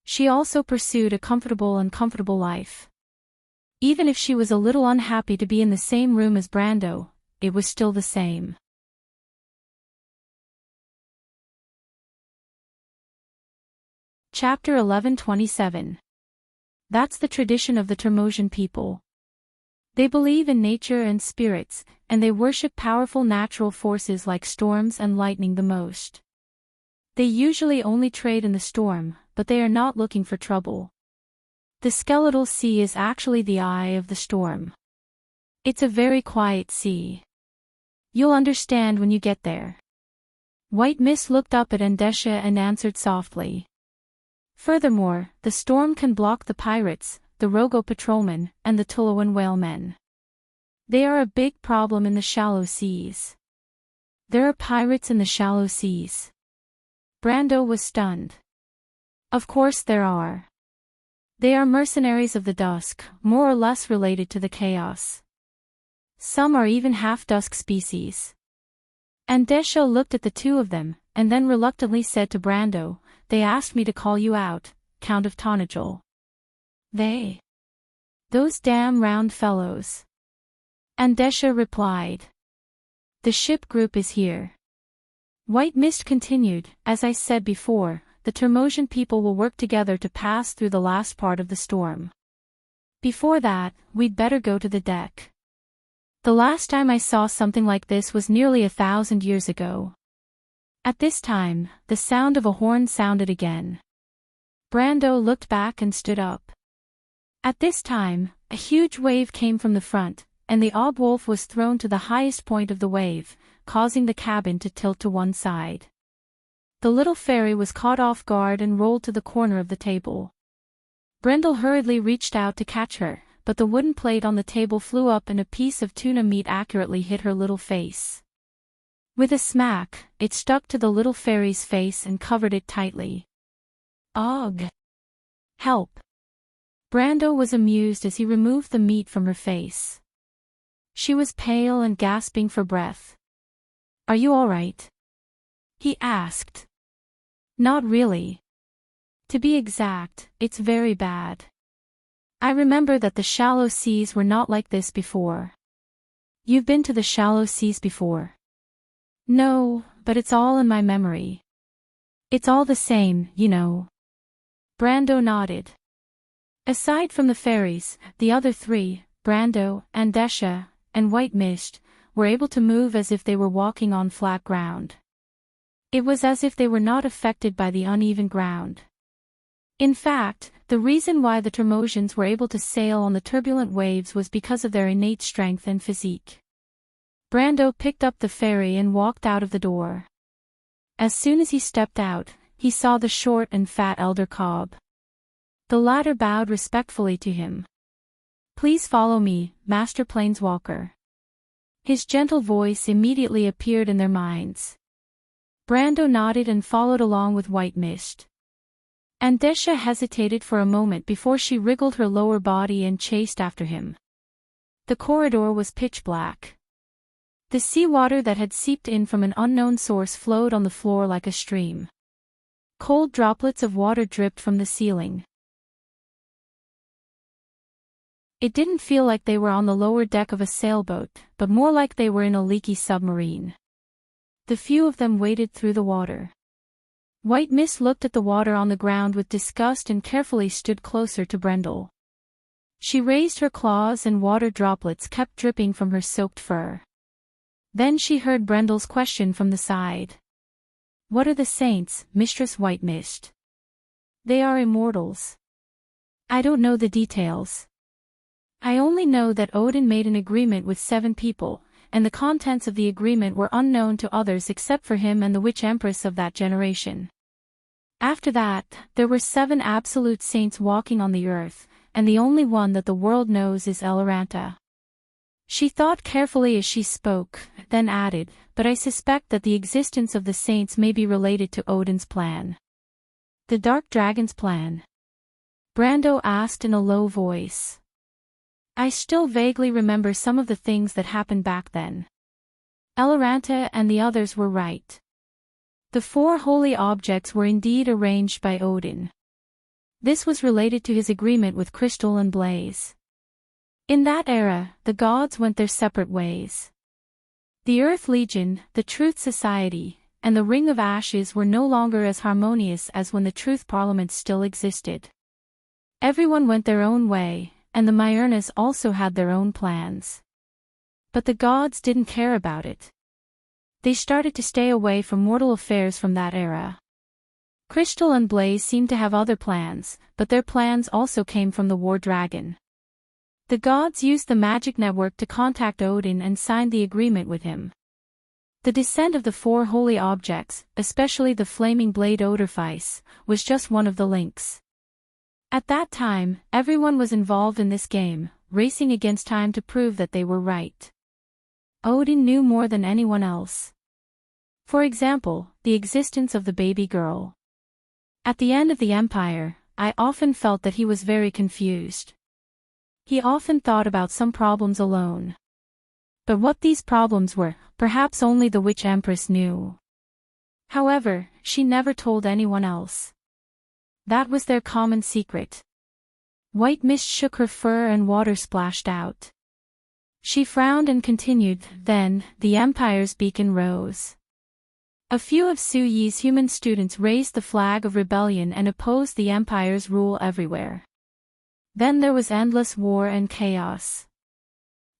She also pursued a comfortable life. Even if she was a little unhappy to be in the same room as Brando, it was still the same. Chapter 11:27. That's the tradition of the Termosian people. They believe in nature and spirits, and they worship powerful natural forces like storms and lightning the most. They usually only trade in the storm, but they are not looking for trouble. The skeletal sea is actually the eye of the storm. It's a very quiet sea. You'll understand when you get there. White Mist looked up at Andesha and answered softly. Furthermore, the storm can block the pirates, the Rogo patrolmen, and the Tulawan whalemen. They are a big problem in the shallow seas. There are pirates in the shallow seas. Brando was stunned. Of course there are. They are mercenaries of the dusk, more or less related to the chaos. Some are even half-dusk species. Andesha looked at the two of them, and then reluctantly said to Brando, "They asked me to call you out, Count of Tonajol." "They? Those damn round fellows." Andesha replied. "The ship group is here." White Mist continued, "As I said before, the Termosian people will work together to pass through the last part of the storm. Before that, we'd better go to the deck. The last time I saw something like this was nearly 1,000 years ago." At this time, the sound of a horn sounded again. Brando looked back and stood up. At this time, a huge wave came from the front, and the Obwolf was thrown to the highest point of the wave, causing the cabin to tilt to one side. The little fairy was caught off guard and rolled to the corner of the table. Brendel hurriedly reached out to catch her, but the wooden plate on the table flew up and a piece of tuna meat accurately hit her little face. With a smack, it stuck to the little fairy's face and covered it tightly. Ugh! Help! Brando was amused as he removed the meat from her face. She was pale and gasping for breath. "Are you all right?" he asked. "Not really. To be exact, it's very bad. I remember that the shallow seas were not like this before." "You've been to the shallow seas before?" "No, but it's all in my memory. It's all the same, you know." Brando nodded. Aside from the fairies, the other three, Brando, Andesha, and White Mist, were able to move as if they were walking on flat ground. It was as if they were not affected by the uneven ground. In fact, the reason why the Termosians were able to sail on the turbulent waves was because of their innate strength and physique. Brando picked up the fairy and walked out of the door. As soon as he stepped out, he saw the short and fat elder Cobb. The latter bowed respectfully to him. "Please follow me, Master Planeswalker." His gentle voice immediately appeared in their minds. Brando nodded and followed along with White Mist. Andesha hesitated for a moment before she wriggled her lower body and chased after him. The corridor was pitch black. The seawater that had seeped in from an unknown source flowed on the floor like a stream. Cold droplets of water dripped from the ceiling. It didn't feel like they were on the lower deck of a sailboat, but more like they were in a leaky submarine. The few of them waded through the water. White Mist looked at the water on the ground with disgust and carefully stood closer to Brendel. She raised her claws and water droplets kept dripping from her soaked fur. Then she heard Brendel's question from the side. "What are the saints, Mistress White Mist?" "They are immortals. I don't know the details. I only know that Odin made an agreement with 7 people, and the contents of the agreement were unknown to others except for him and the witch empress of that generation. After that, there were 7 absolute saints walking on the earth, and the only one that the world knows is Eloranta." She thought carefully as she spoke, then added, "But I suspect that the existence of the saints may be related to Odin's plan." "The Dark Dragon's plan?" Brando asked in a low voice. "I still vaguely remember some of the things that happened back then. Eloranta and the others were right. The 4 holy objects were indeed arranged by Odin. This was related to his agreement with Crystal and Blaze. In that era, the gods went their separate ways. The Earth Legion, the Truth Society, and the Ring of Ashes were no longer as harmonious as when the Truth Parliament still existed. Everyone went their own way, and the Myrnas also had their own plans. But the gods didn't care about it. They started to stay away from mortal affairs from that era. Crystal and Blaze seemed to have other plans, but their plans also came from the War Dragon. The gods used the magic network to contact Odin and signed the agreement with him. The descent of the 4 holy objects, especially the flaming blade Odorfice, was just one of the links. At that time, everyone was involved in this game, racing against time to prove that they were right. Odin knew more than anyone else. For example, the existence of the baby girl. At the end of the Empire, I often felt that he was very confused. He often thought about some problems alone. But what these problems were, perhaps only the Witch Empress knew. However, she never told anyone else. That was their common secret. White Mist shook her fur and water splashed out. She frowned and continued, "Then, the Empire's beacon rose. A few of Su Yi's human students raised the flag of rebellion and opposed the Empire's rule everywhere. Then there was endless war and chaos.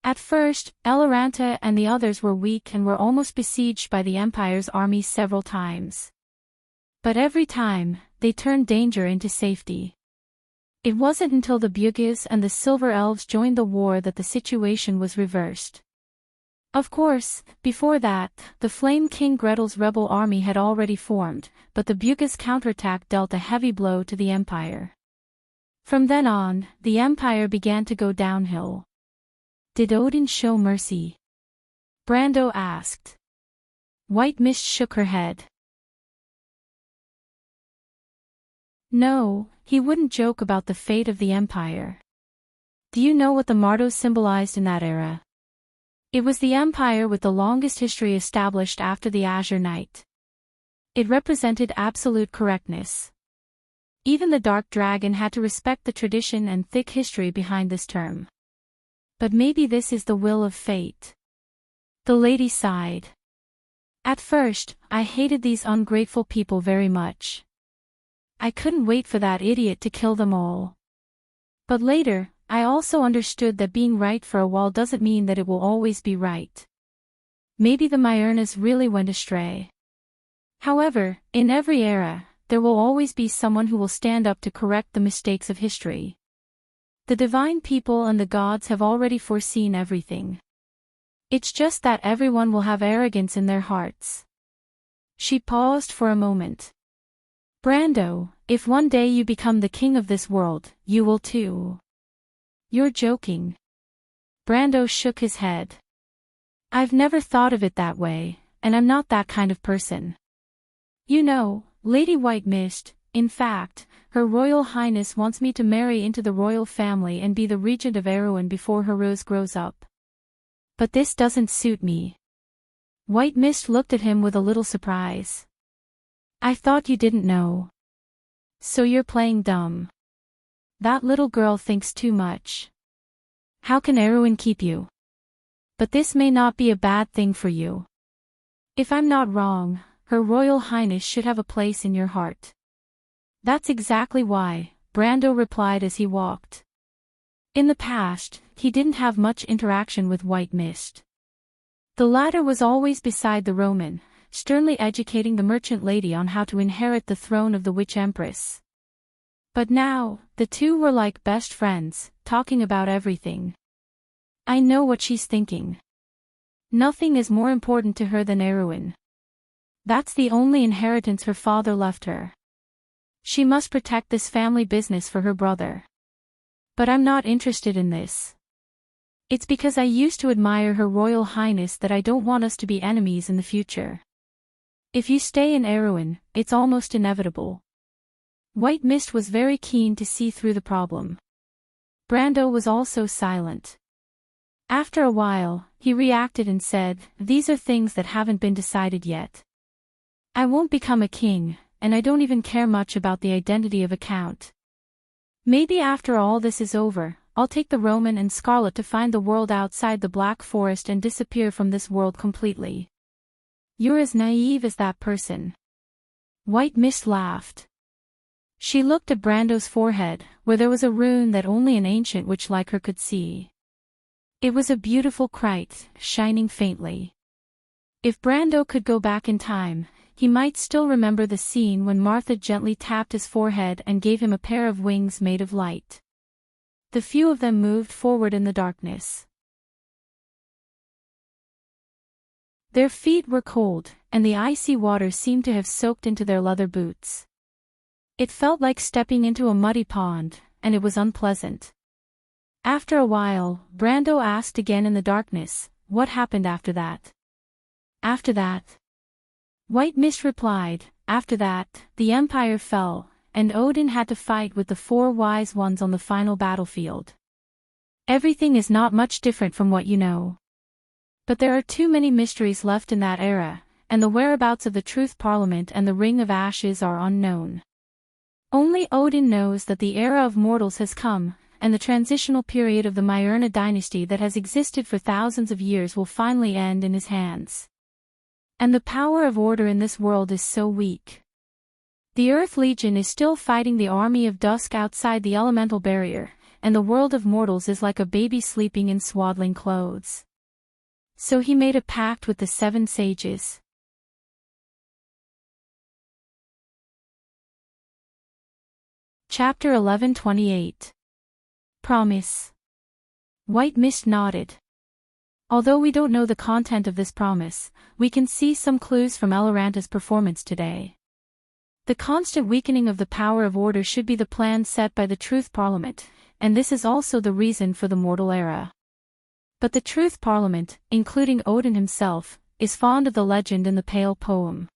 At first, Eloranta and the others were weak and were almost besieged by the Empire's army several times. But every time, they turned danger into safety. It wasn't until the Bugis and the Silver Elves joined the war that the situation was reversed. Of course, before that, the Flame King Gretel's rebel army had already formed, but the Bugha's counterattack dealt a heavy blow to the Empire. From then on, the Empire began to go downhill. Did Odin show mercy? Brando asked. White Mist shook her head. No, he wouldn't joke about the fate of the Empire. Do you know what the Mardos symbolized in that era? It was the empire with the longest history established after the Azure Knight. It represented absolute correctness. Even the Dark Dragon had to respect the tradition and thick history behind this term. But maybe this is the will of fate. The lady sighed. At first, I hated these ungrateful people very much. I couldn't wait for that idiot to kill them all. But later, I also understood that being right for a while doesn't mean that it will always be right. Maybe the Myrnas really went astray. However, in every era, there will always be someone who will stand up to correct the mistakes of history. The divine people and the gods have already foreseen everything. It's just that everyone will have arrogance in their hearts. She paused for a moment. Brando, if one day you become the king of this world, you will too. You're joking. Brando shook his head. I've never thought of it that way, and I'm not that kind of person. You know, Lady White Mist, in fact, Her Royal Highness wants me to marry into the royal family and be the regent of Erewhon before her rose grows up. But this doesn't suit me. White Mist looked at him with a little surprise. I thought you didn't know. So you're playing dumb. That little girl thinks too much. How can Erewhon keep you? But this may not be a bad thing for you. If I'm not wrong, Her Royal Highness should have a place in your heart. That's exactly why, Brando replied as he walked. In the past, he didn't have much interaction with White Mist. The latter was always beside the Roman, sternly educating the merchant lady on how to inherit the throne of the Witch Empress. But now, the two were like best friends, talking about everything. I know what she's thinking. Nothing is more important to her than Erewhon. That's the only inheritance her father left her. She must protect this family business for her brother. But I'm not interested in this. It's because I used to admire Her Royal Highness that I don't want us to be enemies in the future. If you stay in Erewhon, it's almost inevitable. White Mist was very keen to see through the problem. Brando was also silent. After a while, he reacted and said, These are things that haven't been decided yet. I won't become a king, and I don't even care much about the identity of a count. Maybe after all this is over, I'll take the Roman and Scarlet to find the world outside the Black Forest and disappear from this world completely. You're as naive as that person. White Mist laughed. She looked at Brando's forehead, where there was a rune that only an ancient witch like her could see. It was a beautiful crite, shining faintly. If Brando could go back in time, he might still remember the scene when Martha gently tapped his forehead and gave him a pair of wings made of light. The few of them moved forward in the darkness. Their feet were cold, and the icy water seemed to have soaked into their leather boots. It felt like stepping into a muddy pond, and it was unpleasant. After a while, Brando asked again in the darkness, What happened after that? After that? White Mist replied, After that, the Empire fell, and Odin had to fight with the four wise ones on the final battlefield. Everything is not much different from what you know. But there are too many mysteries left in that era, and the whereabouts of the Truth Parliament and the Ring of Ashes are unknown. Only Odin knows that the era of mortals has come, and the transitional period of the Myrna dynasty that has existed for thousands of years will finally end in his hands. And the power of order in this world is so weak. The Earth Legion is still fighting the army of dusk outside the elemental barrier, and the world of mortals is like a baby sleeping in swaddling clothes. So he made a pact with the 7 sages. Chapter 11:28. Promise. White Mist nodded. Although we don't know the content of this promise, we can see some clues from Elaranta's performance today. The constant weakening of the power of order should be the plan set by the Truth Parliament, and this is also the reason for the mortal era. But the Truth Parliament, including Odin himself, is fond of the legend in the Pale poem.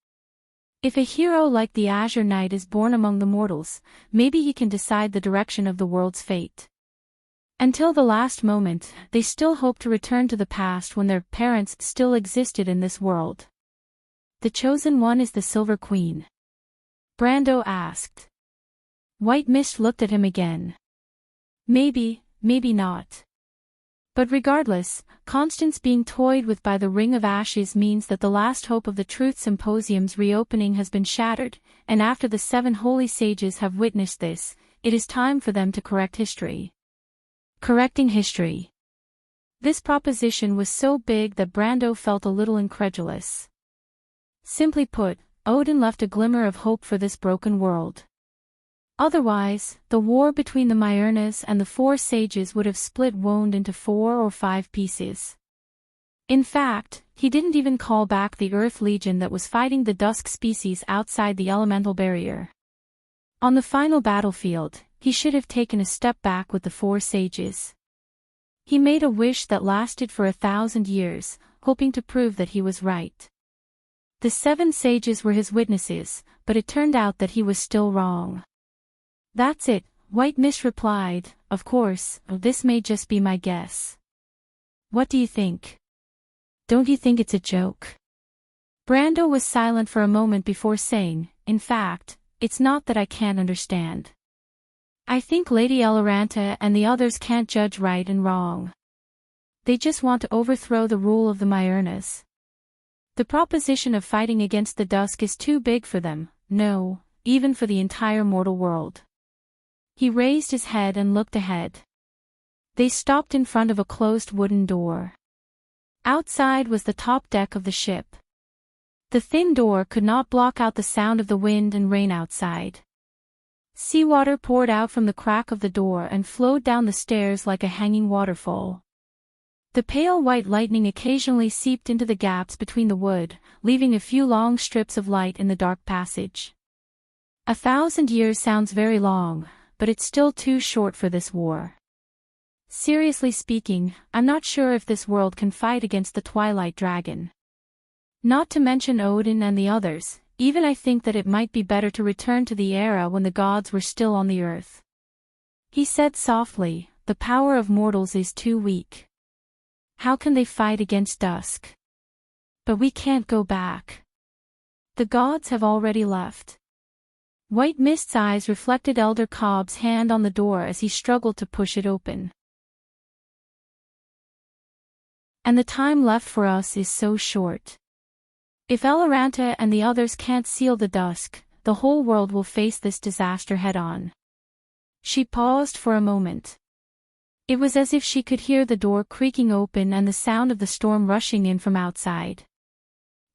If a hero like the Azure Knight is born among the mortals, maybe he can decide the direction of the world's fate. Until the last moment, they still hope to return to the past when their parents still existed in this world. The chosen one is the Silver Queen? Brando asked. White Mist looked at him again. Maybe, maybe not. But regardless, Constance being toyed with by the Ring of Ashes means that the last hope of the Truth Symposium's reopening has been shattered, and after the 7 holy sages have witnessed this, it is time for them to correct history. Correcting history. This proposition was so big that Brando felt a little incredulous. Simply put, Odin left a glimmer of hope for this broken world. Otherwise, the war between the Myrnas and the 4 sages would have split Wond into 4 or 5 pieces. In fact, he didn't even call back the Earth Legion that was fighting the Dusk species outside the elemental barrier. On the final battlefield, he should have taken a step back with the 4 sages. He made a wish that lasted for 1,000 years, hoping to prove that he was right. The 7 sages were his witnesses, but it turned out that he was still wrong. That's it, White Mist replied, of course, this may just be my guess. What do you think? Don't you think it's a joke? Brando was silent for a moment before saying, in fact, it's not that I can't understand. I think Lady Elaranta and the others can't judge right and wrong. They just want to overthrow the rule of the Myrnas. The proposition of fighting against the Dusk is too big for them, no, even for the entire mortal world. He raised his head and looked ahead. They stopped in front of a closed wooden door. Outside was the top deck of the ship. The thin door could not block out the sound of the wind and rain outside. Seawater poured out from the crack of the door and flowed down the stairs like a hanging waterfall. The pale white lightning occasionally seeped into the gaps between the wood, leaving a few long strips of light in the dark passage. 1,000 years sounds very long, but it's still too short for this war. Seriously speaking, I'm not sure if this world can fight against the Twilight Dragon. Not to mention Odin and the others, even I think that it might be better to return to the era when the gods were still on the earth. He said softly, the power of mortals is too weak. How can they fight against Dusk? But we can't go back. The gods have already left. White Mist's eyes reflected Elder Cobb's hand on the door as he struggled to push it open. And the time left for us is so short. If Elaranta and the others can't seal the Dusk, the whole world will face this disaster head-on. She paused for a moment. It was as if she could hear the door creaking open and the sound of the storm rushing in from outside.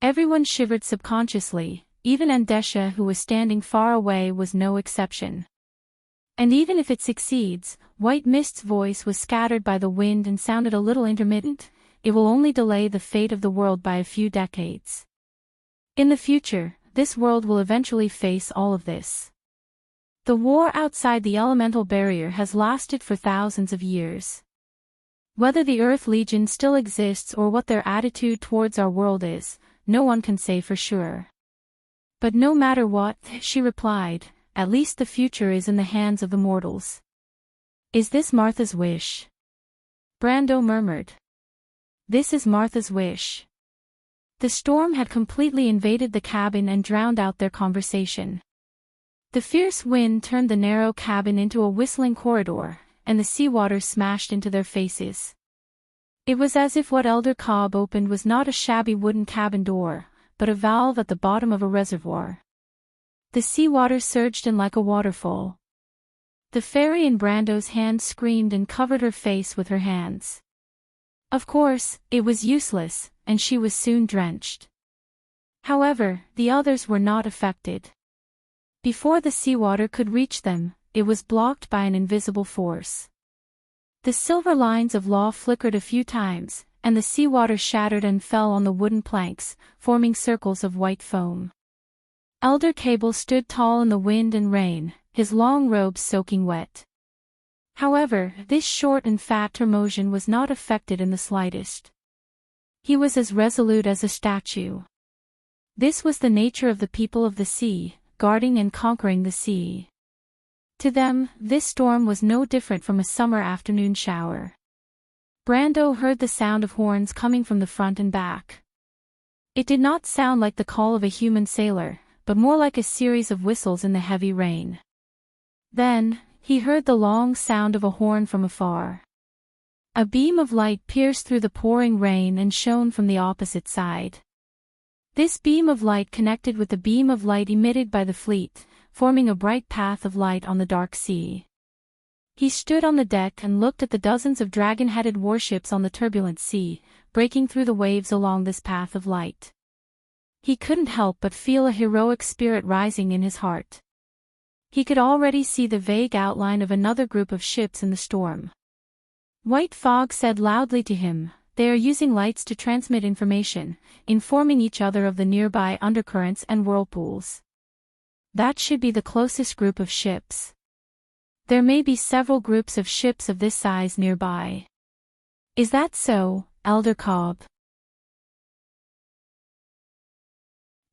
Everyone shivered subconsciously, even Andesha, who was standing far away, was no exception. And even if it succeeds, White Mist's voice was scattered by the wind and sounded a little intermittent, it will only delay the fate of the world by a few decades. In the future, this world will eventually face all of this. The war outside the elemental barrier has lasted for thousands of years. Whether the Earth Legion still exists or what their attitude towards our world is, no one can say for sure. But no matter what, she replied, at least the future is in the hands of the mortals. Is this Martha's wish? Brando murmured. This is Martha's wish. The storm had completely invaded the cabin and drowned out their conversation. The fierce wind turned the narrow cabin into a whistling corridor, and the seawater smashed into their faces. It was as if what Elder Cobb opened was not a shabby wooden cabin door, but a valve at the bottom of a reservoir. The seawater surged in like a waterfall. The fairy in Brando's hand screamed and covered her face with her hands. Of course, it was useless, and she was soon drenched. However, the others were not affected. Before the seawater could reach them, it was blocked by an invisible force. The silver lines of law flickered a few times, and the seawater shattered and fell on the wooden planks, forming circles of white foam. Elder Cable stood tall in the wind and rain, his long robes soaking wet. However, this short and fat Termosian was not affected in the slightest. He was as resolute as a statue. This was the nature of the people of the sea, guarding and conquering the sea. To them, this storm was no different from a summer afternoon shower. Brando heard the sound of horns coming from the front and back. It did not sound like the call of a human sailor, but more like a series of whistles in the heavy rain. Then, he heard the long sound of a horn from afar. A beam of light pierced through the pouring rain and shone from the opposite side. This beam of light connected with the beam of light emitted by the fleet, forming a bright path of light on the dark sea. He stood on the deck and looked at the dozens of dragon-headed warships on the turbulent sea, breaking through the waves along this path of light. He couldn't help but feel a heroic spirit rising in his heart. He could already see the vague outline of another group of ships in the storm. White Fog said loudly to him, "They are using lights to transmit information, informing each other of the nearby undercurrents and whirlpools. That should be the closest group of ships. There may be several groups of ships of this size nearby." "Is that so, Elder Cobb?"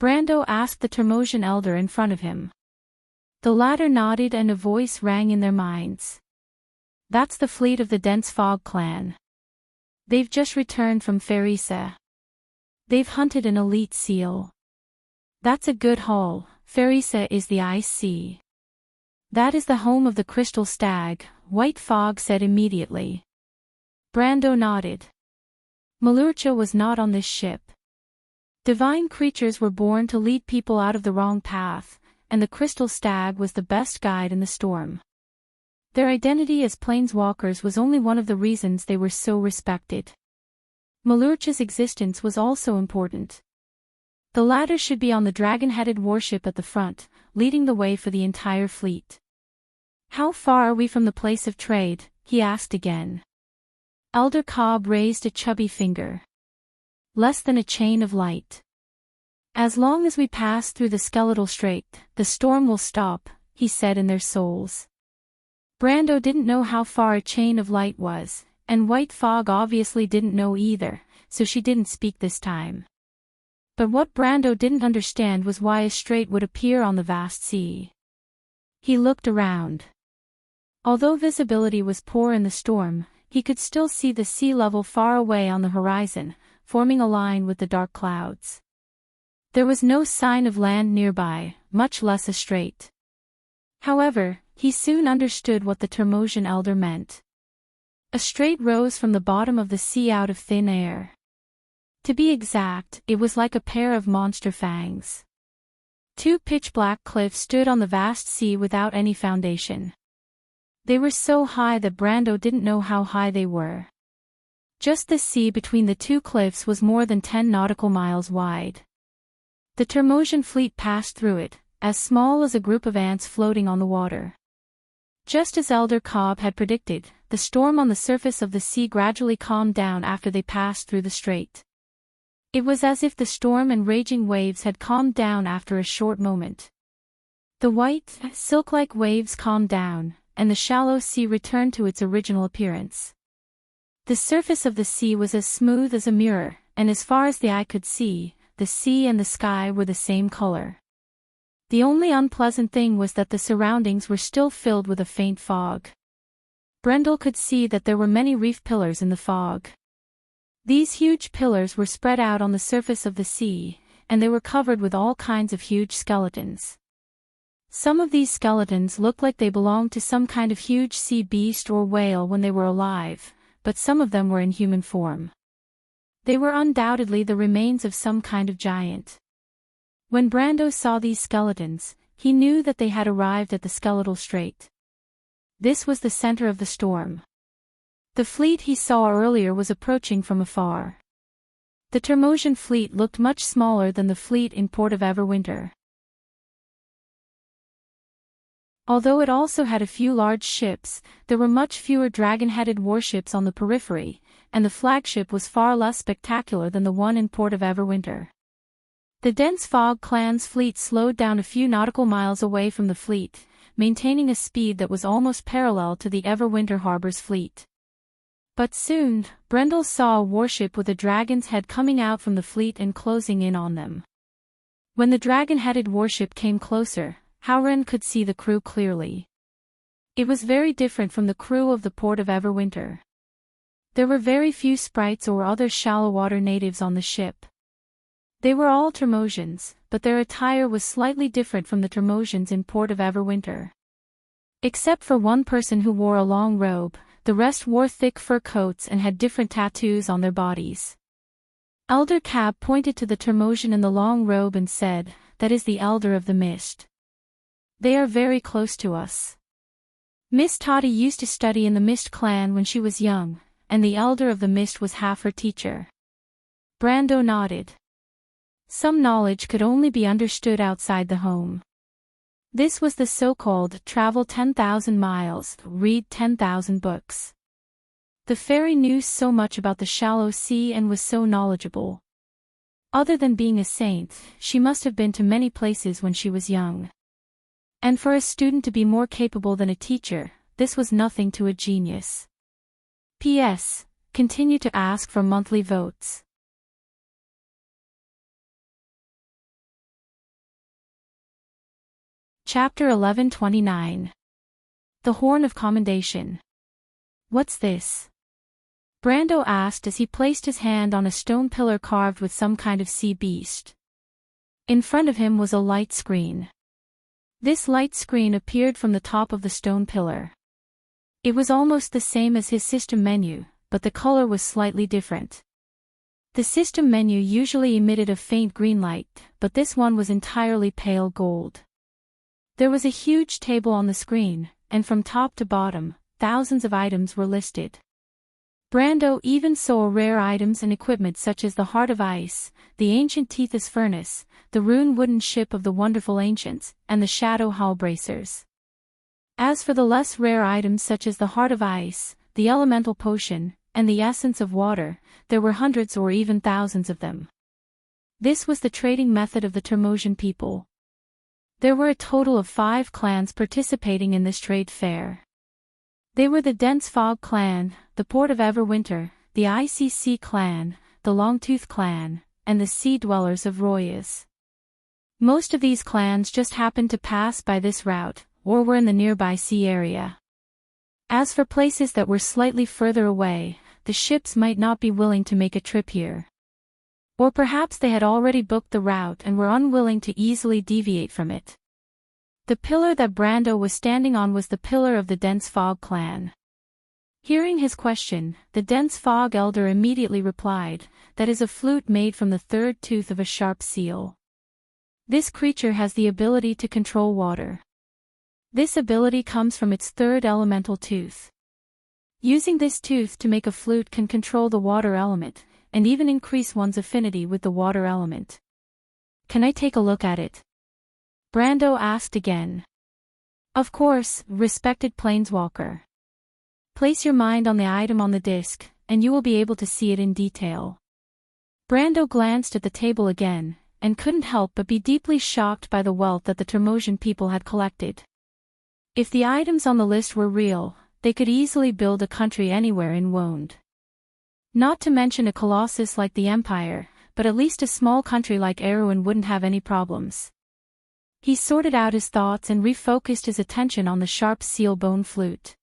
Brando asked the Termosian elder in front of him. The latter nodded and a voice rang in their minds. "That's the fleet of the Dense Fog clan. They've just returned from Ferisa. They've hunted an elite seal. That's a good haul. Ferisa is the ice sea. That is the home of the crystal stag," White Fog said immediately. Brando nodded. Malurcha was not on this ship. Divine creatures were born to lead people out of the wrong path, and the crystal stag was the best guide in the storm. Their identity as planeswalkers was only one of the reasons they were so respected. Malurcha's existence was also important. The latter should be on the dragon-headed warship at the front, leading the way for the entire fleet. "How far are we from the place of trade?" he asked again. Elder Cobb raised a chubby finger. "Less than a chain of light. As long as we pass through the skeletal strait, the storm will stop," he said in their souls. Brando didn't know how far a chain of light was, and White Fog obviously didn't know either, so she didn't speak this time. But what Brando didn't understand was why a strait would appear on the vast sea. He looked around. Although visibility was poor in the storm, he could still see the sea level far away on the horizon, forming a line with the dark clouds. There was no sign of land nearby, much less a strait. However, he soon understood what the Termosian elder meant. A strait rose from the bottom of the sea out of thin air. To be exact, it was like a pair of monster fangs. Two pitch-black cliffs stood on the vast sea without any foundation. They were so high that Brando didn't know how high they were. Just the sea between the two cliffs was more than 10 nautical miles wide. The Termosian fleet passed through it, as small as a group of ants floating on the water. Just as Elder Cobb had predicted, the storm on the surface of the sea gradually calmed down after they passed through the strait. It was as if the storm and raging waves had calmed down after a short moment. The white, silk-like waves calmed down, and the shallow sea returned to its original appearance. The surface of the sea was as smooth as a mirror, and as far as the eye could see, the sea and the sky were the same color. The only unpleasant thing was that the surroundings were still filled with a faint fog. Brendel could see that there were many reef pillars in the fog. These huge pillars were spread out on the surface of the sea, and they were covered with all kinds of huge skeletons. Some of these skeletons looked like they belonged to some kind of huge sea beast or whale when they were alive, but some of them were in human form. They were undoubtedly the remains of some kind of giant. When Brando saw these skeletons, he knew that they had arrived at the skeletal strait. This was the center of the storm. The fleet he saw earlier was approaching from afar. The Termosian fleet looked much smaller than the fleet in Port of Everwinter. Although it also had a few large ships, there were much fewer dragon-headed warships on the periphery, and the flagship was far less spectacular than the one in port of Everwinter. The dense fog clan's fleet slowed down a few nautical miles away from the fleet, maintaining a speed that was almost parallel to the Everwinter harbor's fleet. But soon, Brendel saw a warship with a dragon's head coming out from the fleet and closing in on them. When the dragon-headed warship came closer, Howren could see the crew clearly. It was very different from the crew of the port of Everwinter. There were very few sprites or other shallow-water natives on the ship. They were all Termosians, but their attire was slightly different from the Termosians in port of Everwinter. Except for one person who wore a long robe, the rest wore thick fur coats and had different tattoos on their bodies. Elder Cab pointed to the Termosian in the long robe and said, "That is the Elder of the Mist. They are very close to us. Miss Toddy used to study in the Mist clan when she was young, and the Elder of the Mist was half her teacher." Brando nodded. Some knowledge could only be understood outside the home. This was the so-called travel 10,000 miles, read 10,000 books. The fairy knew so much about the shallow sea and was so knowledgeable. Other than being a saint, she must have been to many places when she was young. And for a student to be more capable than a teacher, this was nothing to a genius. P.S. Continue to ask for monthly votes. Chapter 1129. The Horn of Commendation. What's this? Brando asked as he placed his hand on a stone pillar carved with some kind of sea beast. In front of him was a light screen. This light screen appeared from the top of the stone pillar. It was almost the same as his system menu, but the color was slightly different. The system menu usually emitted a faint green light, but this one was entirely pale gold. There was a huge table on the screen, and from top to bottom, thousands of items were listed. Brando even saw rare items and equipment such as the Heart of Ice, the ancient Tethys Furnace, the rune wooden ship of the Wonderful Ancients, and the Shadow Hull Bracers. As for the less rare items such as the Heart of Ice, the Elemental Potion, and the Essence of Water, there were hundreds or even thousands of them. This was the trading method of the Termosian people. There were a total of 5 clans participating in this trade fair. They were the Dense Fog clan, the Port of Everwinter, the ICC clan, the Longtooth clan, and the Sea Dwellers of Royas. Most of these clans just happened to pass by this route, or were in the nearby sea area. As for places that were slightly further away, the ships might not be willing to make a trip here. Or perhaps they had already booked the route and were unwilling to easily deviate from it. The pillar that Brando was standing on was the pillar of the Dense Fog clan. Hearing his question, the Dense Fog elder immediately replied, "That is a flute made from the third tooth of a sharp seal. This creature has the ability to control water. This ability comes from its third elemental tooth. Using this tooth to make a flute can control the water element, and even increase one's affinity with the water element." "Can I take a look at it?" Brando asked again. "Of course, respected planeswalker. Place your mind on the item on the disc, and you will be able to see it in detail." Brando glanced at the table again, and couldn't help but be deeply shocked by the wealth that the Termosian people had collected. If the items on the list were real, they could easily build a country anywhere in Wonde. Not to mention a colossus like the Empire, but at least a small country like Erwin wouldn't have any problems. He sorted out his thoughts and refocused his attention on the sharp seal bone flute.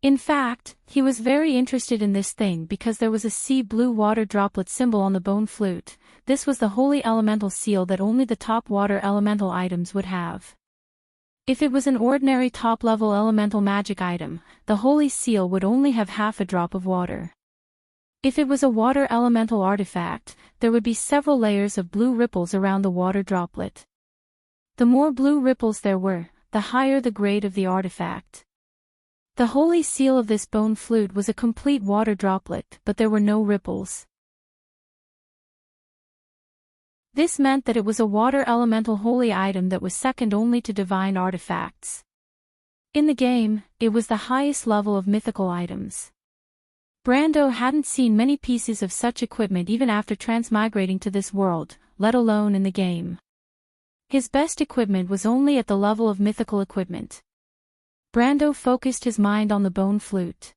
In fact, he was very interested in this thing because there was a sea blue water droplet symbol on the bone flute. This was the holy elemental seal that only the top water elemental items would have. If it was an ordinary top-level elemental magic item, the holy seal would only have half a drop of water. If it was a water elemental artifact, there would be several layers of blue ripples around the water droplet. The more blue ripples there were, the higher the grade of the artifact. The holy seal of this bone flute was a complete water droplet, but there were no ripples. This meant that it was a water elemental holy item that was second only to divine artifacts. In the game, it was the highest level of mythical items. Brando hadn't seen many pieces of such equipment even after transmigrating to this world, let alone in the game. His best equipment was only at the level of mythical equipment. Brando focused his mind on the bone flute.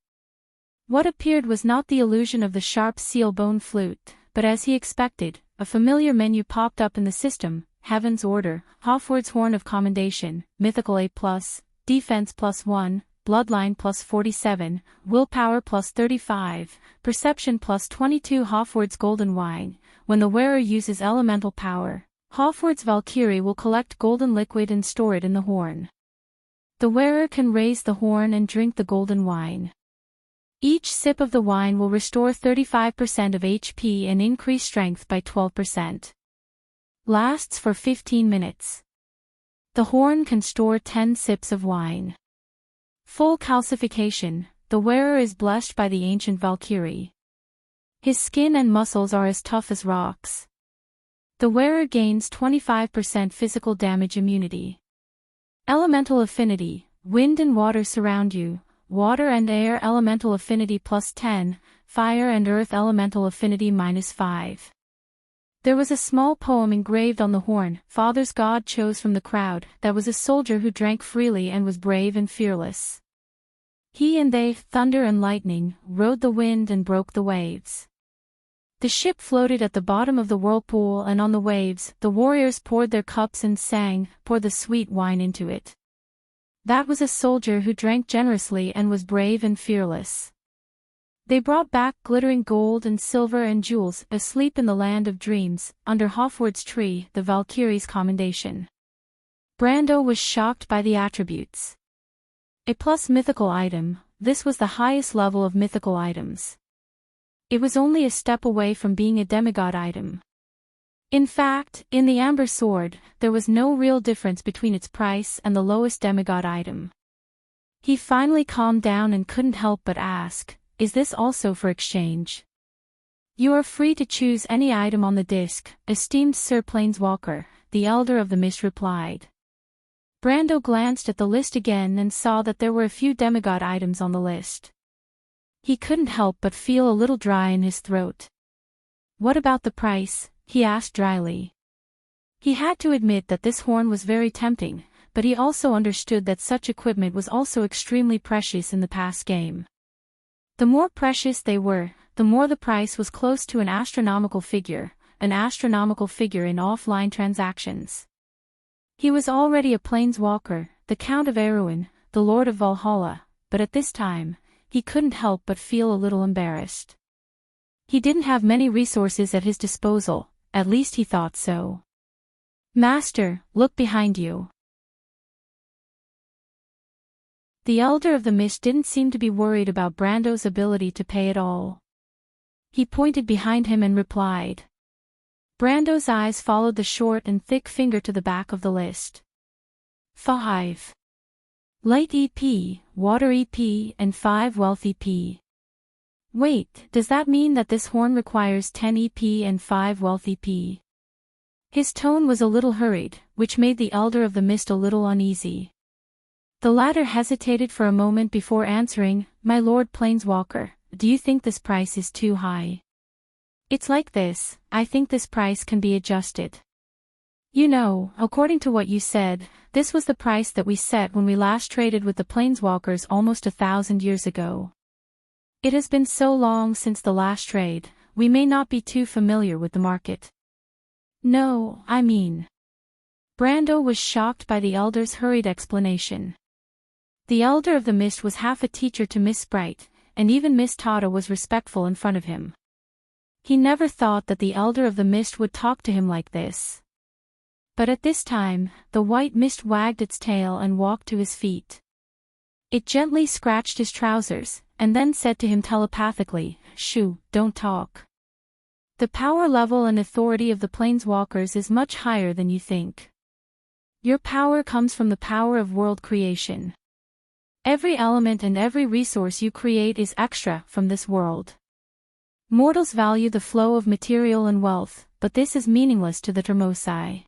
What appeared was not the illusion of the sharp seal bone flute, but as he expected, a familiar menu popped up in the system: Heaven's Order, Hofward's Horn of Commendation, Mythical A+, Defense +1, Bloodline +47, Willpower +35, Perception +22. Hofward's Golden Wine. When the wearer uses elemental power, Hofward's Valkyrie will collect golden liquid and store it in the horn. The wearer can raise the horn and drink the golden wine. Each sip of the wine will restore 35% of HP and increase strength by 12%. Lasts for 15 minutes. The horn can store 10 sips of wine. Full calcification. The wearer is blessed by the ancient Valkyrie. His skin and muscles are as tough as rocks. The wearer gains 25% physical damage immunity. Elemental affinity. Wind and water surround you. Water and air elemental affinity +10, fire and earth elemental affinity -5. There was a small poem engraved on the horn Fathers God chose from the crowd that was a soldier who drank freely and was brave and fearless. He and they, thunder and lightning, rode the wind and broke the waves. The ship floated at the bottom of the whirlpool, and on the waves, the warriors poured their cups and sang, pour the sweet wine into it. That was a soldier who drank generously and was brave and fearless. They brought back glittering gold and silver and jewels, asleep in the land of dreams, under Hofward's tree, the Valkyrie's commendation. Brando was shocked by the attributes. A plus mythical item, this was the highest level of mythical items. It was only a step away from being a demigod item. In fact, in the Amber Sword, there was no real difference between its price and the lowest demigod item. He finally calmed down and couldn't help but ask, "Is this also for exchange?" "You are free to choose any item on the disc, esteemed Sir Planeswalker," the Elder of the Mist replied. Brando glanced at the list again and saw that there were a few demigod items on the list. He couldn't help but feel a little dry in his throat. "What about the price?" he asked dryly. He had to admit that this horn was very tempting, but he also understood that such equipment was also extremely precious in the past game. The more precious they were, the more the price was close to an astronomical figure in offline transactions. He was already a planeswalker, the Count of Erewhon, the Lord of Valhalla, but at this time, he couldn't help but feel a little embarrassed. He didn't have many resources at his disposal, at least he thought so. "Master, look behind you." The Elder of the Mist didn't seem to be worried about Brando's ability to pay at all. He pointed behind him and replied. Brando's eyes followed the short and thick finger to the back of the list. 5. Light EP, Water EP, and 5 Wealth EP. Wait, does that mean that this horn requires 10 EP and 5 Wealth EP? His tone was a little hurried, which made the Elder of the Mist a little uneasy. The latter hesitated for a moment before answering, "My Lord Planeswalker, do you think this price is too high?" "It's like this, I think this price can be adjusted. You know, according to what you said, this was the price that we set when we last traded with the Planeswalkers almost 1,000 years ago. It has been so long since the last trade, we may not be too familiar with the market." "No, I mean..." Brando was shocked by the Elder's hurried explanation. The Elder of the Mist was half a teacher to Miss Sprite, and even Miss Tata was respectful in front of him. He never thought that the Elder of the Mist would talk to him like this. But at this time, the white mist wagged its tail and walked to his feet. It gently scratched his trousers, and then said to him telepathically, "Shoo, don't talk. The power level and authority of the Planeswalkers is much higher than you think. Your power comes from the power of world creation. Every element and every resource you create is extra from this world. Mortals value the flow of material and wealth, but this is meaningless to the Termosai.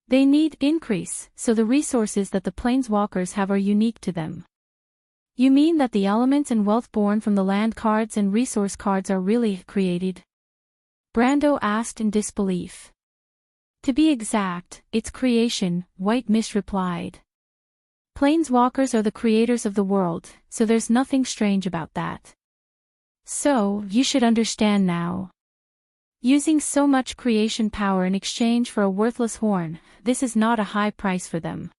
They need increase, so the resources that the planeswalkers have are unique to them. You mean that the elements and wealth born from the land cards and resource cards are really created? Brando asked in disbelief. To be exact, it's creation, White Mist replied. Planeswalkers are the creators of the world, so there's nothing strange about that. So, you should understand now. Using so much creation power in exchange for a worthless horn, this is not a high price for them.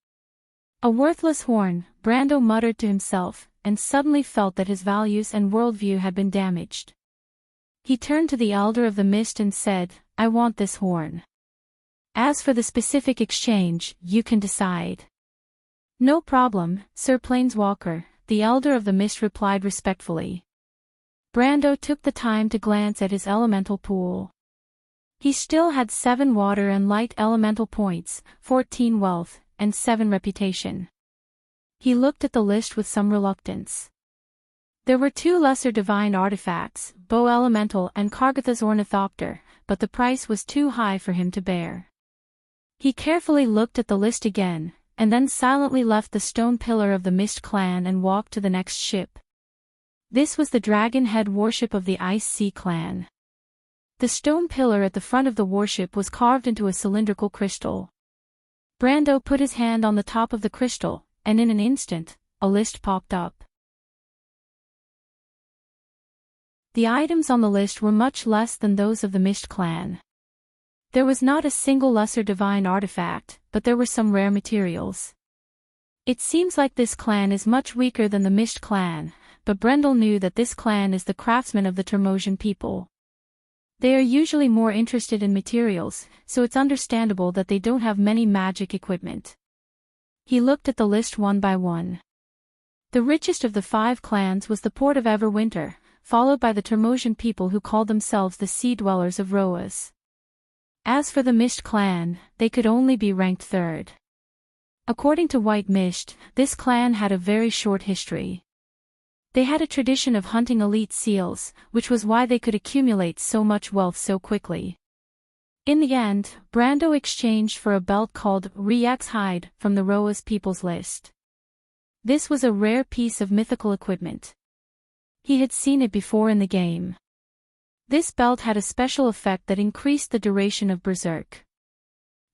A worthless horn, Brando muttered to himself, and suddenly felt that his values and worldview had been damaged. He turned to the Elder of the Mist and said, I want this horn. As for the specific exchange, you can decide. No problem, Sir Planeswalker, the Elder of the Mist replied respectfully. Brando took the time to glance at his elemental pool. He still had 7 water and light elemental points, 14 wealth, and 7 reputation. He looked at the list with some reluctance. There were 2 lesser divine artifacts, Bow Elemental and Kargatha's Ornithopter, but the price was too high for him to bear. He carefully looked at the list again, and then silently left the stone pillar of the Mist clan and walked to the next ship. This was the Dragon Head warship of the Ice Sea clan. The stone pillar at the front of the warship was carved into a cylindrical crystal. Brando put his hand on the top of the crystal, and in an instant, a list popped up. The items on the list were much less than those of the Mist clan. There was not a single lesser divine artifact, but there were some rare materials. It seems like this clan is much weaker than the Mist clan, but Brendel knew that this clan is the craftsmen of the Termosian people. They are usually more interested in materials, so it's understandable that they don't have many magic equipment. He looked at the list one by one. The richest of the 5 clans was the Port of Everwinter, followed by the Termosian people who called themselves the Sea Dwellers of Roas. As for the Mist clan, they could only be ranked 3rd. According to White Mist, this clan had a very short history. They had a tradition of hunting elite seals, which was why they could accumulate so much wealth so quickly. In the end, Brando exchanged for a belt called Rex Hide from the Roas people's list. This was a rare piece of mythical equipment. He had seen it before in the game. This belt had a special effect that increased the duration of Berserk.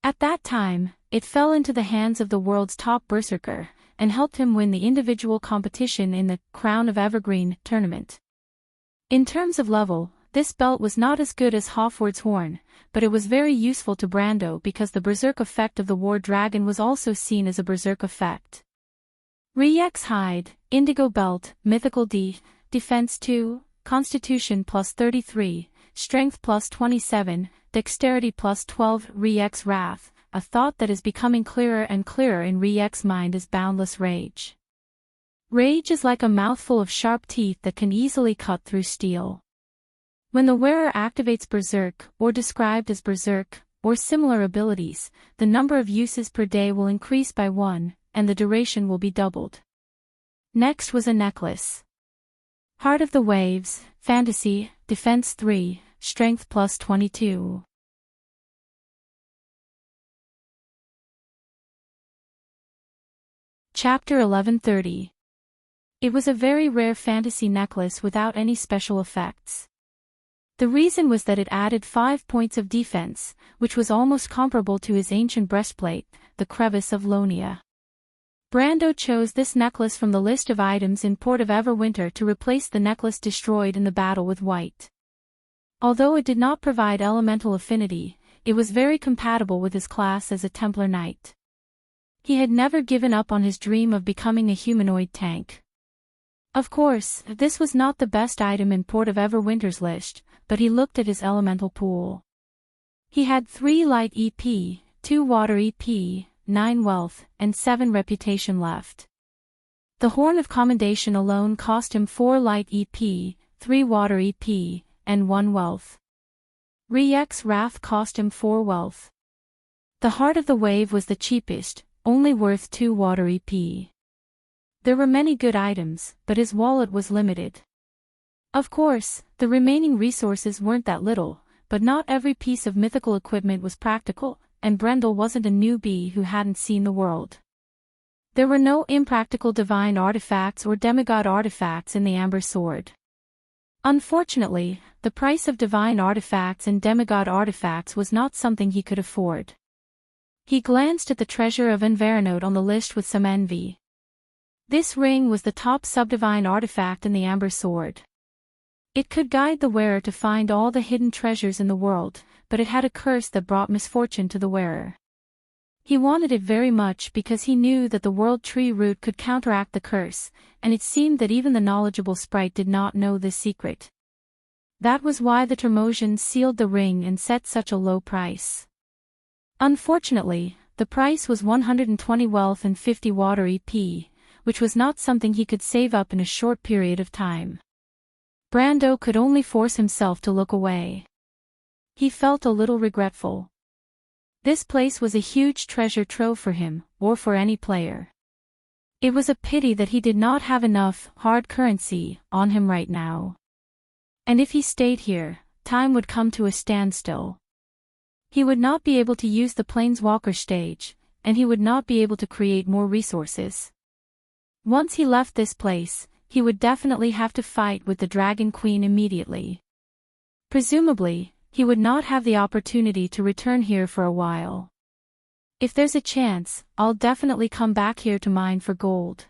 At that time, it fell into the hands of the world's top berserker, and helped him win the individual competition in the Crown of Evergreen tournament. In terms of level, this belt was not as good as Hofward's horn, but it was very useful to Brando because the berserk effect of the War Dragon was also seen as a berserk effect. Rex Hide, Indigo Belt, Mythical D, Defense 2, Constitution plus 33, Strength plus 27, Dexterity plus 12. Rex Wrath, a thought that is becoming clearer and clearer in Rex's mind is boundless rage. Rage is like a mouthful of sharp teeth that can easily cut through steel. When the wearer activates Berserk, or described as Berserk, or similar abilities, the number of uses per day will increase by 1, and the duration will be doubled. Next was a necklace. Heart of the Waves, Fantasy, Defense 3, Strength plus 22. Chapter 1130. It was a very rare fantasy necklace without any special effects. The reason was that it added 5 points of defense, which was almost comparable to his ancient breastplate, the Crevice of Lonia. Brando chose this necklace from the list of items in Port of Everwinter to replace the necklace destroyed in the battle with White. Although it did not provide elemental affinity, it was very compatible with his class as a Templar Knight. He had never given up on his dream of becoming a humanoid tank. Of course, this was not the best item in Port of Everwinter's list, but he looked at his elemental pool. He had 3 light EP, 2 water EP, 9 wealth, and 7 reputation left. The Horn of Commendation alone cost him 4 light EP, 3 water EP, and 1 wealth. Rex Wrath cost him 4 wealth. The Heart of the Wave was the cheapest, only worth 2 water EP. There were many good items, but his wallet was limited. Of course, the remaining resources weren't that little, but not every piece of mythical equipment was practical, and Brendel wasn't a newbie who hadn't seen the world. There were no impractical divine artifacts or demigod artifacts in the Amber Sword. Unfortunately, the price of divine artifacts and demigod artifacts was not something he could afford. He glanced at the treasure of Enveranote on the list with some envy. This ring was the top subdivine artifact in the Amber Sword. It could guide the wearer to find all the hidden treasures in the world, but it had a curse that brought misfortune to the wearer. He wanted it very much because he knew that the World Tree Root could counteract the curse, and it seemed that even the knowledgeable sprite did not know this secret. That was why the Termosians sealed the ring and set such a low price. Unfortunately, the price was 120 wealth and 50 water EP, which was not something he could save up in a short period of time. Brando could only force himself to look away. He felt a little regretful. This place was a huge treasure trove for him, or for any player. It was a pity that he did not have enough hard currency on him right now. And if he stayed here, time would come to a standstill. He would not be able to use the Planeswalker stage, and he would not be able to create more resources. Once he left this place, he would definitely have to fight with the Dragon Queen immediately. Presumably, he would not have the opportunity to return here for a while. If there's a chance, I'll definitely come back here to mine for gold.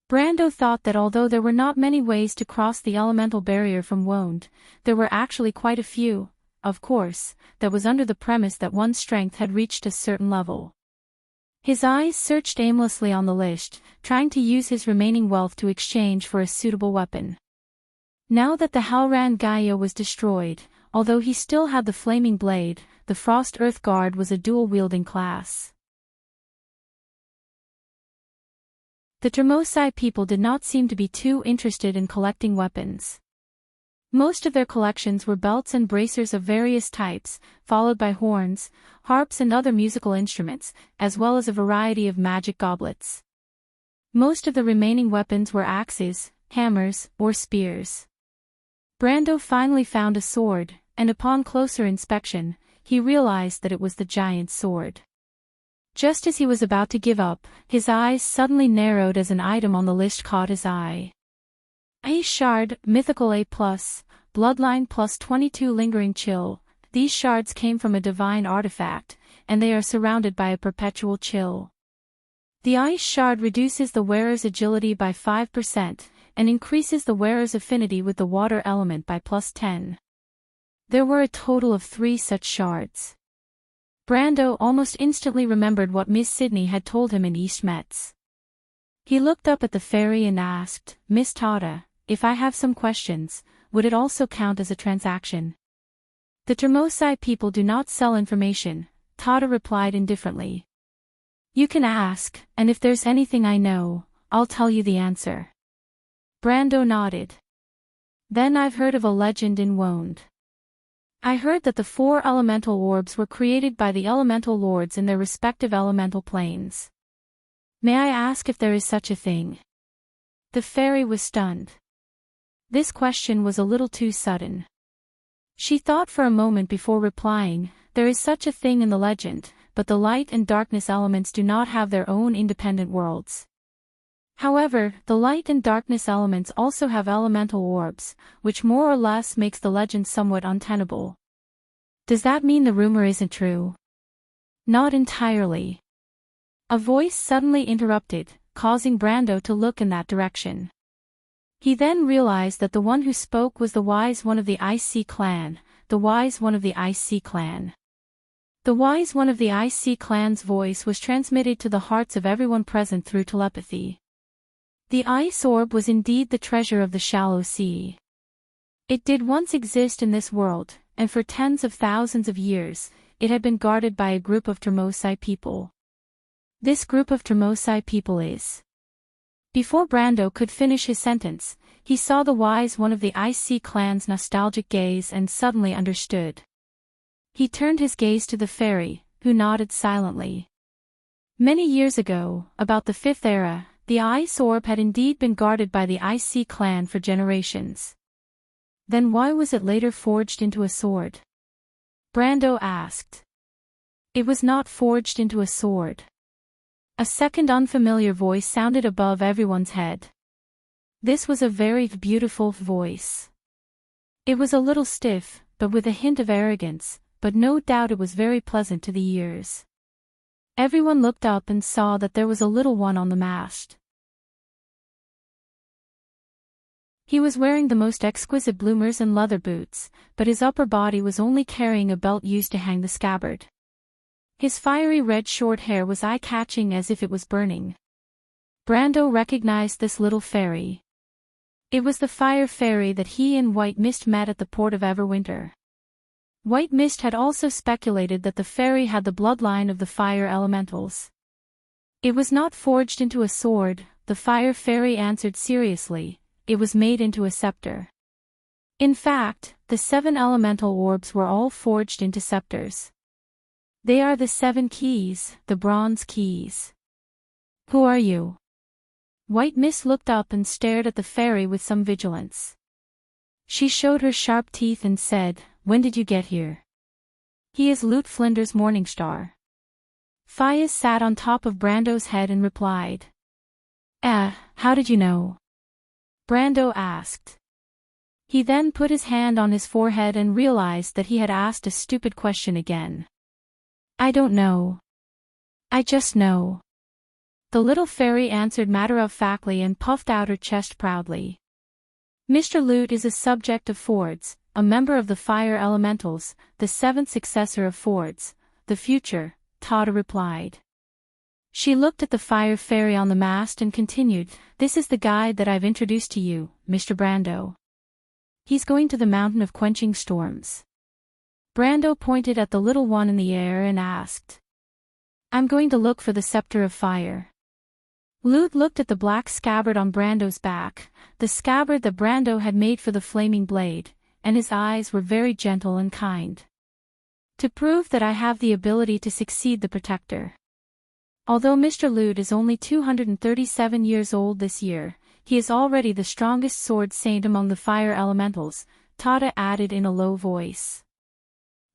Brando thought that although there were not many ways to cross the elemental barrier from Wound, there were actually quite a few, of course, that was under the premise that one's strength had reached a certain level. His eyes searched aimlessly on the list, trying to use his remaining wealth to exchange for a suitable weapon. Now that the Halran Gaia was destroyed, although he still had the Flaming Blade, the Frost Earth Guard was a dual-wielding class. The Termosai people did not seem to be too interested in collecting weapons. Most of their collections were belts and bracers of various types, followed by horns, harps and other musical instruments, as well as a variety of magic goblets. Most of the remaining weapons were axes, hammers, or spears. Brando finally found a sword, and upon closer inspection, he realized that it was the giant's sword. Just as he was about to give up, his eyes suddenly narrowed as an item on the list caught his eye. Ice Shard, Mythical A+, Bloodline plus 22 Lingering Chill. These shards came from a divine artifact, and they are surrounded by a perpetual chill. The Ice Shard reduces the wearer's agility by 5%, and increases the wearer's affinity with the water element by +10. There were a total of 3 such shards. Brando almost instantly remembered what Miss Sydney had told him in East Metz. He looked up at the fairy and asked, "Miss Tata, if I have some questions, would it also count as a transaction?" "The Termosai people do not sell information," Tata replied indifferently. "You can ask, and if there's anything I know, I'll tell you the answer." Brando nodded. "Then I've heard of a legend in Wound. I heard that the 4 elemental orbs were created by the elemental lords in their respective elemental planes. May I ask if there is such a thing?" The fairy was stunned. This question was a little too sudden. She thought for a moment before replying, "There is such a thing in the legend, but the light and darkness elements do not have their own independent worlds. However, the light and darkness elements also have elemental orbs, which more or less makes the legend somewhat untenable." "Does that mean the rumor isn't true?" "Not entirely." A voice suddenly interrupted, causing Brando to look in that direction. He then realized that the one who spoke was the wise one of the Ice Sea clan, the wise one of the Ice Sea clan. The wise one of the Ice Sea clan's voice was transmitted to the hearts of everyone present through telepathy. The ice orb was indeed the treasure of the shallow sea. It did once exist in this world, and for tens of thousands of years, it had been guarded by a group of Termosai people. This group of Termosai people is... Before Brando could finish his sentence, he saw the wise one of the Ice Sea clan's nostalgic gaze and suddenly understood. He turned his gaze to the fairy, who nodded silently. Many years ago, about the 5th era, the ice orb had indeed been guarded by the Ice Sea clan for generations. Then why was it later forged into a sword? Brando asked. It was not forged into a sword. A second unfamiliar voice sounded above everyone's head. This was a very beautiful voice. It was a little stiff, but with a hint of arrogance, but no doubt it was very pleasant to the ears. Everyone looked up and saw that there was a little one on the mast. He was wearing the most exquisite bloomers and leather boots, but his upper body was only carrying a belt used to hang the scabbard. His fiery red short hair was eye-catching as if it was burning. Brando recognized this little fairy. It was the fire fairy that he and White Mist met at the port of Everwinter. White Mist had also speculated that the fairy had the bloodline of the fire elementals. It was not forged into a sword, the fire fairy answered seriously, it was made into a scepter. In fact, the 7 elemental orbs were all forged into scepters. They are the 7 keys, the bronze keys. Who are you? White Mist looked up and stared at the fairy with some vigilance. She showed her sharp teeth and said, "When did you get here?" "He is Lute Flinders Morningstar." Fias sat on top of Brando's head and replied. How did you know?" Brando asked. He then put his hand on his forehead and realized that he had asked a stupid question again. "I don't know. I just know." The little fairy answered matter-of-factly and puffed out her chest proudly. "Mr. Lute is a subject of Fords, a member of the fire elementals, the 7th successor of Fords, the future," Tada replied. She looked at the fire fairy on the mast and continued, "This is the guide that I've introduced to you, Mr. Brando. He's going to the Mountain of Quenching Storms." Brando pointed at the little one in the air and asked. "I'm going to look for the Scepter of Fire." Lute looked at the black scabbard on Brando's back, the scabbard that Brando had made for the flaming blade, and his eyes were very gentle and kind. "To prove that I have the ability to succeed the Protector. Although Mr. Lute is only 237 years old this year, he is already the strongest sword saint among the fire elementals," Tada added in a low voice.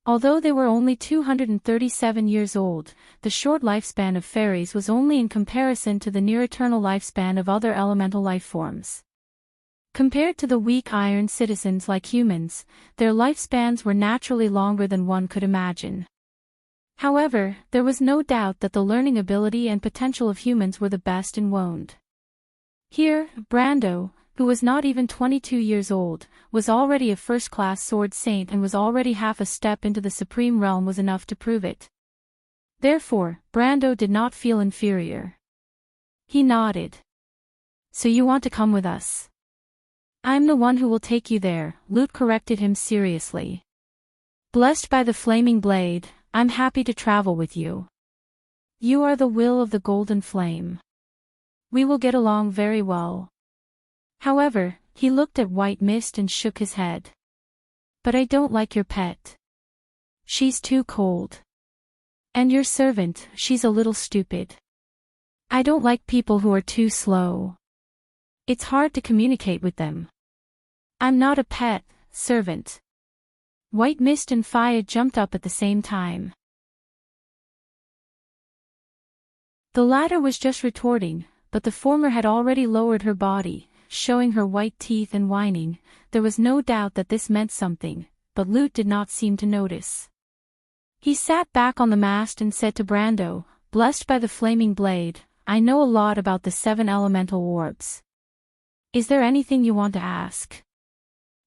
Although they were only 237 years old, the short lifespan of fairies was only in comparison to the near-eternal lifespan of other elemental life forms. Compared to the weak iron citizens like humans, their lifespans were naturally longer than one could imagine. However, there was no doubt that the learning ability and potential of humans were the best in Woned. Here, Brando, who was not even 22 years old, was already a first-class sword saint and was already half a step into the supreme realm was enough to prove it. Therefore, Brando did not feel inferior. He nodded. "So you want to come with us?" "I'm the one who will take you there," Lute corrected him seriously. "Blessed by the flaming blade, I'm happy to travel with you. You are the will of the golden flame. We will get along very well." However, he looked at White Mist and shook his head. "But I don't like your pet. She's too cold. And your servant, she's a little stupid. I don't like people who are too slow. It's hard to communicate with them. I'm not a pet, servant." White Mist and Faya jumped up at the same time. The latter was just retorting, but the former had already lowered her body, showing her white teeth and whining. There was no doubt that this meant something, but Lute did not seem to notice. He sat back on the mast and said to Brando, "Blessed by the flaming blade, I know a lot about the 7 elemental orbs. Is there anything you want to ask?"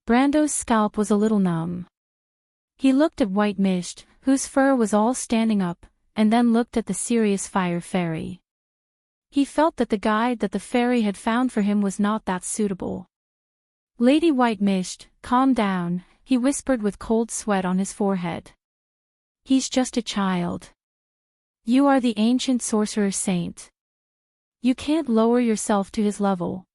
Brando's scalp was a little numb. He looked at White Mist, whose fur was all standing up, and then looked at the serious fire fairy. He felt that the guide that the fairy had found for him was not that suitable. "Lady White Mist, calm down," he whispered with cold sweat on his forehead. "He's just a child. You are the ancient sorcerer saint. You can't lower yourself to his level."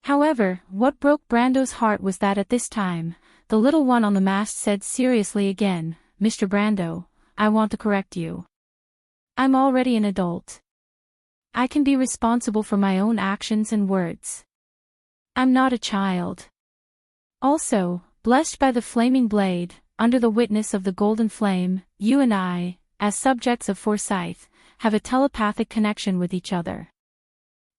However, what broke Brando's heart was that at this time, the little one on the mast said seriously again, "Mr. Brando, I want to correct you. I'm already an adult. I can be responsible for my own actions and words. I'm not a child. Also, blessed by the flaming blade, under the witness of the golden flame, you and I, as subjects of foresight, have a telepathic connection with each other.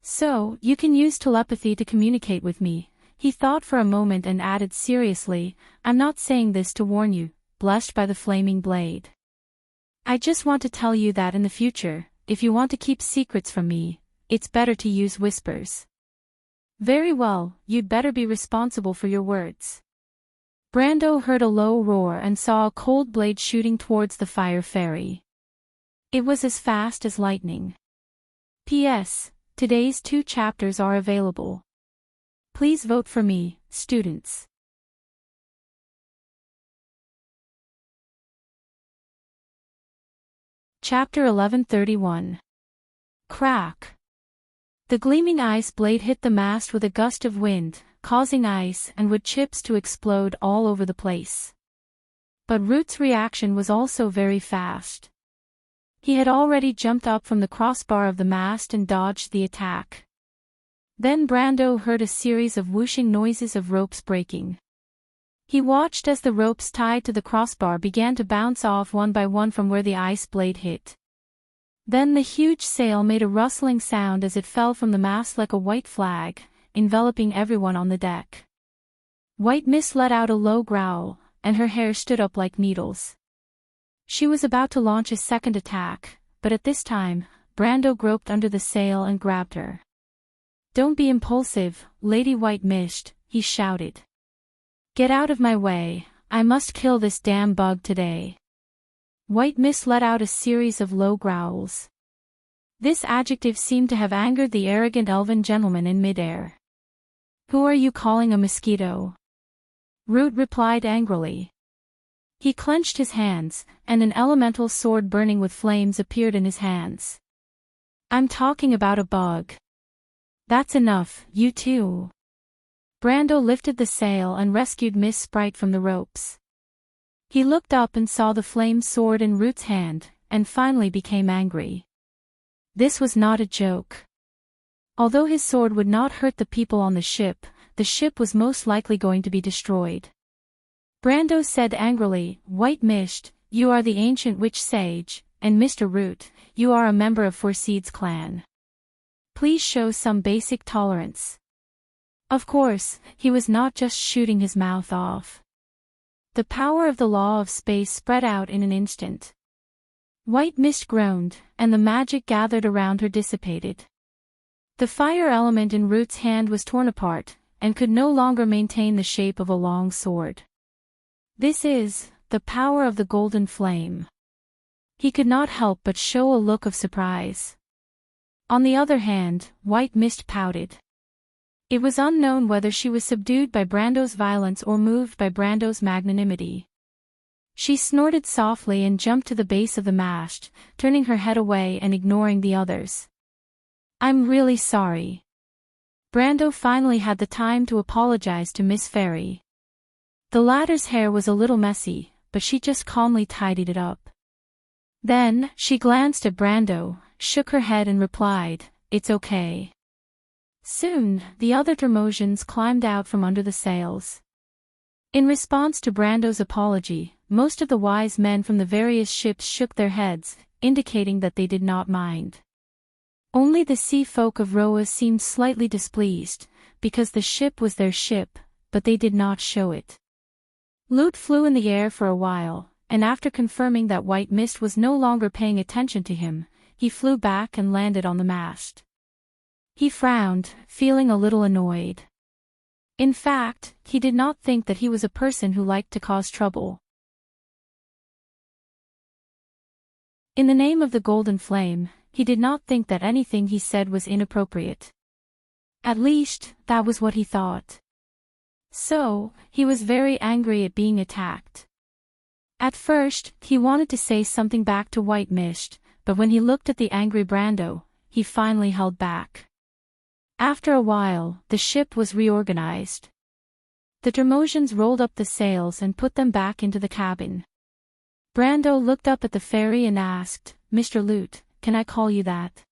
So, you can use telepathy to communicate with me. He thought for a moment and added seriously, I'm not saying this to warn you, blessed by the flaming blade. I just want to tell you that in the future, if you want to keep secrets from me, it's better to use whispers. Very well, you'd better be responsible for your words. Brando heard a low roar and saw a cold blade shooting towards the fire fairy. It was as fast as lightning. P.S. Today's 2 chapters are available. Please vote for me, students. Chapter 1131. Crack. The gleaming ice blade hit the mast with a gust of wind, causing ice and wood chips to explode all over the place. But Root's reaction was also very fast. He had already jumped up from the crossbar of the mast and dodged the attack. Then Brando heard a series of whooshing noises of ropes breaking. He watched as the ropes tied to the crossbar began to bounce off one by one from where the ice blade hit. Then the huge sail made a rustling sound as it fell from the mast like a white flag, enveloping everyone on the deck. White Mist let out a low growl, and her hair stood up like needles. She was about to launch a second attack, but at this time, Brando groped under the sail and grabbed her. Don't be impulsive, Lady White Mist, he shouted. Get out of my way, I must kill this damn bug today. White Mist let out a series of low growls. This adjective seemed to have angered the arrogant elven gentleman in midair. Who are you calling a mosquito? Root replied angrily. He clenched his hands, and an elemental sword burning with flames appeared in his hands. I'm talking about a bug. That's enough, you two. Brando lifted the sail and rescued Miss Sprite from the ropes. He looked up and saw the flame sword in Root's hand, and finally became angry. This was not a joke. Although his sword would not hurt the people on the ship was most likely going to be destroyed. Brando said angrily, White Mist, you are the ancient witch sage, and Mr. Root, you are a member of Forseed's clan. Please show some basic tolerance. Of course, he was not just shooting his mouth off. The power of the law of space spread out in an instant. White Mist groaned, and the magic gathered around her dissipated. The fire element in Root's hand was torn apart, and could no longer maintain the shape of a long sword. This is the power of the golden flame. He could not help but show a look of surprise. On the other hand, White Mist pouted. It was unknown whether she was subdued by Brando's violence or moved by Brando's magnanimity. She snorted softly and jumped to the base of the mast, turning her head away and ignoring the others. I'm really sorry. Brando finally had the time to apologize to Miss Fairy. The latter's hair was a little messy, but she just calmly tidied it up. Then, she glanced at Brando, shook her head and replied, It's okay. Soon, the other Termosians climbed out from under the sails. In response to Brando's apology, most of the wise men from the various ships shook their heads, indicating that they did not mind. Only the sea folk of Roa seemed slightly displeased, because the ship was their ship, but they did not show it. Lute flew in the air for a while, and after confirming that White Mist was no longer paying attention to him, he flew back and landed on the mast. He frowned, feeling a little annoyed. In fact, he did not think that he was a person who liked to cause trouble. In the name of the Golden Flame, he did not think that anything he said was inappropriate. At least, that was what he thought. So, he was very angry at being attacked. At first, he wanted to say something back to White Mist, but when he looked at the angry Brando, he finally held back. After a while, the ship was reorganized. The Termosians rolled up the sails and put them back into the cabin. Brando looked up at the fairy and asked, Mr. Lute, can I call you that?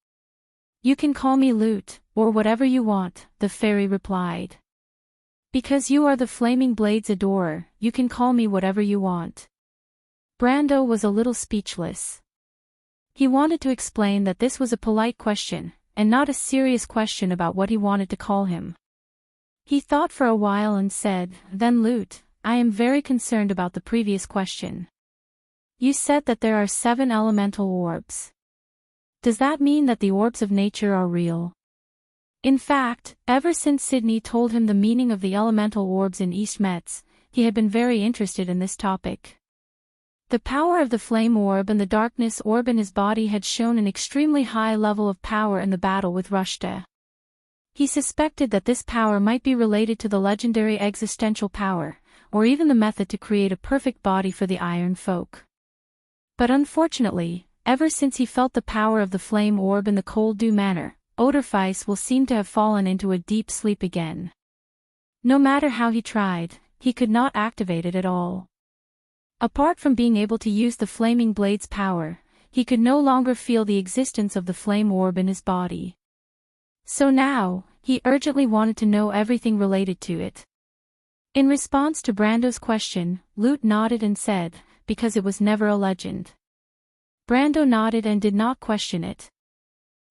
You can call me Lute, or whatever you want, the fairy replied. Because you are the Flaming Blade's adorer, you can call me whatever you want. Brando was a little speechless. He wanted to explain that this was a polite question, and not a serious question about what he wanted to call him. He thought for a while and said, "Then Lute, I am very concerned about the previous question. You said that there are 7 elemental orbs. Does that mean that the orbs of nature are real?" In fact, ever since Sydney told him the meaning of the elemental orbs in East Metz, he had been very interested in this topic. The power of the flame orb and the darkness orb in his body had shown an extremely high level of power in the battle with Rushta. He suspected that this power might be related to the legendary existential power, or even the method to create a perfect body for the Iron Folk. But unfortunately, ever since he felt the power of the flame orb in the Cold Dew Manor, Oderfeis will seem to have fallen into a deep sleep again. No matter how he tried, he could not activate it at all. Apart from being able to use the flaming blade's power, he could no longer feel the existence of the flame orb in his body. So now, he urgently wanted to know everything related to it. In response to Brando's question, Lute nodded and said, "Because it was never a legend." Brando nodded and did not question it.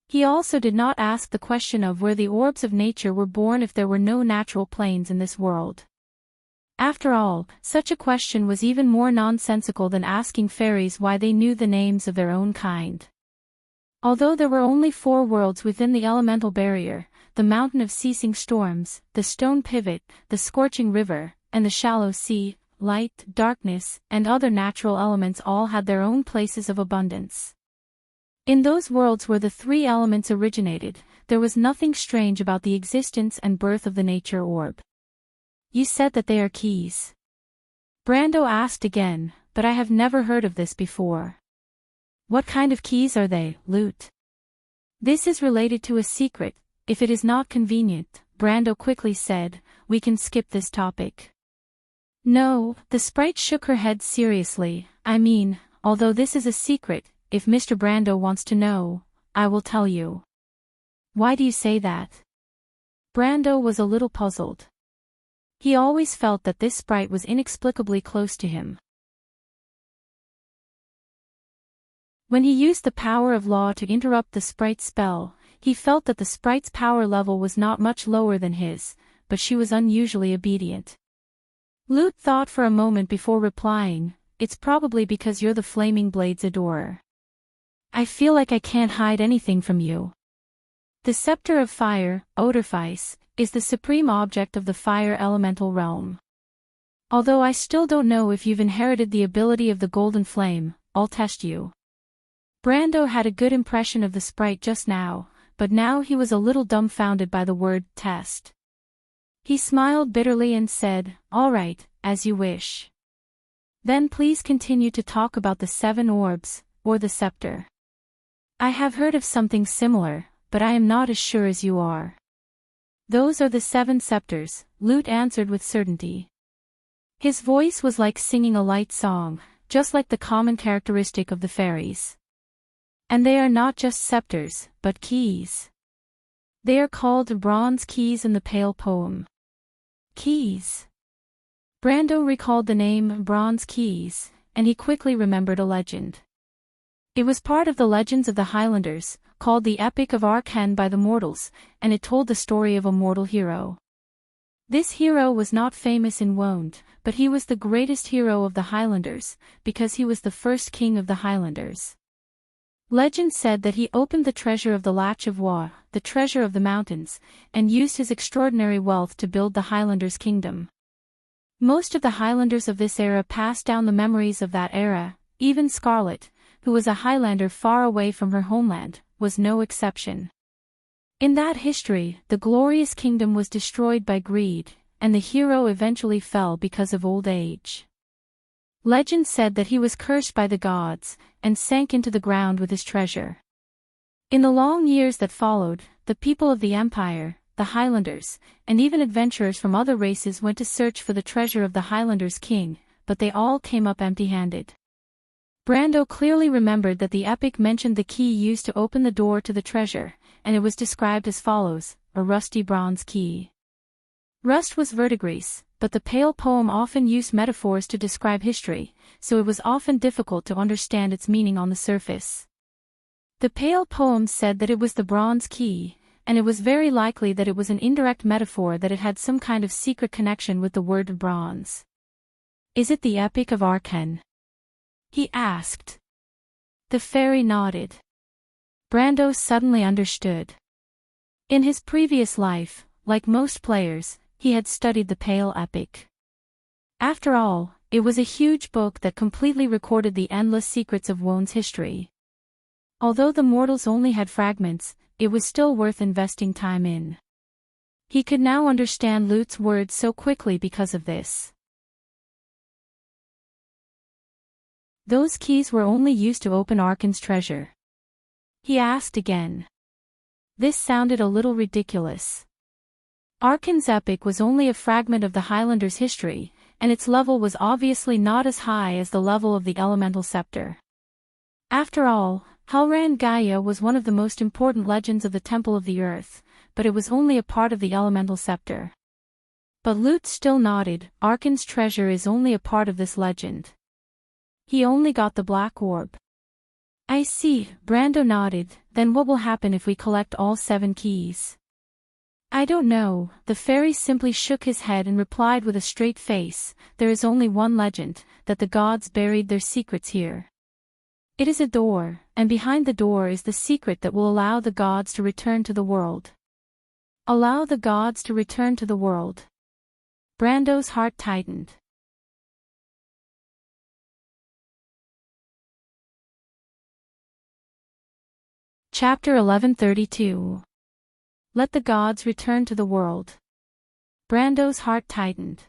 He also did not ask the question of where the orbs of nature were born if there were no natural planes in this world. After all, such a question was even more nonsensical than asking fairies why they knew the names of their own kind. Although there were only 4 worlds within the elemental barrier, the mountain of ceasing storms, the stone pivot, the scorching river, and the shallow sea, light, darkness, and other natural elements all had their own places of abundance. In those worlds where the 3 elements originated, there was nothing strange about the existence and birth of the nature orb. "You said that they are keys." Brando asked again, "But I have never heard of this before." "What kind of keys are they, Lute?" "This is related to a secret. If it is not convenient," Brando quickly said, "we can skip this topic." "No," the sprite shook her head seriously, "I mean, although this is a secret, if Mr. Brando wants to know, I will tell you." "Why do you say that?" Brando was a little puzzled. He always felt that this sprite was inexplicably close to him. When he used the power of law to interrupt the sprite's spell, he felt that the sprite's power level was not much lower than his, but she was unusually obedient. Lute thought for a moment before replying, "It's probably because you're the Flaming Blade's adorer. I feel like I can't hide anything from you." The Scepter of Fire, Oderfeis, is the supreme object of the fire elemental realm. Although I still don't know if you've inherited the ability of the Golden Flame, I'll test you. Brando had a good impression of the sprite just now, but now he was a little dumbfounded by the word test. He smiled bitterly and said, "All right, as you wish. Then please continue to talk about the 7 orbs, or the scepter." "I have heard of something similar, but I am not as sure as you are." "Those are the 7 scepters," Lute answered with certainty. His voice was like singing a light song, just like the common characteristic of the fairies. "And they are not just scepters, but keys. They are called bronze keys in the Pale poem." Keys. Brando recalled the name Bronze Keys, and he quickly remembered a legend. It was part of the legends of the Highlanders, called the Epic of Arkhen by the mortals, and it told the story of a mortal hero. This hero was not famous in Wonde, but he was the greatest hero of the Highlanders, because he was the first king of the Highlanders. Legend said that he opened the treasure of the Latch of Wa, the treasure of the mountains, and used his extraordinary wealth to build the Highlanders' kingdom. Most of the Highlanders of this era passed down the memories of that era. Even Scarlet, who was a Highlander far away from her homeland, was no exception. In that history, the glorious kingdom was destroyed by greed, and the hero eventually fell because of old age. Legend said that he was cursed by the gods, and sank into the ground with his treasure. In the long years that followed, the people of the Empire, the Highlanders, and even adventurers from other races went to search for the treasure of the Highlanders' king, but they all came up empty-handed. Brando clearly remembered that the epic mentioned the key used to open the door to the treasure, and it was described as follows: a rusty bronze key. Rust was verdigris, but the Pale poem often used metaphors to describe history, so it was often difficult to understand its meaning on the surface. The pale poem said that it was the bronze key, and it was very likely that it was an indirect metaphor that it had some kind of secret connection with the word bronze. Is it the Epic of Arken? He asked. The fairy nodded. Brando suddenly understood. In his previous life, like most players, he had studied the Pale Epic. After all, it was a huge book that completely recorded the endless secrets of Wone's history. Although the mortals only had fragments, it was still worth investing time in. He could now understand Lute's words so quickly because of this. Those keys were only used to open Arken's treasure. He asked again. This sounded a little ridiculous. Arken's epic was only a fragment of the Highlanders' history, and its level was obviously not as high as the level of the elemental scepter. After all, Halran Gaia was one of the most important legends of the Temple of the Earth, but it was only a part of the elemental scepter. But Lute still nodded. Arken's treasure is only a part of this legend. He only got the black orb. I see, Brando nodded. Then what will happen if we collect all 7 keys? I don't know. The fairy simply shook his head and replied with a straight face, there is only one legend, that the gods buried their secrets here. It is a door, and behind the door is the secret that will allow the gods to return to the world. Allow the gods to return to the world. Brando's heart tightened. Chapter 1132. Let the gods return to the world. Brando's heart tightened.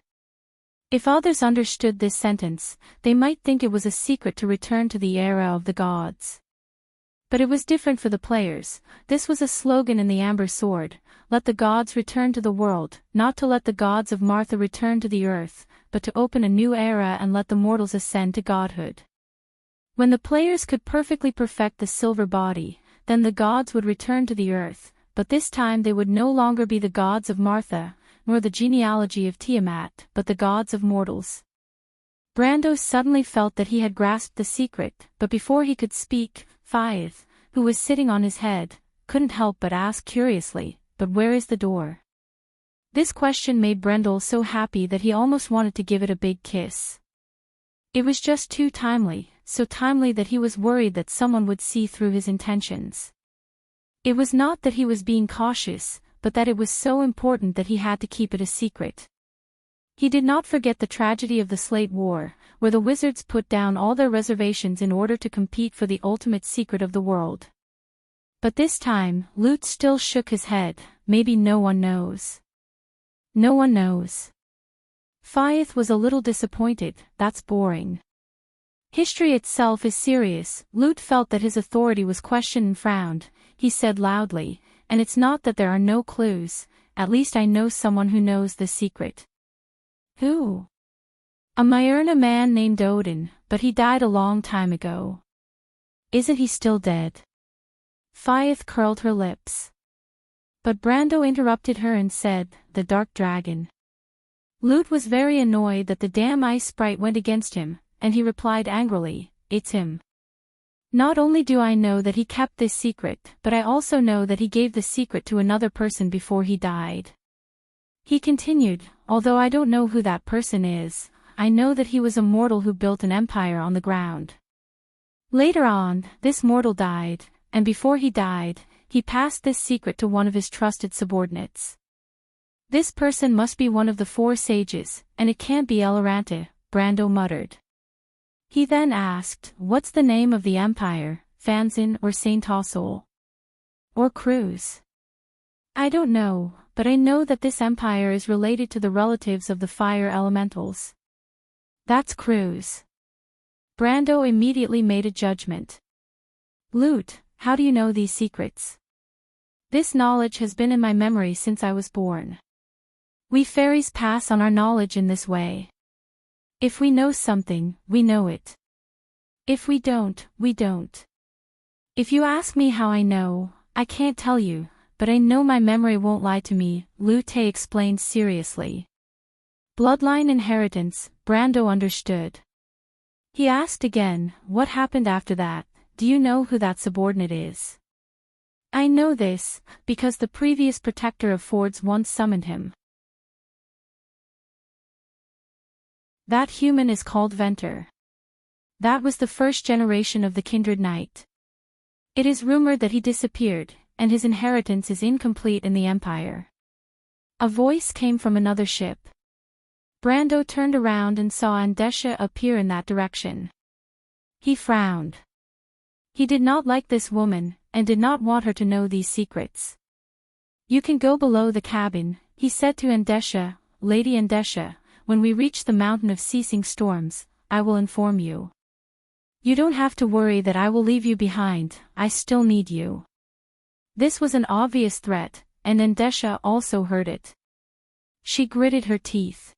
If others understood this sentence, they might think it was a secret to return to the era of the gods. But it was different for the players. This was a slogan in the Amber Sword, let the gods return to the world, not to let the gods of Martha return to the earth, but to open a new era and let the mortals ascend to godhood. When the players could perfectly perfect the silver body, then the gods would return to the earth, but this time they would no longer be the gods of Martha, nor the genealogy of Tiamat, but the gods of mortals. Brando suddenly felt that he had grasped the secret, but before he could speak, Fyeth, who was sitting on his head, couldn't help but ask curiously, but where is the door? This question made Brendel so happy that he almost wanted to give it a big kiss. It was just too timely, so timely that he was worried that someone would see through his intentions. It was not that he was being cautious, but that it was so important that he had to keep it a secret. He did not forget the tragedy of the Slate War, where the wizards put down all their reservations in order to compete for the ultimate secret of the world. But this time, Lute still shook his head. Maybe no one knows. No one knows. Fyeth was a little disappointed. That's boring. History itself is serious. Lute felt that his authority was questioned and frowned. He said loudly, and it's not that there are no clues, at least I know someone who knows the secret. Who? A Myrna man named Odin, but he died a long time ago. Isn't he still dead? Fyeth curled her lips. But Brando interrupted her and said, the Dark Dragon. Lute was very annoyed that the damn ice sprite went against him, and he replied angrily, it's him. Not only do I know that he kept this secret, but I also know that he gave the secret to another person before he died. He continued, although I don't know who that person is, I know that he was a mortal who built an empire on the ground. Later on, this mortal died, and before he died, he passed this secret to one of his trusted subordinates. This person must be one of the 4 sages, and it can't be Elorante, Brando muttered. He then asked, what's the name of the empire, Fanzin or Saint Tossol? Or Cruz? I don't know, but I know that this empire is related to the relatives of the fire elementals. That's Cruz. Brando immediately made a judgment. Lute, how do you know these secrets? This knowledge has been in my memory since I was born. We fairies pass on our knowledge in this way. If we know something, we know it. If we don't, we don't. If you ask me how I know, I can't tell you, but I know my memory won't lie to me, Lute explained seriously. Bloodline inheritance, Brando understood. He asked again, what happened after that? do you know who that subordinate is? I know this, because the previous protector of Fords once summoned him. That human is called Venter. That was the first generation of the Kindred Knight. It is rumored that he disappeared, and his inheritance is incomplete in the Empire. A voice came from another ship. Brando turned around and saw Andesha appear in that direction. He frowned. He did not like this woman, and did not want her to know these secrets. You can go below the cabin, he said to Andesha. Lady Andesha, when we reach the mountain of ceasing storms, I will inform you. You don't have to worry that I will leave you behind, I still need you. This was an obvious threat, and Andesha also heard it. She gritted her teeth.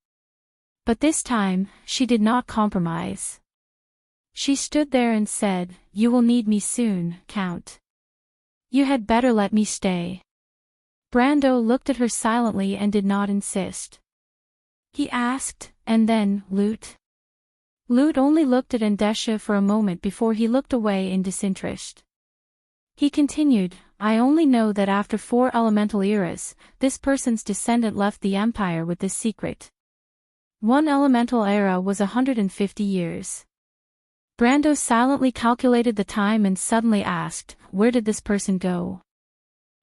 But this time, she did not compromise. She stood there and said, You will need me soon, Count. You had better let me stay. Brando looked at her silently and did not insist. He asked, and then, Lute? Lute only looked at Andesha for a moment before he looked away in disinterest. He continued, I only know that after 4 elemental eras, this person's descendant left the Empire with this secret. 1 elemental era was 150 years. Brando silently calculated the time and suddenly asked, Where did this person go?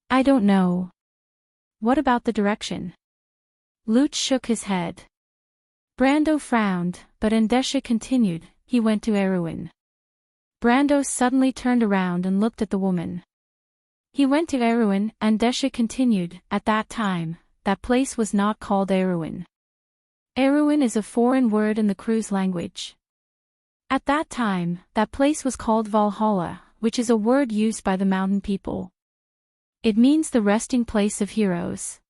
I don't know. What about the direction? Lute shook his head. Brando frowned, but Andesha continued, He went to Erewhon. Brando suddenly turned around and looked at the woman. He went to Erewhon, Andesha continued. At that time, that place was not called Erewhon. Erewhon is a foreign word in the Cruise language. At that time, that place was called Valhalla, which is a word used by the mountain people. It means the resting place of heroes.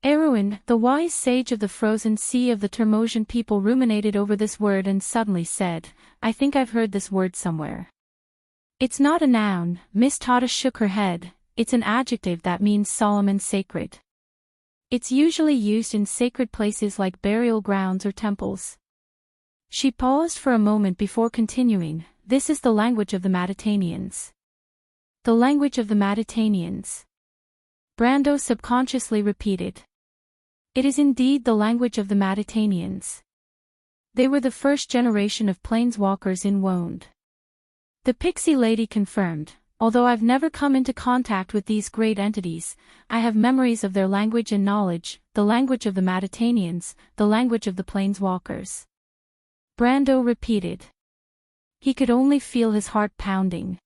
Erewhon, the wise sage of the frozen sea of the Termosian people, ruminated over this word and suddenly said, I think I've heard this word somewhere. It's not a noun, Miss Tata shook her head, it's an adjective that means solemn and sacred. It's usually used in sacred places like burial grounds or temples. She paused for a moment before continuing, This is the language of the Matatanians. The language of the Matatanians. Brando subconsciously repeated. It is indeed the language of the Matatanians. They were the first generation of planeswalkers in Wonde. The pixie lady confirmed, although I've never come into contact with these great entities, I have memories of their language and knowledge, the language of the Matatanians, the language of the planeswalkers. Brando repeated. He could only feel his heart pounding.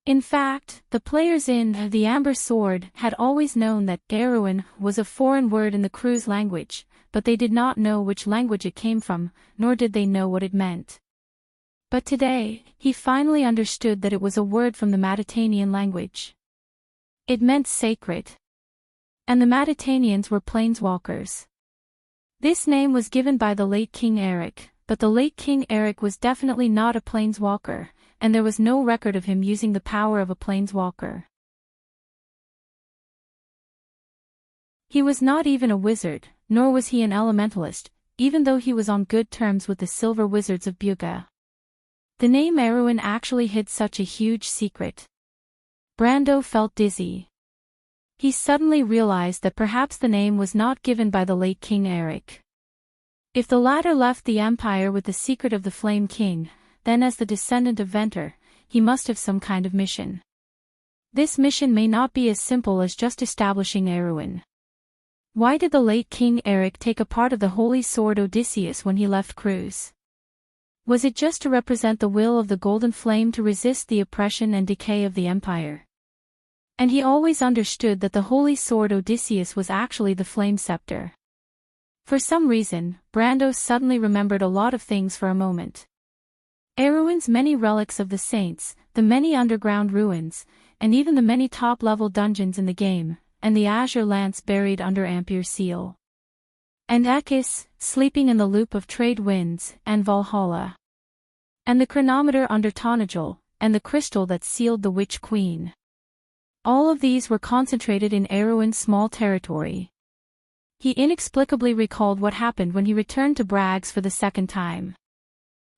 In fact, the players in The Amber Sword had always known that Erewhon was a foreign word in the Cruise language, but they did not know which language it came from, nor did they know what it meant. But today, he finally understood that it was a word from the Matatanian language. It meant sacred. And the Matatanians were planeswalkers. This name was given by the late King Eric, but the late King Eric was definitely not a planeswalker, and there was no record of him using the power of a planeswalker. He was not even a wizard, nor was he an elementalist, even though he was on good terms with the Silver Wizards of Buga. The name Erewhon actually hid such a huge secret. Brando felt dizzy. He suddenly realized that perhaps the name was not given by the late King Eric. If the latter left the Empire with the secret of the Flame King, then as the descendant of Venter, he must have some kind of mission. This mission may not be as simple as just establishing Erewhon. Why did the late King Eric take a part of the Holy Sword Odysseus when he left Cruise? Was it just to represent the will of the Golden Flame to resist the oppression and decay of the Empire? And he always understood that the Holy Sword Odysseus was actually the Flame Scepter. For some reason, Brando suddenly remembered a lot of things for a moment. Erewhon's many relics of the saints, the many underground ruins, and even the many top-level dungeons in the game, and the azure lance buried under Ampere Seal. And Ekis, sleeping in the loop of trade winds, and Valhalla. And the chronometer under Tonagel, and the crystal that sealed the Witch Queen. All of these were concentrated in Erewhon's small territory. He inexplicably recalled what happened when he returned to Bragg's for the second time.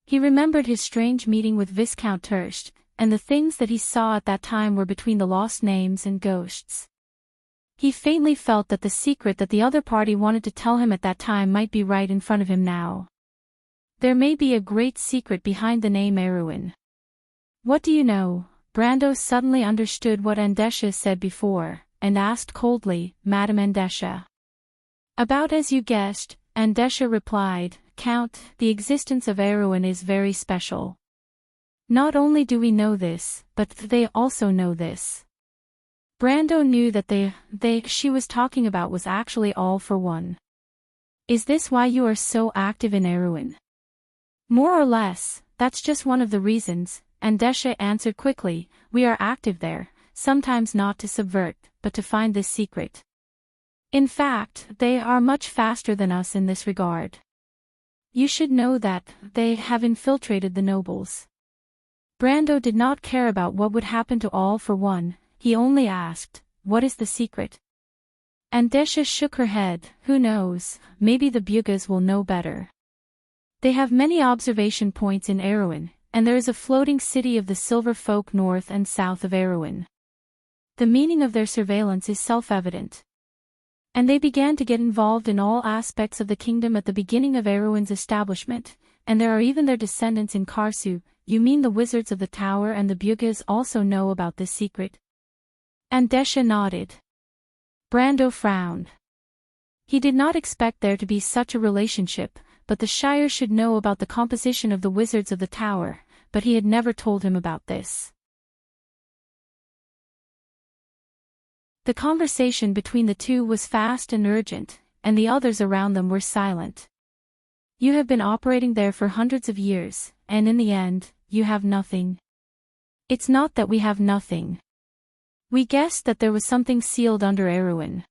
He remembered his strange meeting with Viscount Terst, and the things that he saw at that time were between the lost names and ghosts. He faintly felt that the secret that the other party wanted to tell him at that time might be right in front of him now. There may be a great secret behind the name Erwin. What do you know? Brando suddenly understood what Andesha said before, and asked coldly, Madam Andesha. About as you guessed, Andesha replied, Count, the existence of Erwin is very special. Not only do we know this, but they also know this. Brando knew that she was talking about was actually All for One. Is this why you are so active in Erwin? More or less, that's just one of the reasons, Andesha answered quickly. We are active there, sometimes not to subvert, but to find this secret. In fact, they are much faster than us in this regard. You should know that they have infiltrated the nobles. Brando did not care about what would happen to All for One, he only asked, what is the secret? Andesha shook her head, who knows, maybe the Bugas will know better. They have many observation points in Erwin, and there is a floating city of the silver folk north and south of Erwin. The meaning of their surveillance is self-evident. And they began to get involved in all aspects of the kingdom at the beginning of Erwin's establishment, and there are even their descendants in Karsu. You mean the wizards of the tower and the Bugas also know about this secret? Andesha nodded. Brando frowned. He did not expect there to be such a relationship, but the Shire should know about the composition of the wizards of the tower, but he had never told him about this. The conversation between the two was fast and urgent, and the others around them were silent. You have been operating there for hundreds of years, and in the end, you have nothing. It's not that we have nothing. We guessed that there was something sealed under Erwin.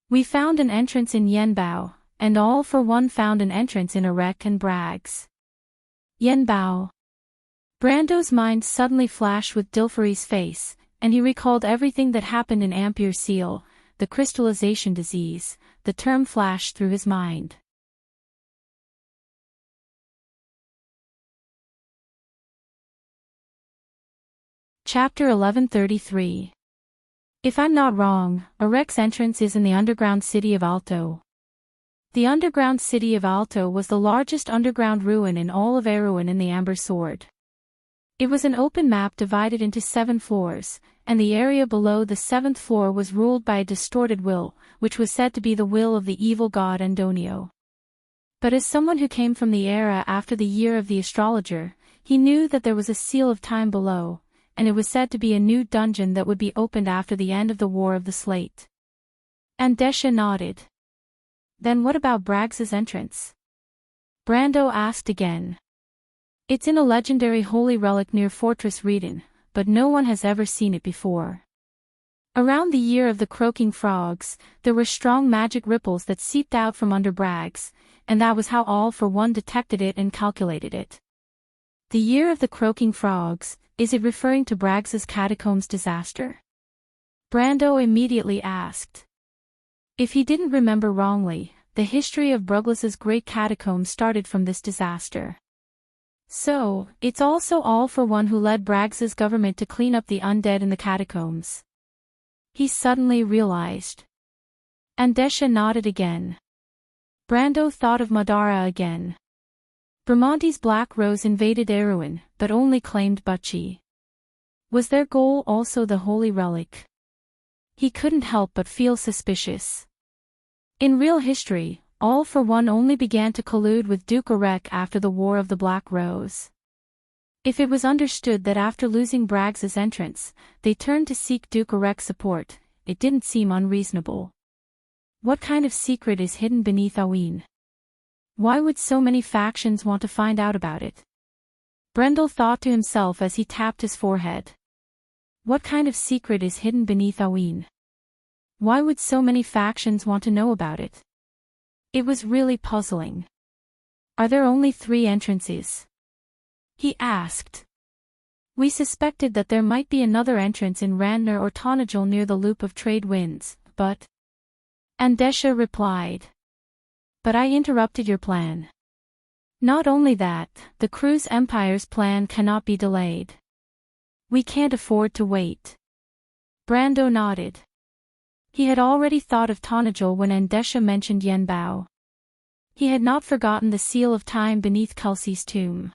We found an entrance in Yenbao, and All for One found an entrance in Erech and Brags. Yenbao. Brando's mind suddenly flashed with Dilferi's face, and he recalled everything that happened in Ampere Seal, the crystallization disease. The term flashed through his mind. Chapter 1133. If I'm not wrong, Erech's entrance is in the underground city of Alto. The underground city of Alto was the largest underground ruin in all of Erwin in the Amber Sword. It was an open map divided into 7 floors, and the area below the 7th floor was ruled by a distorted will, which was said to be the will of the evil god Andonio. But as someone who came from the era after the year of the astrologer, he knew that there was a seal of time below, and it was said to be a new dungeon that would be opened after the end of the War of the Slate. Andesha nodded. Then what about Brags's entrance? Brando asked again. It's in a legendary holy relic near Fortress Reden, but no one has ever seen it before. Around the year of the croaking frogs, there were strong magic ripples that seeped out from under Brags, and that was how All for One detected it and calculated it. The year of the croaking frogs, is it referring to Brags's catacombs disaster? Brando immediately asked. If he didn't remember wrongly, the history of Bruglas's great catacombs started from this disaster. So, it's also All for One who led Brags's government to clean up the undead in the catacombs. He suddenly realized. Andesha nodded again. Brando thought of Madara again. Bramante's Black Rose invaded Erwin, but only claimed Butchie. Was their goal also the holy relic? He couldn't help but feel suspicious. In real history, All for One only began to collude with Duke Erech after the War of the Black Rose. If it was understood that after losing Brags's entrance, they turned to seek Duke Erech's support, it didn't seem unreasonable. What kind of secret is hidden beneath Awin? Why would so many factions want to find out about it? Brendel thought to himself as he tapped his forehead. What kind of secret is hidden beneath Awin? Why would so many factions want to know about it? It was really puzzling. Are there only 3 entrances? He asked. We suspected that there might be another entrance in Randner or Tonajul near the Loop of Trade Winds, but... Andesha replied. But I interrupted your plan. Not only that, the Cruz Empire's plan cannot be delayed. We can't afford to wait. Brando nodded. He had already thought of Tonajol when Andesha mentioned Yenbao. He had not forgotten the seal of time beneath Kelsey's tomb.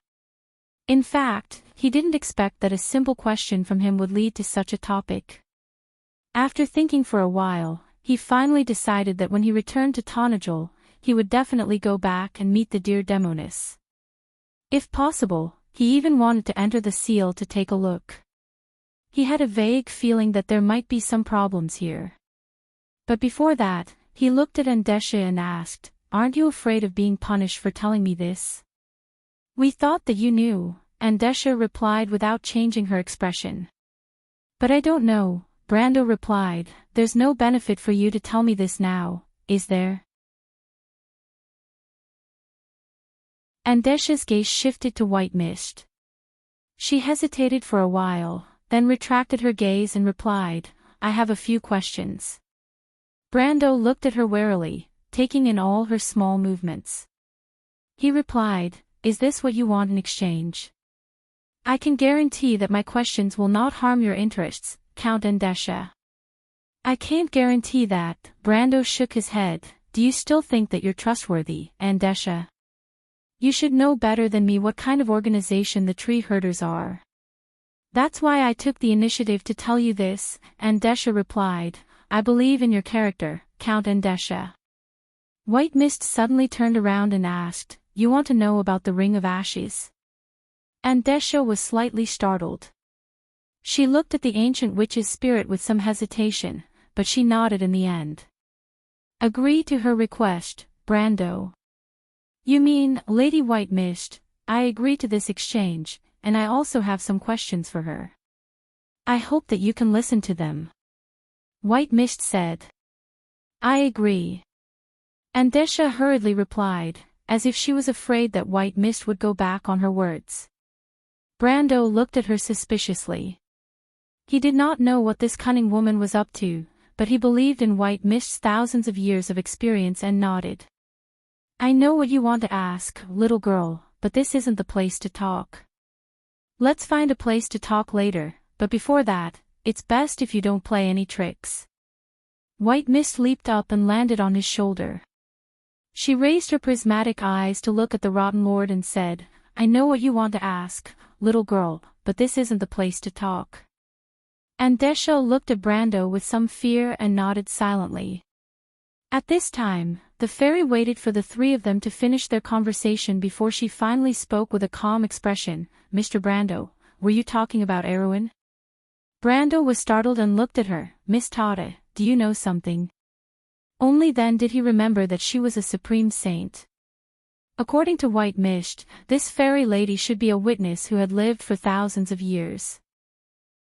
In fact, he didn't expect that a simple question from him would lead to such a topic. After thinking for a while, he finally decided that when he returned to Tonajol, he would definitely go back and meet the dear Demonis. If possible, he even wanted to enter the seal to take a look. He had a vague feeling that there might be some problems here. But before that, he looked at Andesha and asked, "Aren't you afraid of being punished for telling me this?" "We thought that you knew," Andesha replied without changing her expression. "But I don't know," Brando replied. "There's no benefit for you to tell me this now, is there?" Andesha's gaze shifted to White Mist. She hesitated for a while, then retracted her gaze and replied, "I have a few questions." Brando looked at her warily, taking in all her small movements. He replied, "Is this what you want in exchange?" "I can guarantee that my questions will not harm your interests, Count Andesha." "I can't guarantee that," Brando shook his head. "Do you still think that you're trustworthy, Andesha? You should know better than me what kind of organization the tree herders are." "That's why I took the initiative to tell you this," Andesha replied. "I believe in your character, Count Andesha." White Mist suddenly turned around and asked, "You want to know about the Ring of Ashes?" Andesha was slightly startled. She looked at the ancient witch's spirit with some hesitation, but she nodded in the end. "Agree to her request, Brando." "You mean, Lady White Mist, I agree to this exchange, and I also have some questions for her. I hope that you can listen to them." White Mist said. "I agree." Andesha hurriedly replied, as if she was afraid that White Mist would go back on her words. Brando looked at her suspiciously. He did not know what this cunning woman was up to, but he believed in White Mist's thousands of years of experience and nodded. "I know what you want to ask, little girl, but this isn't the place to talk. Let's find a place to talk later, but before that, it's best if you don't play any tricks." White Mist leaped up and landed on his shoulder. She raised her prismatic eyes to look at the Rotten Lord and said, "I know what you want to ask, little girl, but this isn't the place to talk." Andesha looked at Brando with some fear and nodded silently. At this time, the fairy waited for the three of them to finish their conversation before she finally spoke with a calm expression. "Mr. Brando, were you talking about Erwin?" Brando was startled and looked at her. "Miss Tata, do you know something?" Only then did he remember that she was a supreme saint. According to White Mist, this fairy lady should be a witness who had lived for thousands of years.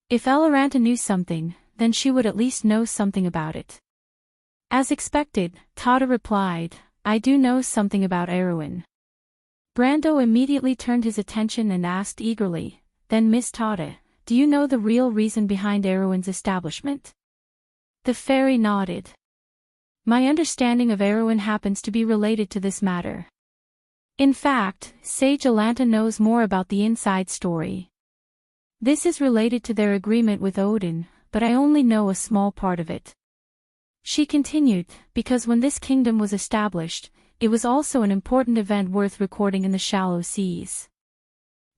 If Eloranta knew something, then she would at least know something about it. As expected, Tata replied, "I do know something about Erwin." Brando immediately turned his attention and asked eagerly, "Then Miss Tata, do you know the real reason behind Erwin's establishment?" The fairy nodded. "My understanding of Erwin happens to be related to this matter. In fact, Sage Elanta knows more about the inside story. This is related to their agreement with Odin, but I only know a small part of it." She continued, "Because when this kingdom was established, it was also an important event worth recording in the shallow seas.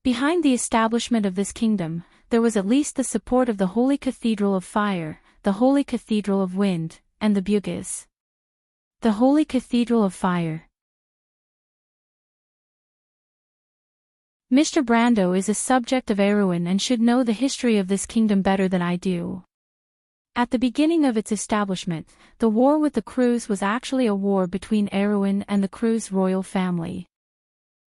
Behind the establishment of this kingdom, there was at least the support of the Holy Cathedral of Fire, the Holy Cathedral of Wind, and the Bugis. The Holy Cathedral of Fire. Mr. Brando is a subject of Erwin and should know the history of this kingdom better than I do. At the beginning of its establishment, the war with the Crews was actually a war between Erwin and the Crews royal family.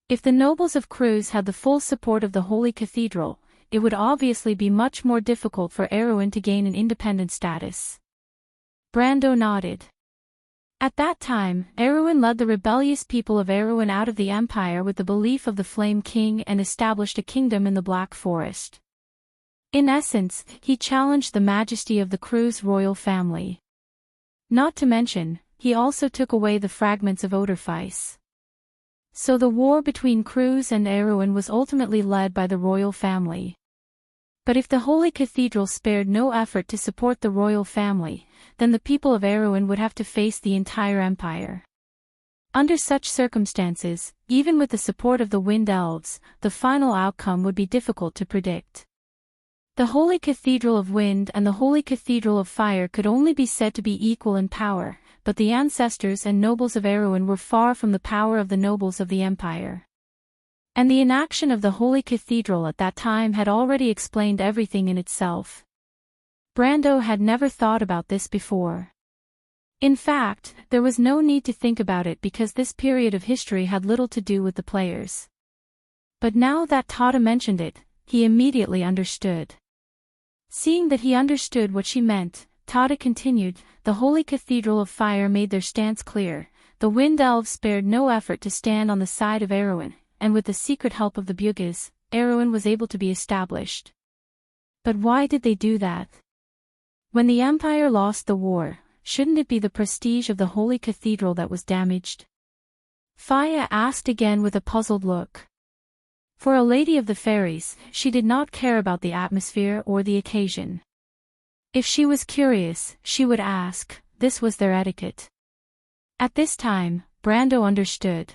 If the nobles of Crews had the full support of the Holy Cathedral, it would obviously be much more difficult for Erwin to gain an independent status." Brando nodded. At that time, Erwin led the rebellious people of Erwin out of the empire with the belief of the Flame King and established a kingdom in the Black Forest. In essence, he challenged the majesty of the Crews royal family. Not to mention, he also took away the fragments of Odorfice. So the war between Crews and Erwin was ultimately led by the royal family. But if the Holy Cathedral spared no effort to support the royal family, then the people of Erewhon would have to face the entire empire. Under such circumstances, even with the support of the Wind Elves, the final outcome would be difficult to predict. The Holy Cathedral of Wind and the Holy Cathedral of Fire could only be said to be equal in power, but the ancestors and nobles of Erewhon were far from the power of the nobles of the empire. And the inaction of the Holy Cathedral at that time had already explained everything in itself. Brando had never thought about this before. In fact, there was no need to think about it because this period of history had little to do with the players. But now that Tata mentioned it, he immediately understood. Seeing that he understood what she meant, Tata continued, the Holy Cathedral of Fire made their stance clear, the Wind Elves spared no effort to stand on the side of Erewhon, and with the secret help of the Bugis, Erewhon was able to be established. But why did they do that? When the Empire lost the war, shouldn't it be the prestige of the Holy Cathedral that was damaged? Faya asked again with a puzzled look. For a lady of the fairies, she did not care about the atmosphere or the occasion. If she was curious, she would ask, this was their etiquette. At this time, Brando understood.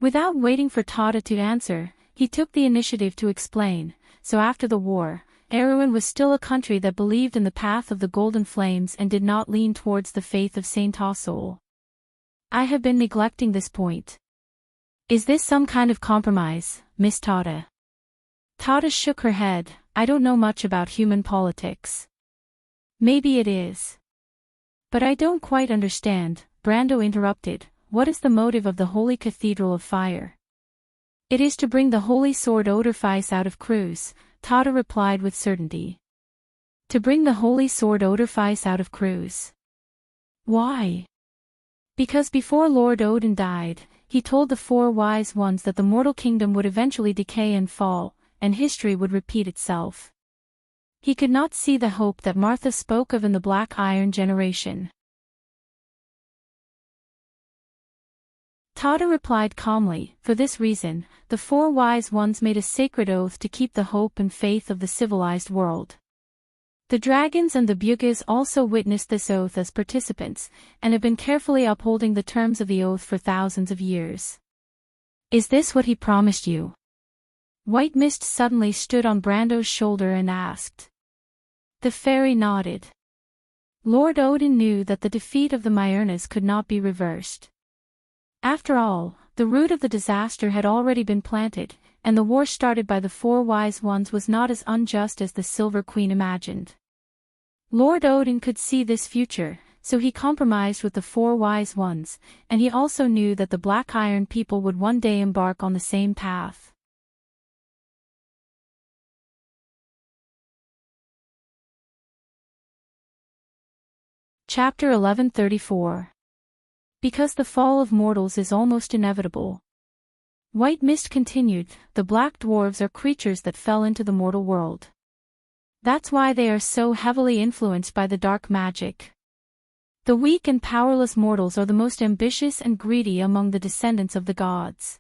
Without waiting for Tata to answer, he took the initiative to explain, so after the war, Erewhon was still a country that believed in the path of the golden flames and did not lean towards the faith of Saint Tassol. I have been neglecting this point. Is this some kind of compromise, Miss Tata? Tata shook her head, I don't know much about human politics. Maybe it is. But I don't quite understand, Brando interrupted, what is the motive of the Holy Cathedral of Fire? It is to bring the holy sword Odorfice out of Cruz, Tata replied with certainty. To bring the holy sword Odorfice out of Cruz. Why? Because before Lord Odin died, he told the four wise ones that the mortal kingdom would eventually decay and fall, and history would repeat itself. He could not see the hope that Martha spoke of in the Black Iron generation. Tata replied calmly, for this reason, the four wise ones made a sacred oath to keep the hope and faith of the civilized world. The dragons and the Bugis also witnessed this oath as participants, and have been carefully upholding the terms of the oath for thousands of years. Is this what he promised you? White Mist suddenly stood on Brando's shoulder and asked. The fairy nodded. Lord Odin knew that the defeat of the Myrnas could not be reversed. After all, the root of the disaster had already been planted, and the war started by the four wise ones was not as unjust as the Silver Queen imagined. Lord Odin could see this future, so he compromised with the four wise ones, and he also knew that the Black Iron people would one day embark on the same path. Chapter 1134. Because the fall of mortals is almost inevitable. White Mist continued, the black dwarves are creatures that fell into the mortal world. That's why they are so heavily influenced by the dark magic. The weak and powerless mortals are the most ambitious and greedy among the descendants of the gods.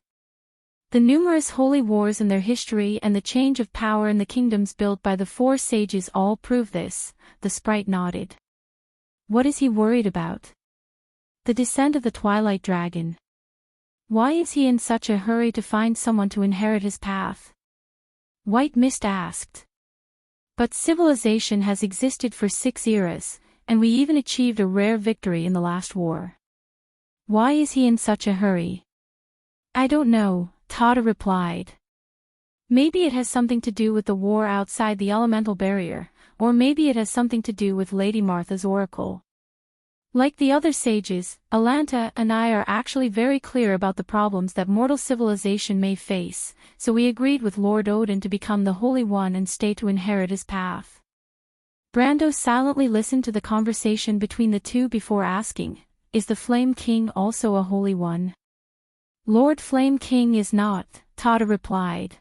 The numerous holy wars in their history and the change of power in the kingdoms built by the four sages all prove this, the sprite nodded. What is he worried about? The descent of the Twilight Dragon. Why is he in such a hurry to find someone to inherit his path? White Mist asked. But civilization has existed for 6 eras, and we even achieved a rare victory in the last war. Why is he in such a hurry? I don't know, Tata replied. Maybe it has something to do with the war outside the elemental barrier, or maybe it has something to do with Lady Martha's oracle. Like the other sages, Alanta and I are actually very clear about the problems that mortal civilization may face, so we agreed with Lord Odin to become the Holy One and stay to inherit his path. Brando silently listened to the conversation between the two before asking, is the Flame King also a Holy One? Lord Flame King is not, Tata replied.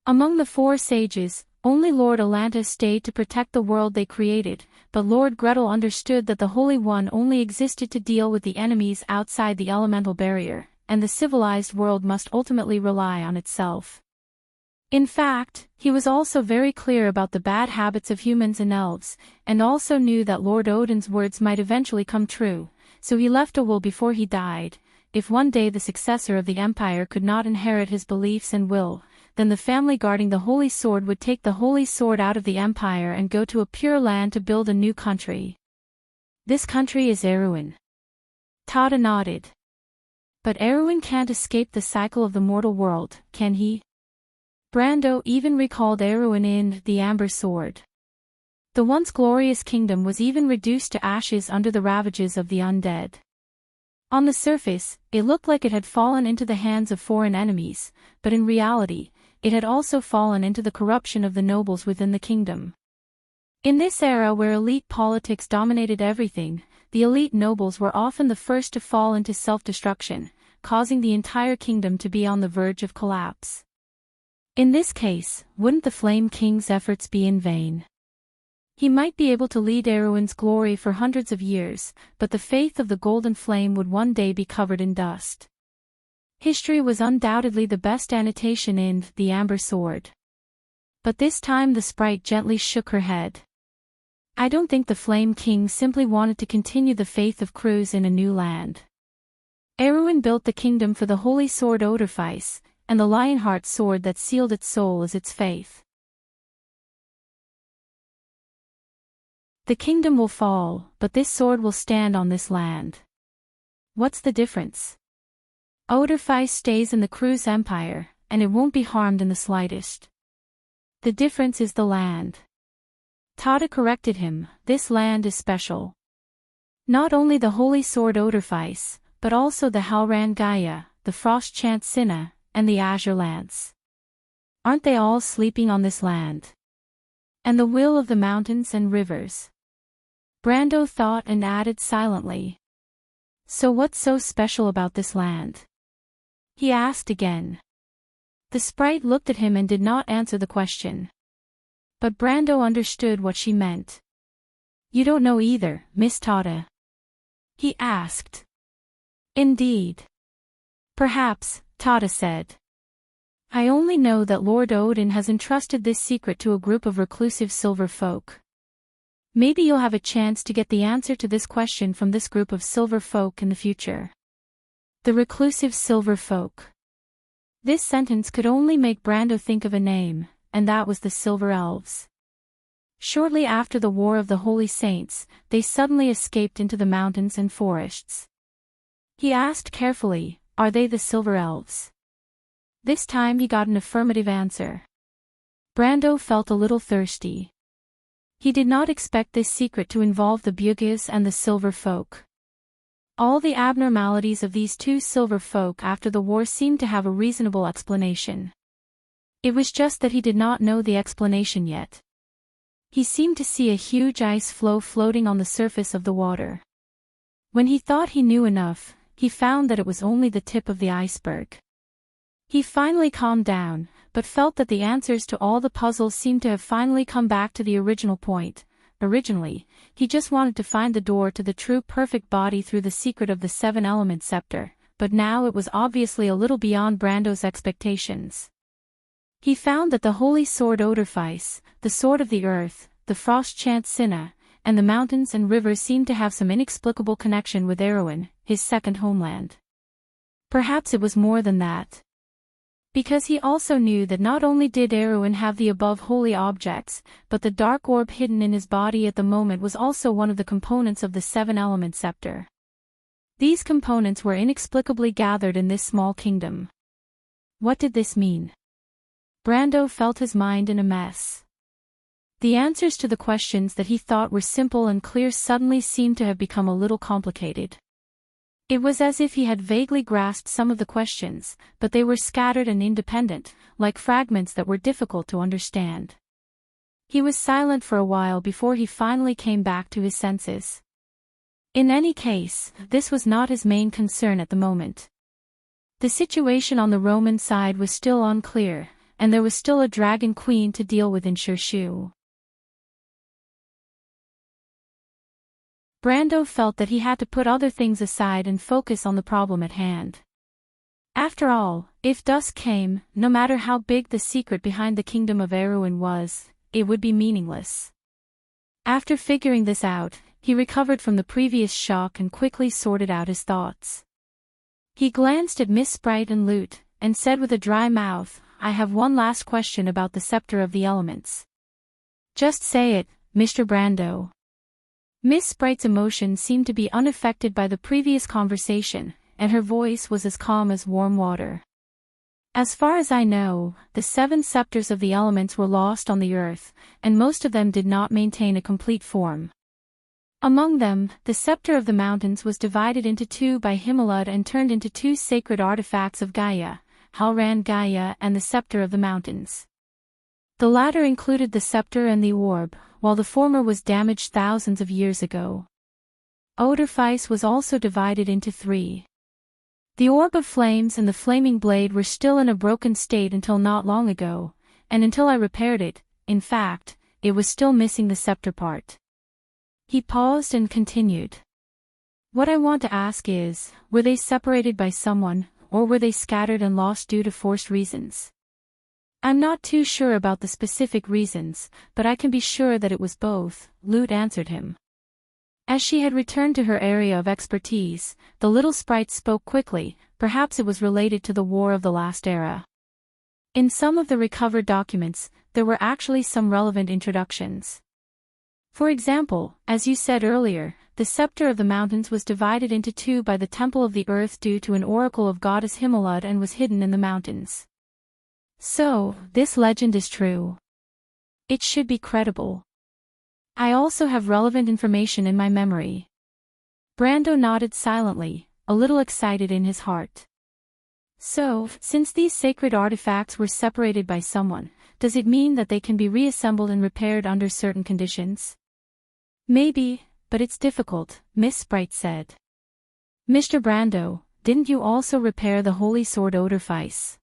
Among the four sages, only Lord Alanta stayed to protect the world they created, but Lord Gretel understood that the Holy One only existed to deal with the enemies outside the elemental barrier, and the civilized world must ultimately rely on itself. In fact, he was also very clear about the bad habits of humans and elves, and also knew that Lord Odin's words might eventually come true, so he left a will before he died. If one day the successor of the empire could not inherit his beliefs and will, then the family guarding the Holy Sword would take the Holy Sword out of the empire and go to a pure land to build a new country. This country is Erwin. Tada nodded. But Erwin can't escape the cycle of the mortal world, can he? Brando even recalled Erwin in The Amber Sword. The once glorious kingdom was even reduced to ashes under the ravages of the undead. On the surface, it looked like it had fallen into the hands of foreign enemies, but in reality, it had also fallen into the corruption of the nobles within the kingdom. In this era where elite politics dominated everything, the elite nobles were often the first to fall into self-destruction, causing the entire kingdom to be on the verge of collapse. In this case, wouldn't the Flame King's efforts be in vain? He might be able to lead Erwin's glory for hundreds of years, but the faith of the Golden Flame would one day be covered in dust. History was undoubtedly the best annotation in The Amber Sword. But this time the sprite gently shook her head. I don't think the Flame King simply wanted to continue the faith of crews in a new land. Erwin built the kingdom for the Holy Sword Odorfice, and the Lionheart sword that sealed its soul as its faith. The kingdom will fall, but this sword will stand on this land. What's the difference? Odorfice stays in the crew's empire, and it won't be harmed in the slightest. The difference is the land. Tada corrected him, this land is special. Not only the Holy Sword Odorfice, but also the Halran Gaia, the Frost Chant Sinna, and the Azure Lance. Aren't they all sleeping on this land? And the will of the mountains and rivers. Brando thought and added silently. So what's so special about this land? He asked again. The sprite looked at him and did not answer the question. But Brando understood what she meant. You don't know either, Miss Tada? He asked. Indeed. Perhaps, Tada said. I only know that Lord Odin has entrusted this secret to a group of reclusive silver folk. Maybe you'll have a chance to get the answer to this question from this group of silver folk in the future. The reclusive silver folk. This sentence could only make Brando think of a name, and that was the Silver Elves. Shortly after the War of the Holy Saints, they suddenly escaped into the mountains and forests. He asked carefully, are they the Silver Elves? This time he got an affirmative answer. Brando felt a little thirsty. He did not expect this secret to involve the Bugis and the Silver Folk. All the abnormalities of these two Silver Folk after the war seemed to have a reasonable explanation. It was just that he did not know the explanation yet. He seemed to see a huge ice floe floating on the surface of the water. When he thought he knew enough, he found that it was only the tip of the iceberg. He finally calmed down, but felt that the answers to all the puzzles seemed to have finally come back to the original point. Originally, he just wanted to find the door to the true perfect body through the secret of the seven-element scepter, but now it was obviously a little beyond Brando's expectations. He found that the Holy Sword Odorfice, the Sword of the Earth, the Frost Chant Sinna, and the mountains and rivers seemed to have some inexplicable connection with Erwin, his second homeland. Perhaps it was more than that. Because he also knew that not only did Erwin have the above holy objects, but the dark orb hidden in his body at the moment was also one of the components of the seven-element scepter. These components were inexplicably gathered in this small kingdom. What did this mean? Brando felt his mind in a mess. The answers to the questions that he thought were simple and clear suddenly seemed to have become a little complicated. It was as if he had vaguely grasped some of the questions, but they were scattered and independent, like fragments that were difficult to understand. He was silent for a while before he finally came back to his senses. In any case, this was not his main concern at the moment. The situation on the Roman side was still unclear, and there was still a dragon queen to deal with in Shirshu. Brando felt that he had to put other things aside and focus on the problem at hand. After all, if dusk came, no matter how big the secret behind the kingdom of Erwin was, it would be meaningless. After figuring this out, he recovered from the previous shock and quickly sorted out his thoughts. He glanced at Miss Sprite and Lute, and said with a dry mouth, "I have one last question about the Scepter of the Elements." "Just say it, Mr. Brando." Miss Sprite's emotion seemed to be unaffected by the previous conversation, and her voice was as calm as warm water. "As far as I know, the 7 scepters of the elements were lost on the earth, and most of them did not maintain a complete form. Among them, the Scepter of the Mountains was divided into 2 by Himalud and turned into 2 sacred artifacts of Gaia, Halran Gaia and the Scepter of the Mountains. The latter included the scepter and the orb, while the former was damaged thousands of years ago. Odorfice was also divided into 3. The orb of flames and the flaming blade were still in a broken state until not long ago, and until I repaired it, in fact, it was still missing the scepter part." He paused and continued. "What I want to ask is, were they separated by someone, or were they scattered and lost due to forced reasons?" "I'm not too sure about the specific reasons, but I can be sure that it was both," Lute answered him. As she had returned to her area of expertise, the little sprite spoke quickly. Perhaps it was related to the War of the Last Era. In some of the recovered documents, there were actually some relevant introductions. For example, as you said earlier, the Scepter of the Mountains was divided into 2 by the Temple of the Earth due to an oracle of goddess Himalud and was hidden in the mountains. So, this legend is true. It should be credible. I also have relevant information in my memory. Brando nodded silently, a little excited in his heart. So, since these sacred artifacts were separated by someone, does it mean that they can be reassembled and repaired under certain conditions? Maybe, but it's difficult, Miss Sprite said. "Mr. Brando, didn't you also repair the holy sword Odorfice?"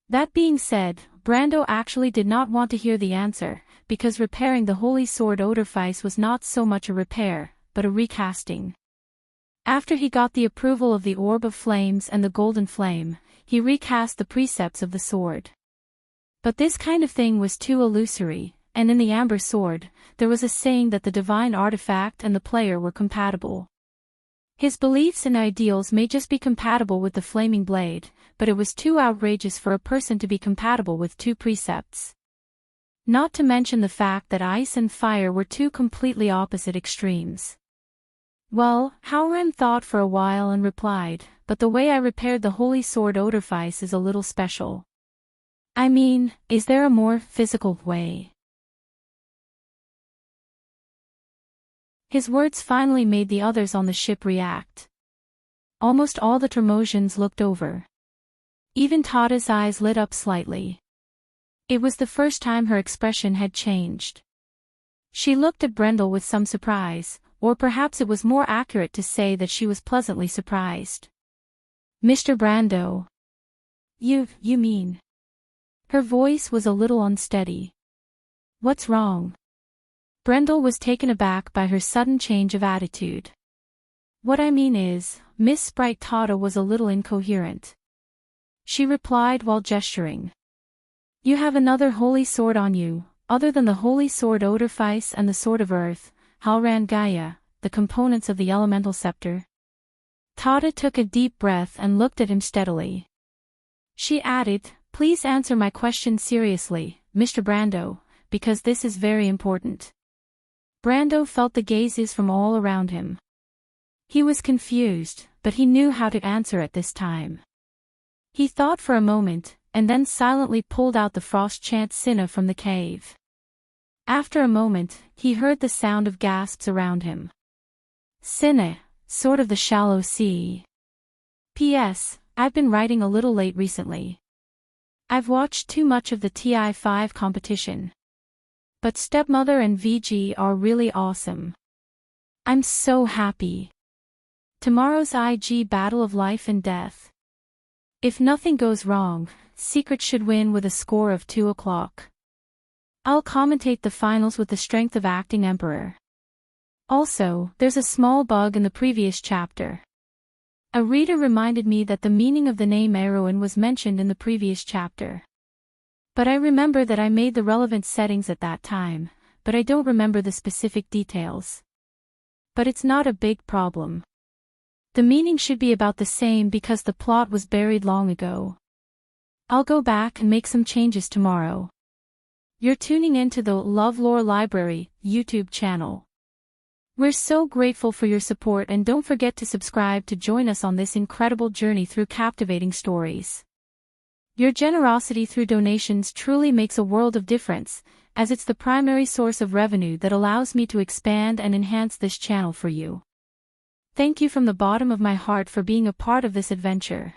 That being said, Brando actually did not want to hear the answer, because repairing the holy sword Odorfice was not so much a repair, but a recasting. After he got the approval of the Orb of Flames and the Golden Flame, he recast the precepts of the sword. But this kind of thing was too illusory, and in the Amber Sword, there was a saying that the divine artifact and the player were compatible. His beliefs and ideals may just be compatible with the Flaming Blade, but it was too outrageous for a person to be compatible with 2 precepts. Not to mention the fact that ice and fire were 2 completely opposite extremes. Well, Halran thought for a while and replied, "But the way I repaired the holy sword Odorfice is a little special. I mean, is there a more physical way?" His words finally made the others on the ship react. Almost all the Tremosians looked over. Even Tada's eyes lit up slightly. It was the first time her expression had changed. She looked at Brendel with some surprise, or perhaps it was more accurate to say that she was pleasantly surprised. "Mr. Brando. You mean?" Her voice was a little unsteady. "What's wrong?" Brendel was taken aback by her sudden change of attitude. "What I mean is," Miss Sprite Tada was a little incoherent. She replied while gesturing. "You have another holy sword on you, other than the holy sword Odorfice and the sword of earth, Halran Gaia, the components of the elemental scepter." Tada took a deep breath and looked at him steadily. She added, "Please answer my question seriously, Mr. Brando, because this is very important." Brando felt the gazes from all around him. He was confused, but he knew how to answer at this time. He thought for a moment, and then silently pulled out the frost-chant Sinna from the cave. After a moment, he heard the sound of gasps around him. "Sinna, sort of the shallow sea. P.S. I've been writing a little late recently. I've watched too much of the TI5 competition. But Stepmother and VG are really awesome. I'm so happy. Tomorrow's IG Battle of Life and Death. If nothing goes wrong, Secret should win with a score of 2 o'clock. I'll commentate the finals with the strength of Acting Emperor. Also, there's a small bug in the previous chapter. A reader reminded me that the meaning of the name Heroine was mentioned in the previous chapter. But I remember that I made the relevant settings at that time, but I don't remember the specific details. But it's not a big problem. The meaning should be about the same because the plot was buried long ago. I'll go back and make some changes tomorrow. You're tuning into the LoveLore Library YouTube channel. We're so grateful for your support, and don't forget to subscribe to join us on this incredible journey through captivating stories. Your generosity through donations truly makes a world of difference, as it's the primary source of revenue that allows me to expand and enhance this channel for you. Thank you from the bottom of my heart for being a part of this adventure.